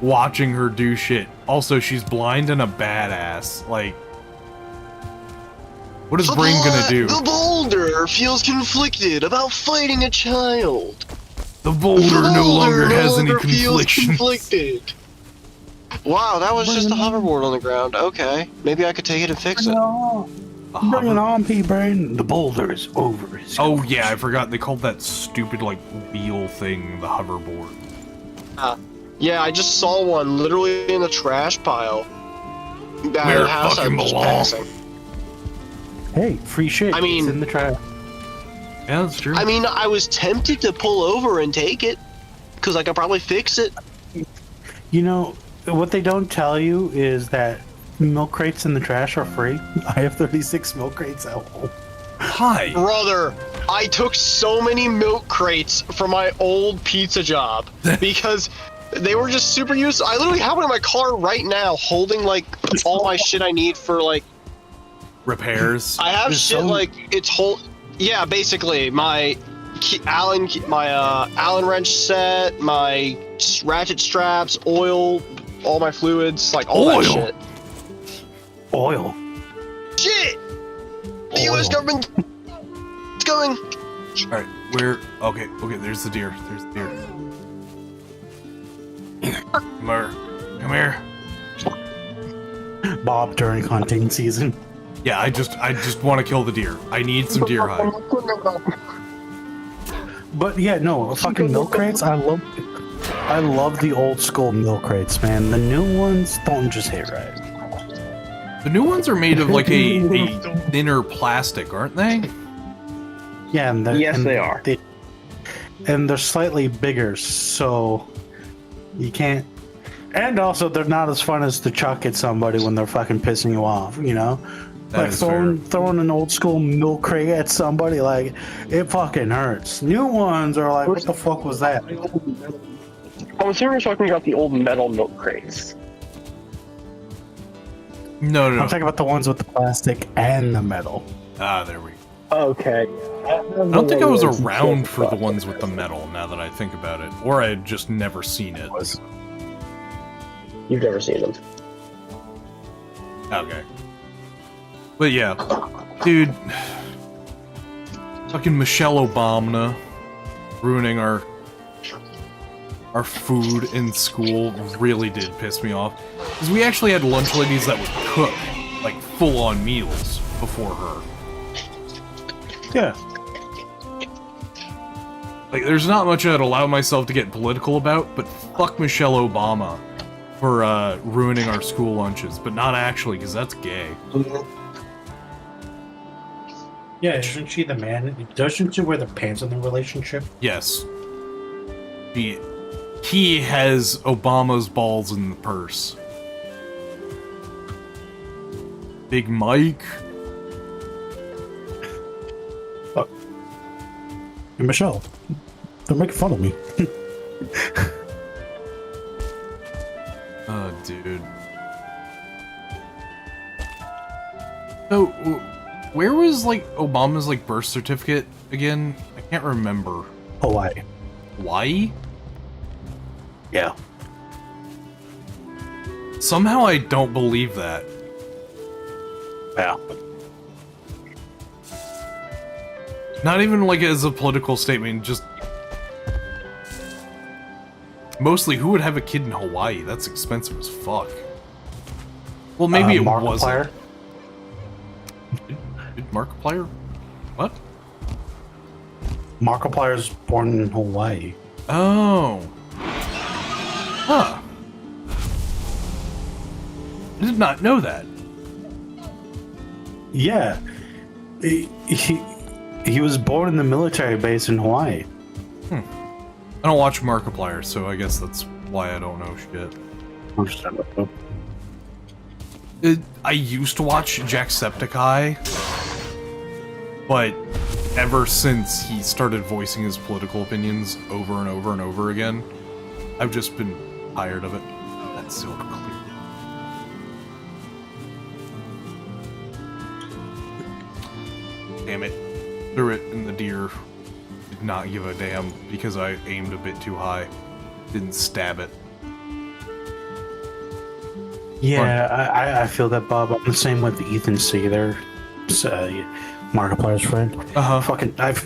watching her do shit. Also, she's blind and a badass. Like, what is Brain gonna do? The boulder feels conflicted about fighting a child. The boulder no longer has any feels conflictions. conflicted. Wow, that was just a hoverboard on the ground. Okay, maybe I could take it and fix it. Bring it on, P-Brain. The boulder is over. Oh yeah, I forgot they called that stupid like wheel thing the hoverboard. Yeah, I just saw one literally in the trash pile. At Where the it house fucking I was belongs. passing. Hey, free shit. I mean- it's in the trash. Yeah, that's true. I mean, I was tempted to pull over and take it, because I could probably fix it. You know, what they don't tell you is that milk crates in the trash are free. I have 36 milk crates at home. Hi. Brother, I took so many milk crates from my old pizza job because they were just super useful. I literally have one in my car right now holding, like, all my shit I need for, like, Repairs. I have There's shit so- like it's whole. Yeah, basically my Allen wrench set, my ratchet straps, oil, all my fluids, like all Oil? that shit. Oil. Shit! The Oil. U.S. government. It's going. All right, where? Okay, there's the deer. There's the deer. Come here. Come here. Bob during hunting season. Yeah, I just want to kill the deer. I need some deer hide. But yeah, no, fucking milk crates. I love the old school milk crates, man. The new ones don't just hit right. The new ones are made of like a thinner plastic, aren't they? Yeah, and Yes, they are. And they're slightly bigger, so you can't. And also, they're not as fun as to chuck at somebody when they're fucking pissing you off, you know? That Like is throwing an old school milk crate at somebody, like, it fucking hurts. New ones are like, what the fuck was that? I'm assuming you're talking about the old metal milk crates. No. I'm talking about the ones with the plastic and the metal. Ah, there we go. Okay. I don't think I was around for the ones with the metal, now that I think about it. Or I had just never seen it. You've never seen them. Okay. But yeah. Dude. Fucking Michelle Obama ruining our food in school really did piss me off. Because we actually had lunch ladies that would cook, like, full-on meals before her. Yeah. Like, there's not much I'd allow myself to get political about, but fuck Michelle Obama for ruining our school lunches. But not actually, because that's gay. Yeah, isn't she the man? Doesn't she wear the pants in the relationship? Yes. He has Obama's balls in the purse. Big Mike. And Michelle, they're making fun of me. Oh, dude. So, where was, like, Obama's, like, birth certificate again? I can't remember. Hawaii. Hawaii? Yeah. Somehow I don't believe that. Yeah. Not even, like, as a political statement, just... Mostly, who would have a kid in Hawaii? That's expensive as fuck. Well, maybe it wasn't. Did Markiplier? What? Markiplier's born in Hawaii. Oh. Huh. I did not know that. Yeah. He was born in the military base in Hawaii. I don't watch Markiplier, so I guess that's why I don't know shit. Understandable. I used to watch Jacksepticeye, but ever since he started voicing his political opinions over and over and over again, I've just been tired of it. That's so clear. Damn it. Threw it and the deer did not give a damn because I aimed a bit too high. Didn't stab it. Yeah, I feel that, Bob. I'm the same with Ethan Seether, Markiplier's friend.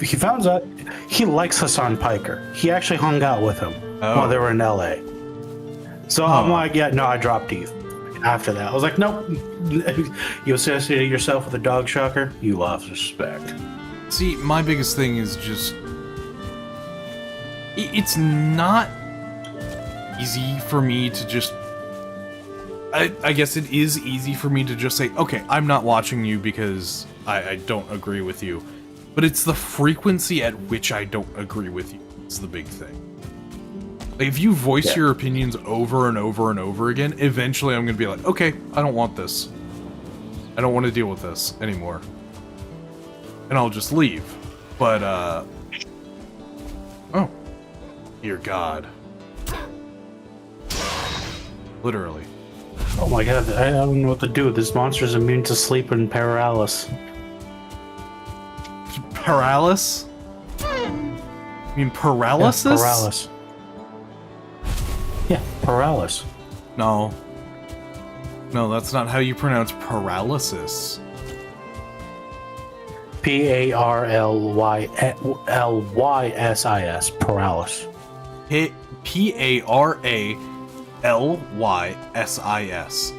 He found out he likes Hassan Piker. He actually hung out with him while they were in LA. So I'm like, yeah, no, I dropped Ethan. After that, I was like, nope. You associate yourself with a dog shocker, you lost respect. See, my biggest thing is just... It's not easy for me to just... I guess it is easy for me to just say, okay, I'm not watching you because I don't agree with you. But it's the frequency at which I don't agree with you. It's the big thing. Like, if you voice your opinions over and over and over again, eventually I'm going to be like, okay, I don't want this. I don't want to deal with this anymore. And I'll just leave. But, oh. Dear God. Literally. Oh my god, I don't know what to do. This monster's immune to sleep and paralysis. Paralysis? You mean paralysis? Yeah, paralysis. Yeah, paralysis. No. No, that's not how you pronounce paralysis. Parallysis. Paralysis. Parallysis.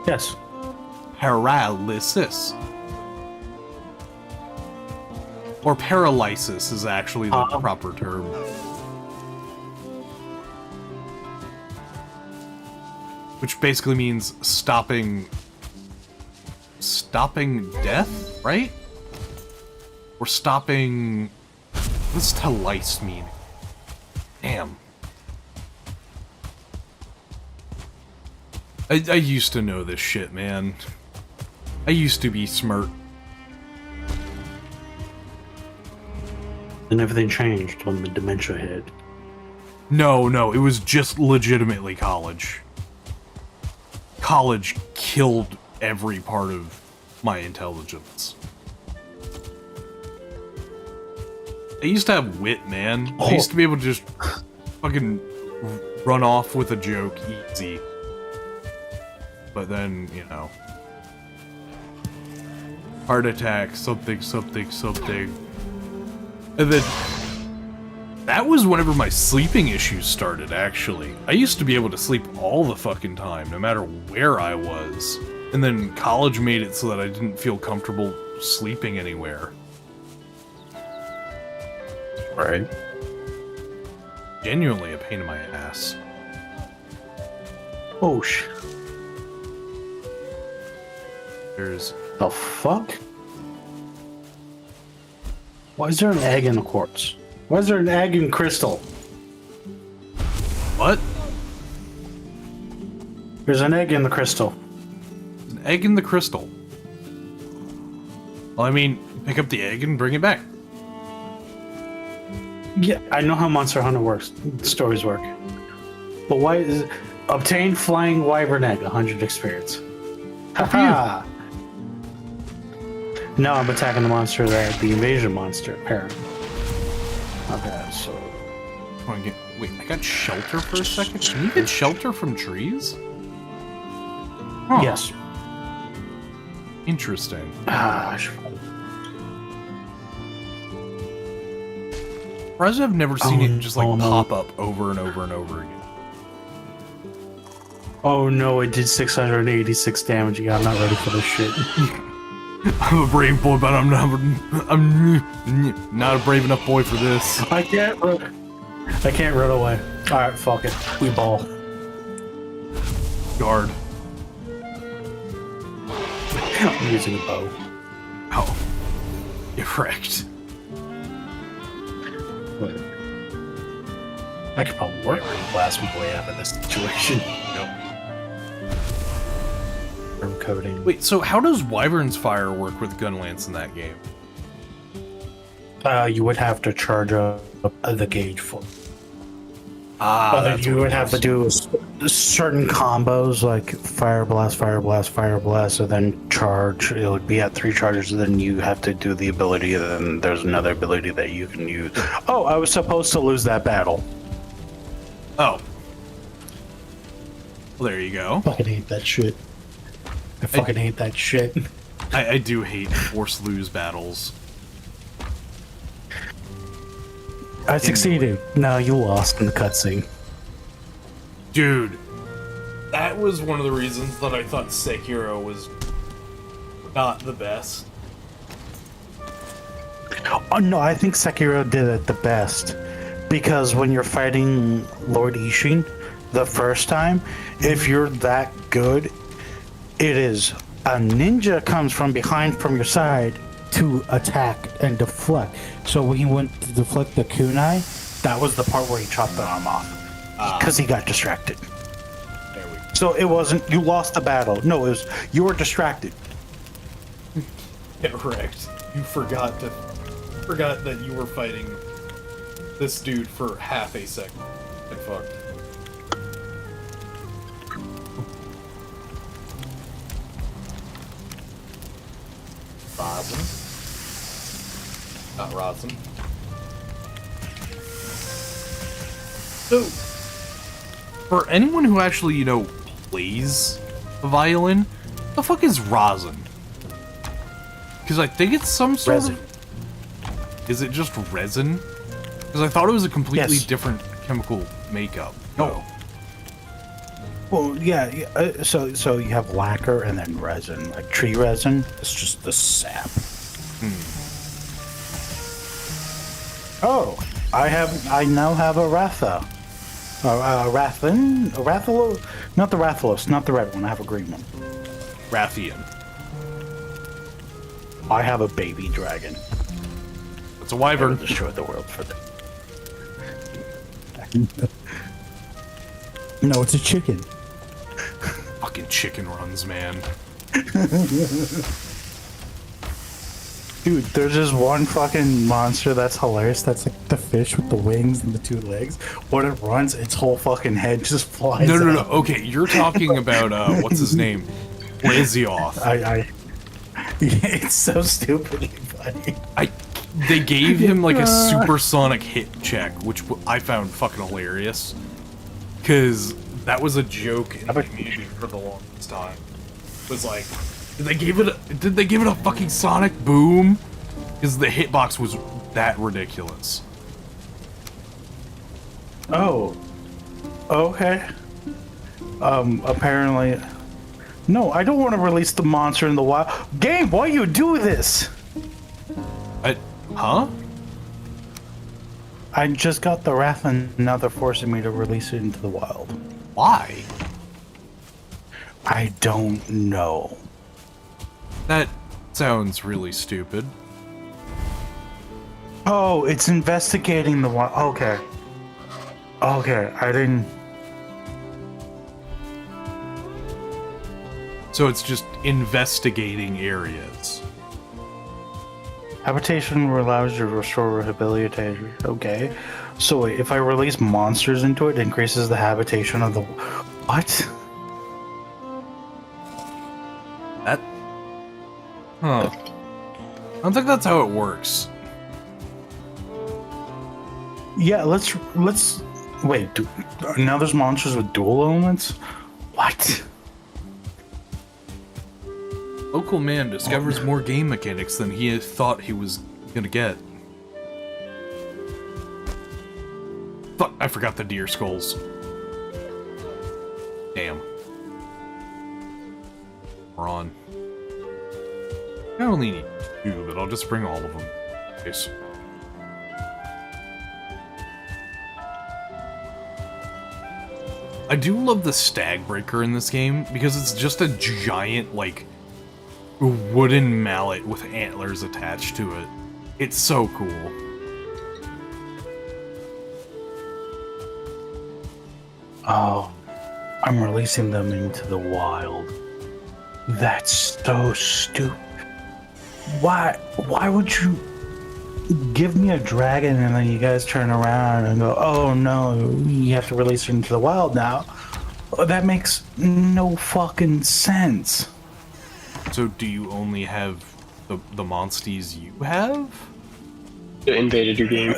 Yes. Paralysis. Or paralysis is actually the proper term. Which basically means stopping death, right? Or stopping... What's to lice mean? Damn. I used to know this shit, man. I used to be smart. And everything changed when the dementia hit. No, it was just legitimately college. College killed every part of my intelligence. I used to have wit, man. I used to be able to just fucking run off with a joke easy. But then, you know, heart attack, something. And then, that was whenever my sleeping issues started, actually. I used to be able to sleep all the fucking time, no matter where I was. And then college made it so that I didn't feel comfortable sleeping anywhere. Right. Genuinely a pain in my ass. Oh shit. There's... The fuck? Why is there an egg in the quartz? Why is there an egg in crystal? What? There's an egg in the crystal. There's an egg in the crystal. Well, I mean, pick up the egg and bring it back. Yeah, I know how Monster Hunter works. Stories work. But why is it... Obtain flying wyvern egg, 100 experience. Haha! Now I'm attacking the monster that the invasion monster, apparently. Okay, so... Wait, I got shelter for a second? Can you get shelter from trees? Huh. Yes. Interesting. Surprised I've never seen it just like pop up over and over and over again. Oh no, it did 686 damage. Yeah, I'm not ready for this shit. I'm a brave boy, but I'm not a brave enough boy for this. I can't run away. Alright, fuck it. We ball. Guard. I'm using a bow. Oh. Get wrecked. I could probably blast my way out of this situation. From coding. Wait, so how does Wyvern's Fire work with Gunlance in that game? You would have to charge up the gauge for. That's you what would it have was. to do certain combos like fire blast, and then charge. It would be at 3 charges, and then you have to do the ability, and then there's another ability that you can use. Oh, I was supposed to lose that battle. Oh. Well, there you go. Fucking hate that shit. I fucking hate that shit. I do hate force lose battles. I succeeded. No, you lost in the cutscene. Dude, that was one of the reasons that I thought Sekiro was not the best. Oh no, I think Sekiro did it the best. Because when you're fighting Lord Ishin the first time, if you're that good, it is a ninja comes from behind from your side to attack and deflect. So when he went to deflect the kunai, that was the part where he chopped the arm off. Because he got distracted. There we go. So it wasn't, you lost the battle. No, it was, you were distracted. Get wrecked. You forgot that you were fighting this dude for half a second. Get fucked. Rosin. Not rosin. So, for anyone who actually, you know, plays the violin, the fuck is rosin? Because I think it's some sort Resin. of... Is it just resin? Because I thought it was a completely Yes. different chemical makeup. No. Well, yeah. So you have lacquer and then resin. Like tree resin, it's just the sap. Oh, I now have a Ratha. A Rathalos? Not the Rathalos, not the red one. I have a green one. Rathian. I have a baby dragon. It's a I wyvern. destroyed the world for them. No, it's a chicken. Fucking chicken runs, man. Dude, there's this one fucking monster that's hilarious. That's like the fish with the wings and the 2 legs. When it runs, its whole fucking head just flies No. out. Okay, you're talking about, what's his name? Lazioth. It's so stupid, buddy. They gave him like a supersonic hit check, which I found fucking hilarious. Cause that was a joke in the community for the longest time. It was like, did they give it a fucking sonic boom? Because the hitbox was that ridiculous. Oh. Okay. Apparently. No, I don't want to release the monster in the wild. Game, why you do this? Huh? I just got the wrath and now they're forcing me to release it into the wild. Why? I don't know. That sounds really stupid. Oh, it's investigating the wild. Okay. Okay, I didn't. So it's just investigating areas. Habitation allows you to restore rehabilitation. Okay. So wait, if I release monsters into it, it increases the habitation of the... What? That... Huh. I don't think that's how it works. Yeah, let's... Wait, now there's monsters with dual elements? What? Local man discovers more game mechanics than he thought he was gonna get. Fuck, I forgot the deer skulls. Damn. We're on. I only need 2, but I'll just bring all of them. Case. I do love the stag breaker in this game because it's just a giant, like, wooden mallet with antlers attached to it. It's so cool. Oh, I'm releasing them into the wild. That's so stupid. Why would you give me a dragon and then you guys turn around and go, oh no, you have to release it into the wild now? That makes no fucking sense. So do you only have the monsties you have? It invaded your game.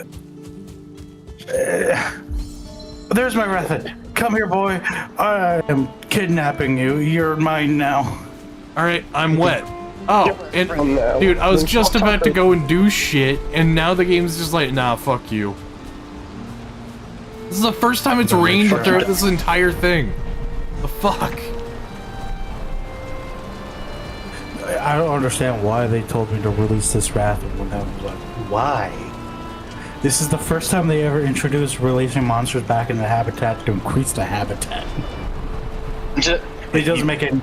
There's my method. Come here, boy. I am kidnapping you. You're mine now. Alright, I'm wet. Oh, and no. dude, I was just about to go and do shit, and now the game's just like, nah, fuck you. This is the first time it's rained throughout this entire thing. The fuck? I don't understand why they told me to release this wrath when I was like, why? This is the first time they ever introduced releasing monsters back in the habitat to increase the habitat. It doesn't make any.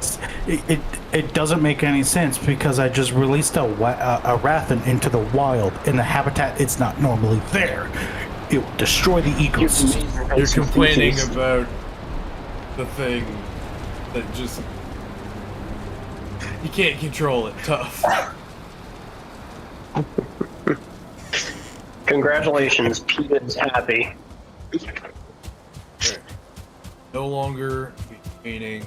It doesn't make any sense because I just released a Rathan into the wild in the habitat. It's not normally there. It will destroy the ecosystem. You're complaining about the thing that just you can't control it. Tough. Congratulations, Pete is happy. Right. No longer complaining.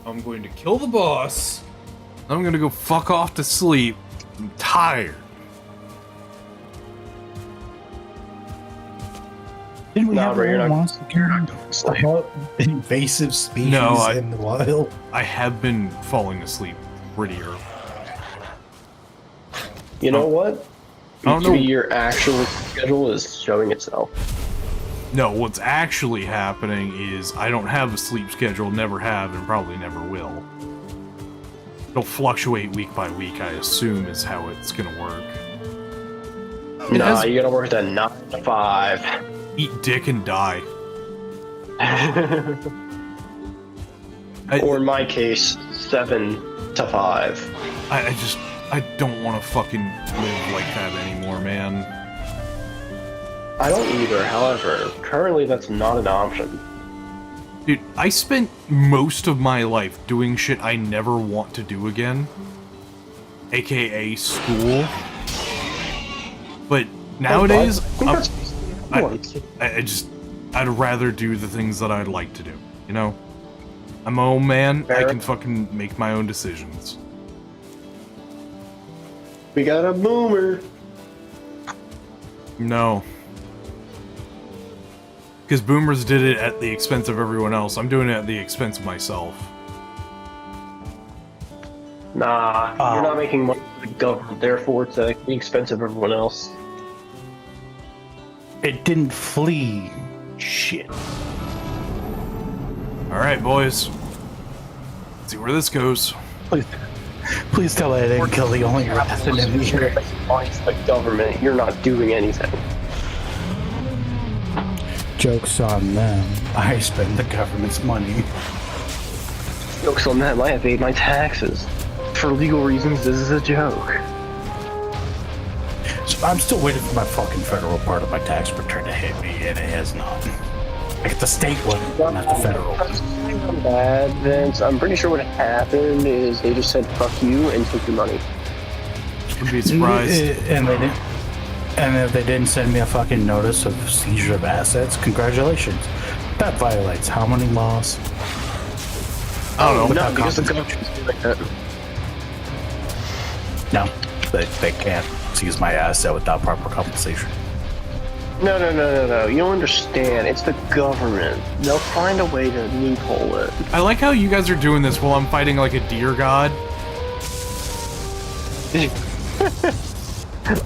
I'm going to kill the boss. I'm gonna go fuck off to sleep. I'm tired. Didn't we Nah, have bro, you're a not- monster about invasive species No, in the wild? I have been falling asleep pretty early. You know what? I don't know. Maybe your actual schedule is showing itself. No, what's actually happening is I don't have a sleep schedule, never have, and probably never will. It'll fluctuate week by week, I assume, is how it's gonna work. It Nah, has- you gotta work that 9 to 5. Eat dick and die. Or in my case, 7 to 5. I don't want to fucking live like that anymore, man. I don't either, however, currently that's not an option. Dude, I spent most of my life doing shit I never want to do again. AKA school. But nowadays, I'd rather do the things that I'd like to do, you know? I'm my own man. I Fair. can fucking make my own decisions. We got a boomer. No. Because boomers did it at the expense of everyone else. I'm doing it at the expense of myself. Nah, you're not making money for the government, therefore it's at the expense of everyone else. It didn't flee. Shit. Alright, boys. Let's see where this goes. Please tell me I didn't kill the only assassin in the year. It's the government, you're not doing anything. Joke's on them. I spend the government's money. Jokes on them, I have paid my taxes. For legal reasons, this is a joke. So I'm still waiting for my fucking federal part of my tax return to hit me, and it has not. I get the state one, not the federal. Bad, Vince. I'm pretty sure what happened is they just said fuck you and took your money. Wouldn't be surprised. And they didn't. And if they didn't send me a fucking notice of seizure of assets, congratulations. That violates how many laws? I don't know. Without No, because the compensation. government's doing that. No, they can't seize my asset without proper compensation. No. You don't understand. It's the government. They'll find a way to loophole it. I like how you guys are doing this while I'm fighting like a deer god.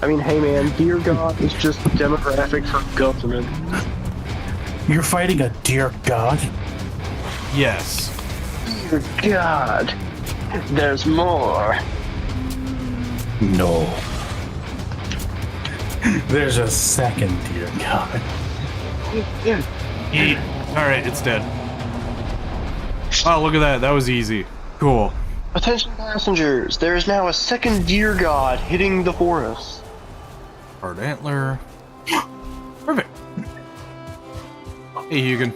I mean, hey man, dear God is just a demographic for government. You're fighting a dear god? Yes. Dear God, there's more. No. There's a second dear god. Eat. Alright, it's dead. Oh, look at that. That was easy. Cool. Attention passengers, there is now a second deer god hitting the forest. Hard antler. Perfect. Hey, Hugan.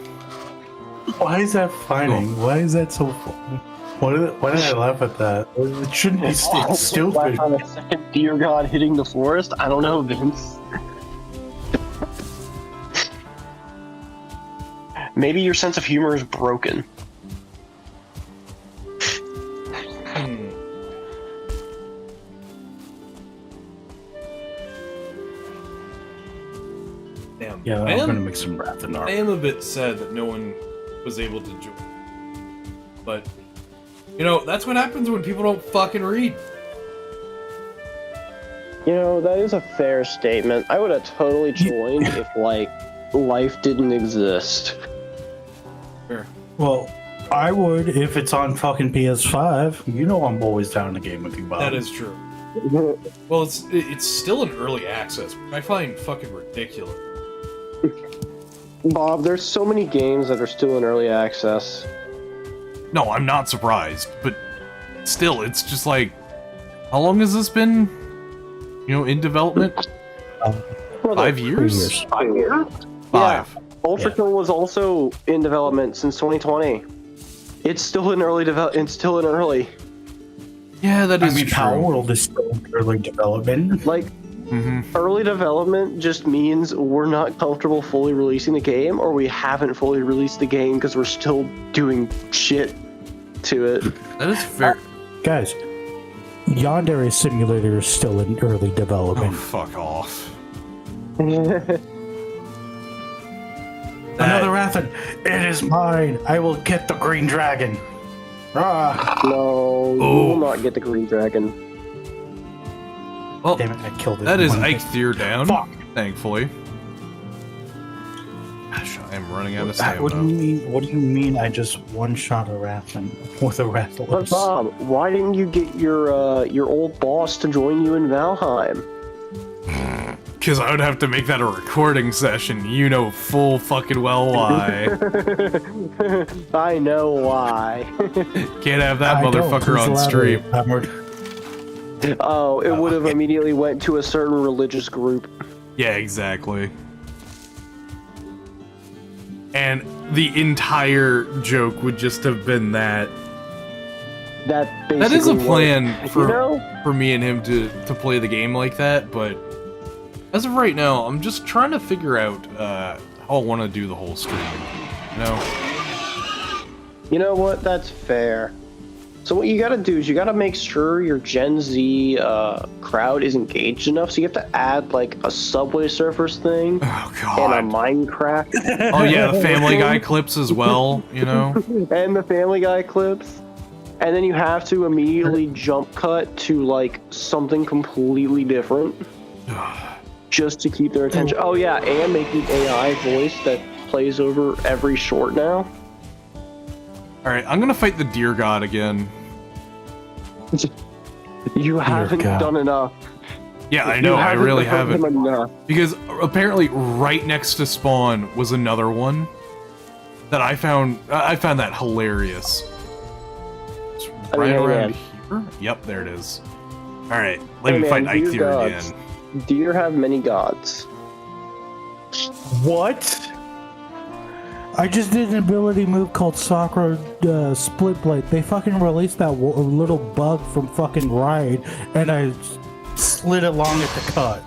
Why is that fighting? Why is that so funny? Why did I laugh at that? It shouldn't be it's stupid. A second deer god hitting the forest? I don't know, Vince. Maybe your sense of humor is broken. Damn. Yeah, I'm gonna make some wrath and I armor. am a bit sad that no one was able to join. But, you know, that's what happens when people don't fucking read. You know, that is a fair statement. I would have totally joined if, like, life didn't exist. Sure. Well, I would if it's on fucking PS5. You know I'm always down to game with you, Bob. That is true. Well, it's still in early access, which I find fucking ridiculous. Bob, there's so many games that are still in early access. No, I'm not surprised, but still, it's just like, how long has this been, you know, in development? 5 years? 5 years? 5. Yeah. Ultra Kill was also in development since 2020. It's still in early It's still in early. Yeah, that is I mean, true. Power World is still in early development. Like, early development just means we're not comfortable fully releasing the game, or we haven't fully released the game because we're still doing shit to it. That is fair. Guys, Yandere Simulator is still in early Oh, development. fuck off. Another Rathan. It is mine. I will get the green dragon. Ah. No, you Oh. will not get the green dragon. Well, Damn it, I killed it. that is One Ike hit. Thier down, Fuck. thankfully. Gosh, I am running out of What do you stamina. mean? What do you mean? I just one shot a Rathan with a But Rathalos? Bob, why didn't you get your old boss to join you in Valheim? Because I would have to make that a recording session. You know full fucking well why. I know why. Can't have that I don't. motherfucker Please on elaborate, stream. Howard. Oh, it would have immediately went to a certain religious group. Yeah, exactly. And the entire joke would just have been that. That That is a basically plan was- for You know? for me and him to play the game like that, but as of right now, I'm just trying to figure out how I want to do the whole streaming. You know? You know what? That's fair. So what you gotta do is you gotta make sure your Gen Z crowd is engaged enough. So you have to add like a Subway Surfers thing Oh and a god. Minecraft Oh yeah, the Family Guy clips as well, you know? and the Family Guy clips. And then you have to immediately jump cut to like something completely different just to keep their attention. Oh yeah, and making AI voice that plays over every short now. Alright, I'm gonna fight the deer god again. You haven't God. done enough. Yeah, I You know, I really hurt him haven't. enough. Because apparently right next to spawn was another one that I found that hilarious. It's right hey, around man. here? Yep, there it is. Alright, let Hey, me fight man, deer Eikthyr gods. again. Deer have many gods. What? I just did an ability move called Sakura Split Blade. They fucking released that little bug from fucking Riot, and I slid it along at the cut.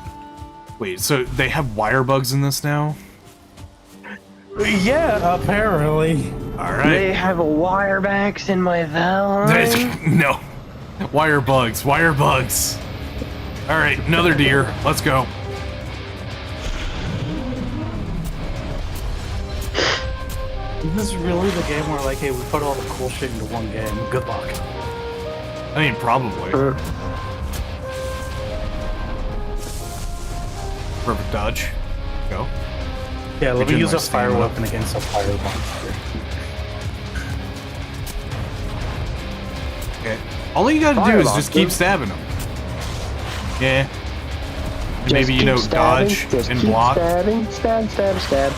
Wait, so they have wire bugs in this now? Yeah, apparently. Alright. They have wirebacks in my Valheim. No. Wire bugs, wire bugs. Alright, another deer. Let's go. This is really the game where, like, hey, we put all the cool shit into one game. Good luck. I mean, probably. Perfect dodge. Go. Yeah, let me Begin use my a fire stamina. weapon against a fire monster. Okay. All you gotta do is just keep stabbing them. Yeah. And maybe, you know, dodge and block. Stabbing, stab.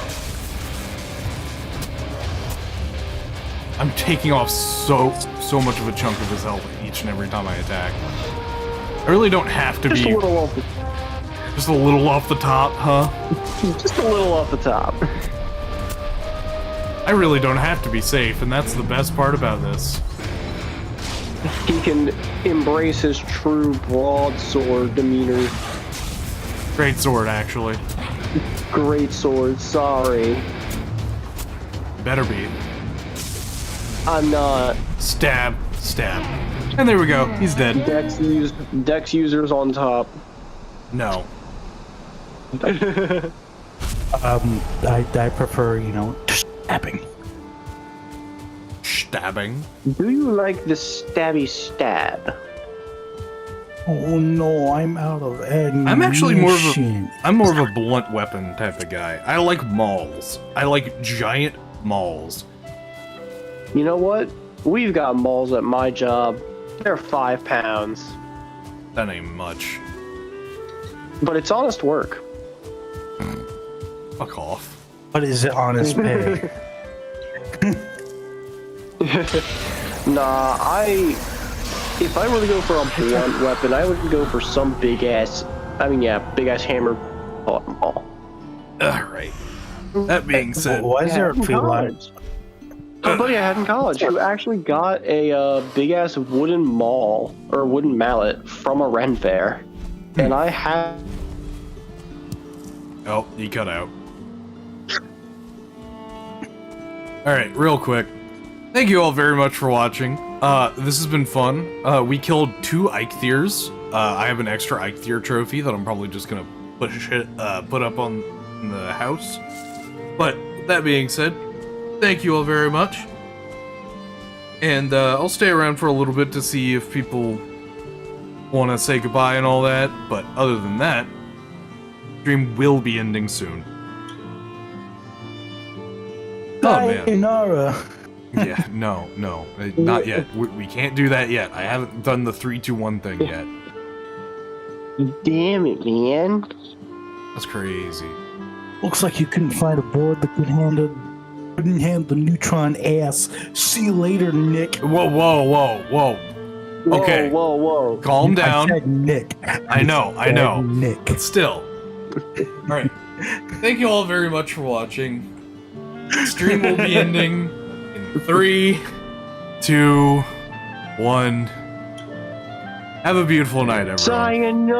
I'm taking off so much of a chunk of his health each and every time I attack. I really don't have to Just be a little off just a little off the top, huh? just a little off the top. I really don't have to be safe, and that's the best part about this. He can embrace his true broadsword demeanor. Great sword, actually. Great sword, sorry. Better be. I'm not. Stab, stab. And there we go. He's dead. Dex users on top. No. I prefer, you know, stabbing. Stabbing. Do you like the stabby stab? Oh no, I'm out of ammunition. I'm actually more of a blunt weapon type of guy. I like mauls. I like giant mauls. You know what? We've got mauls at my job. They're 5 pounds. That ain't much. But it's honest work. Fuck off. But is it honest pay? Nah, if I were to go for a blunt weapon, I would go for some big ass hammer maul. Alright. That being said, Why is there a In feline? college. A buddy I had in college who actually got a big ass wooden maul or wooden mallet from a Ren fair, and I had. oh, he cut out. Alright, real quick. Thank you all very much for watching. This has been fun. We killed 2 Eikthyrs. I have an extra Eikthyr trophy that I'm probably just gonna put up on the house. But that being said, thank you all very much. And I'll stay around for a little bit to see if people want to say goodbye and all that. But other than that, stream will be ending soon. Oh man. Sayonara. Yeah, no, not yet. We can't do that yet. I haven't done the 3, 2, 1 thing yet. Damn it, man! That's crazy. Looks like you couldn't find a board that could handle the neutron ass. See you later, Nick. Whoa. Okay, Whoa! calm I down. said Nick. I know. Nick. But still. Alright. Thank you all very much for watching. Stream will be ending in 3, 2, 1. Have a beautiful night, everyone. Sayonara.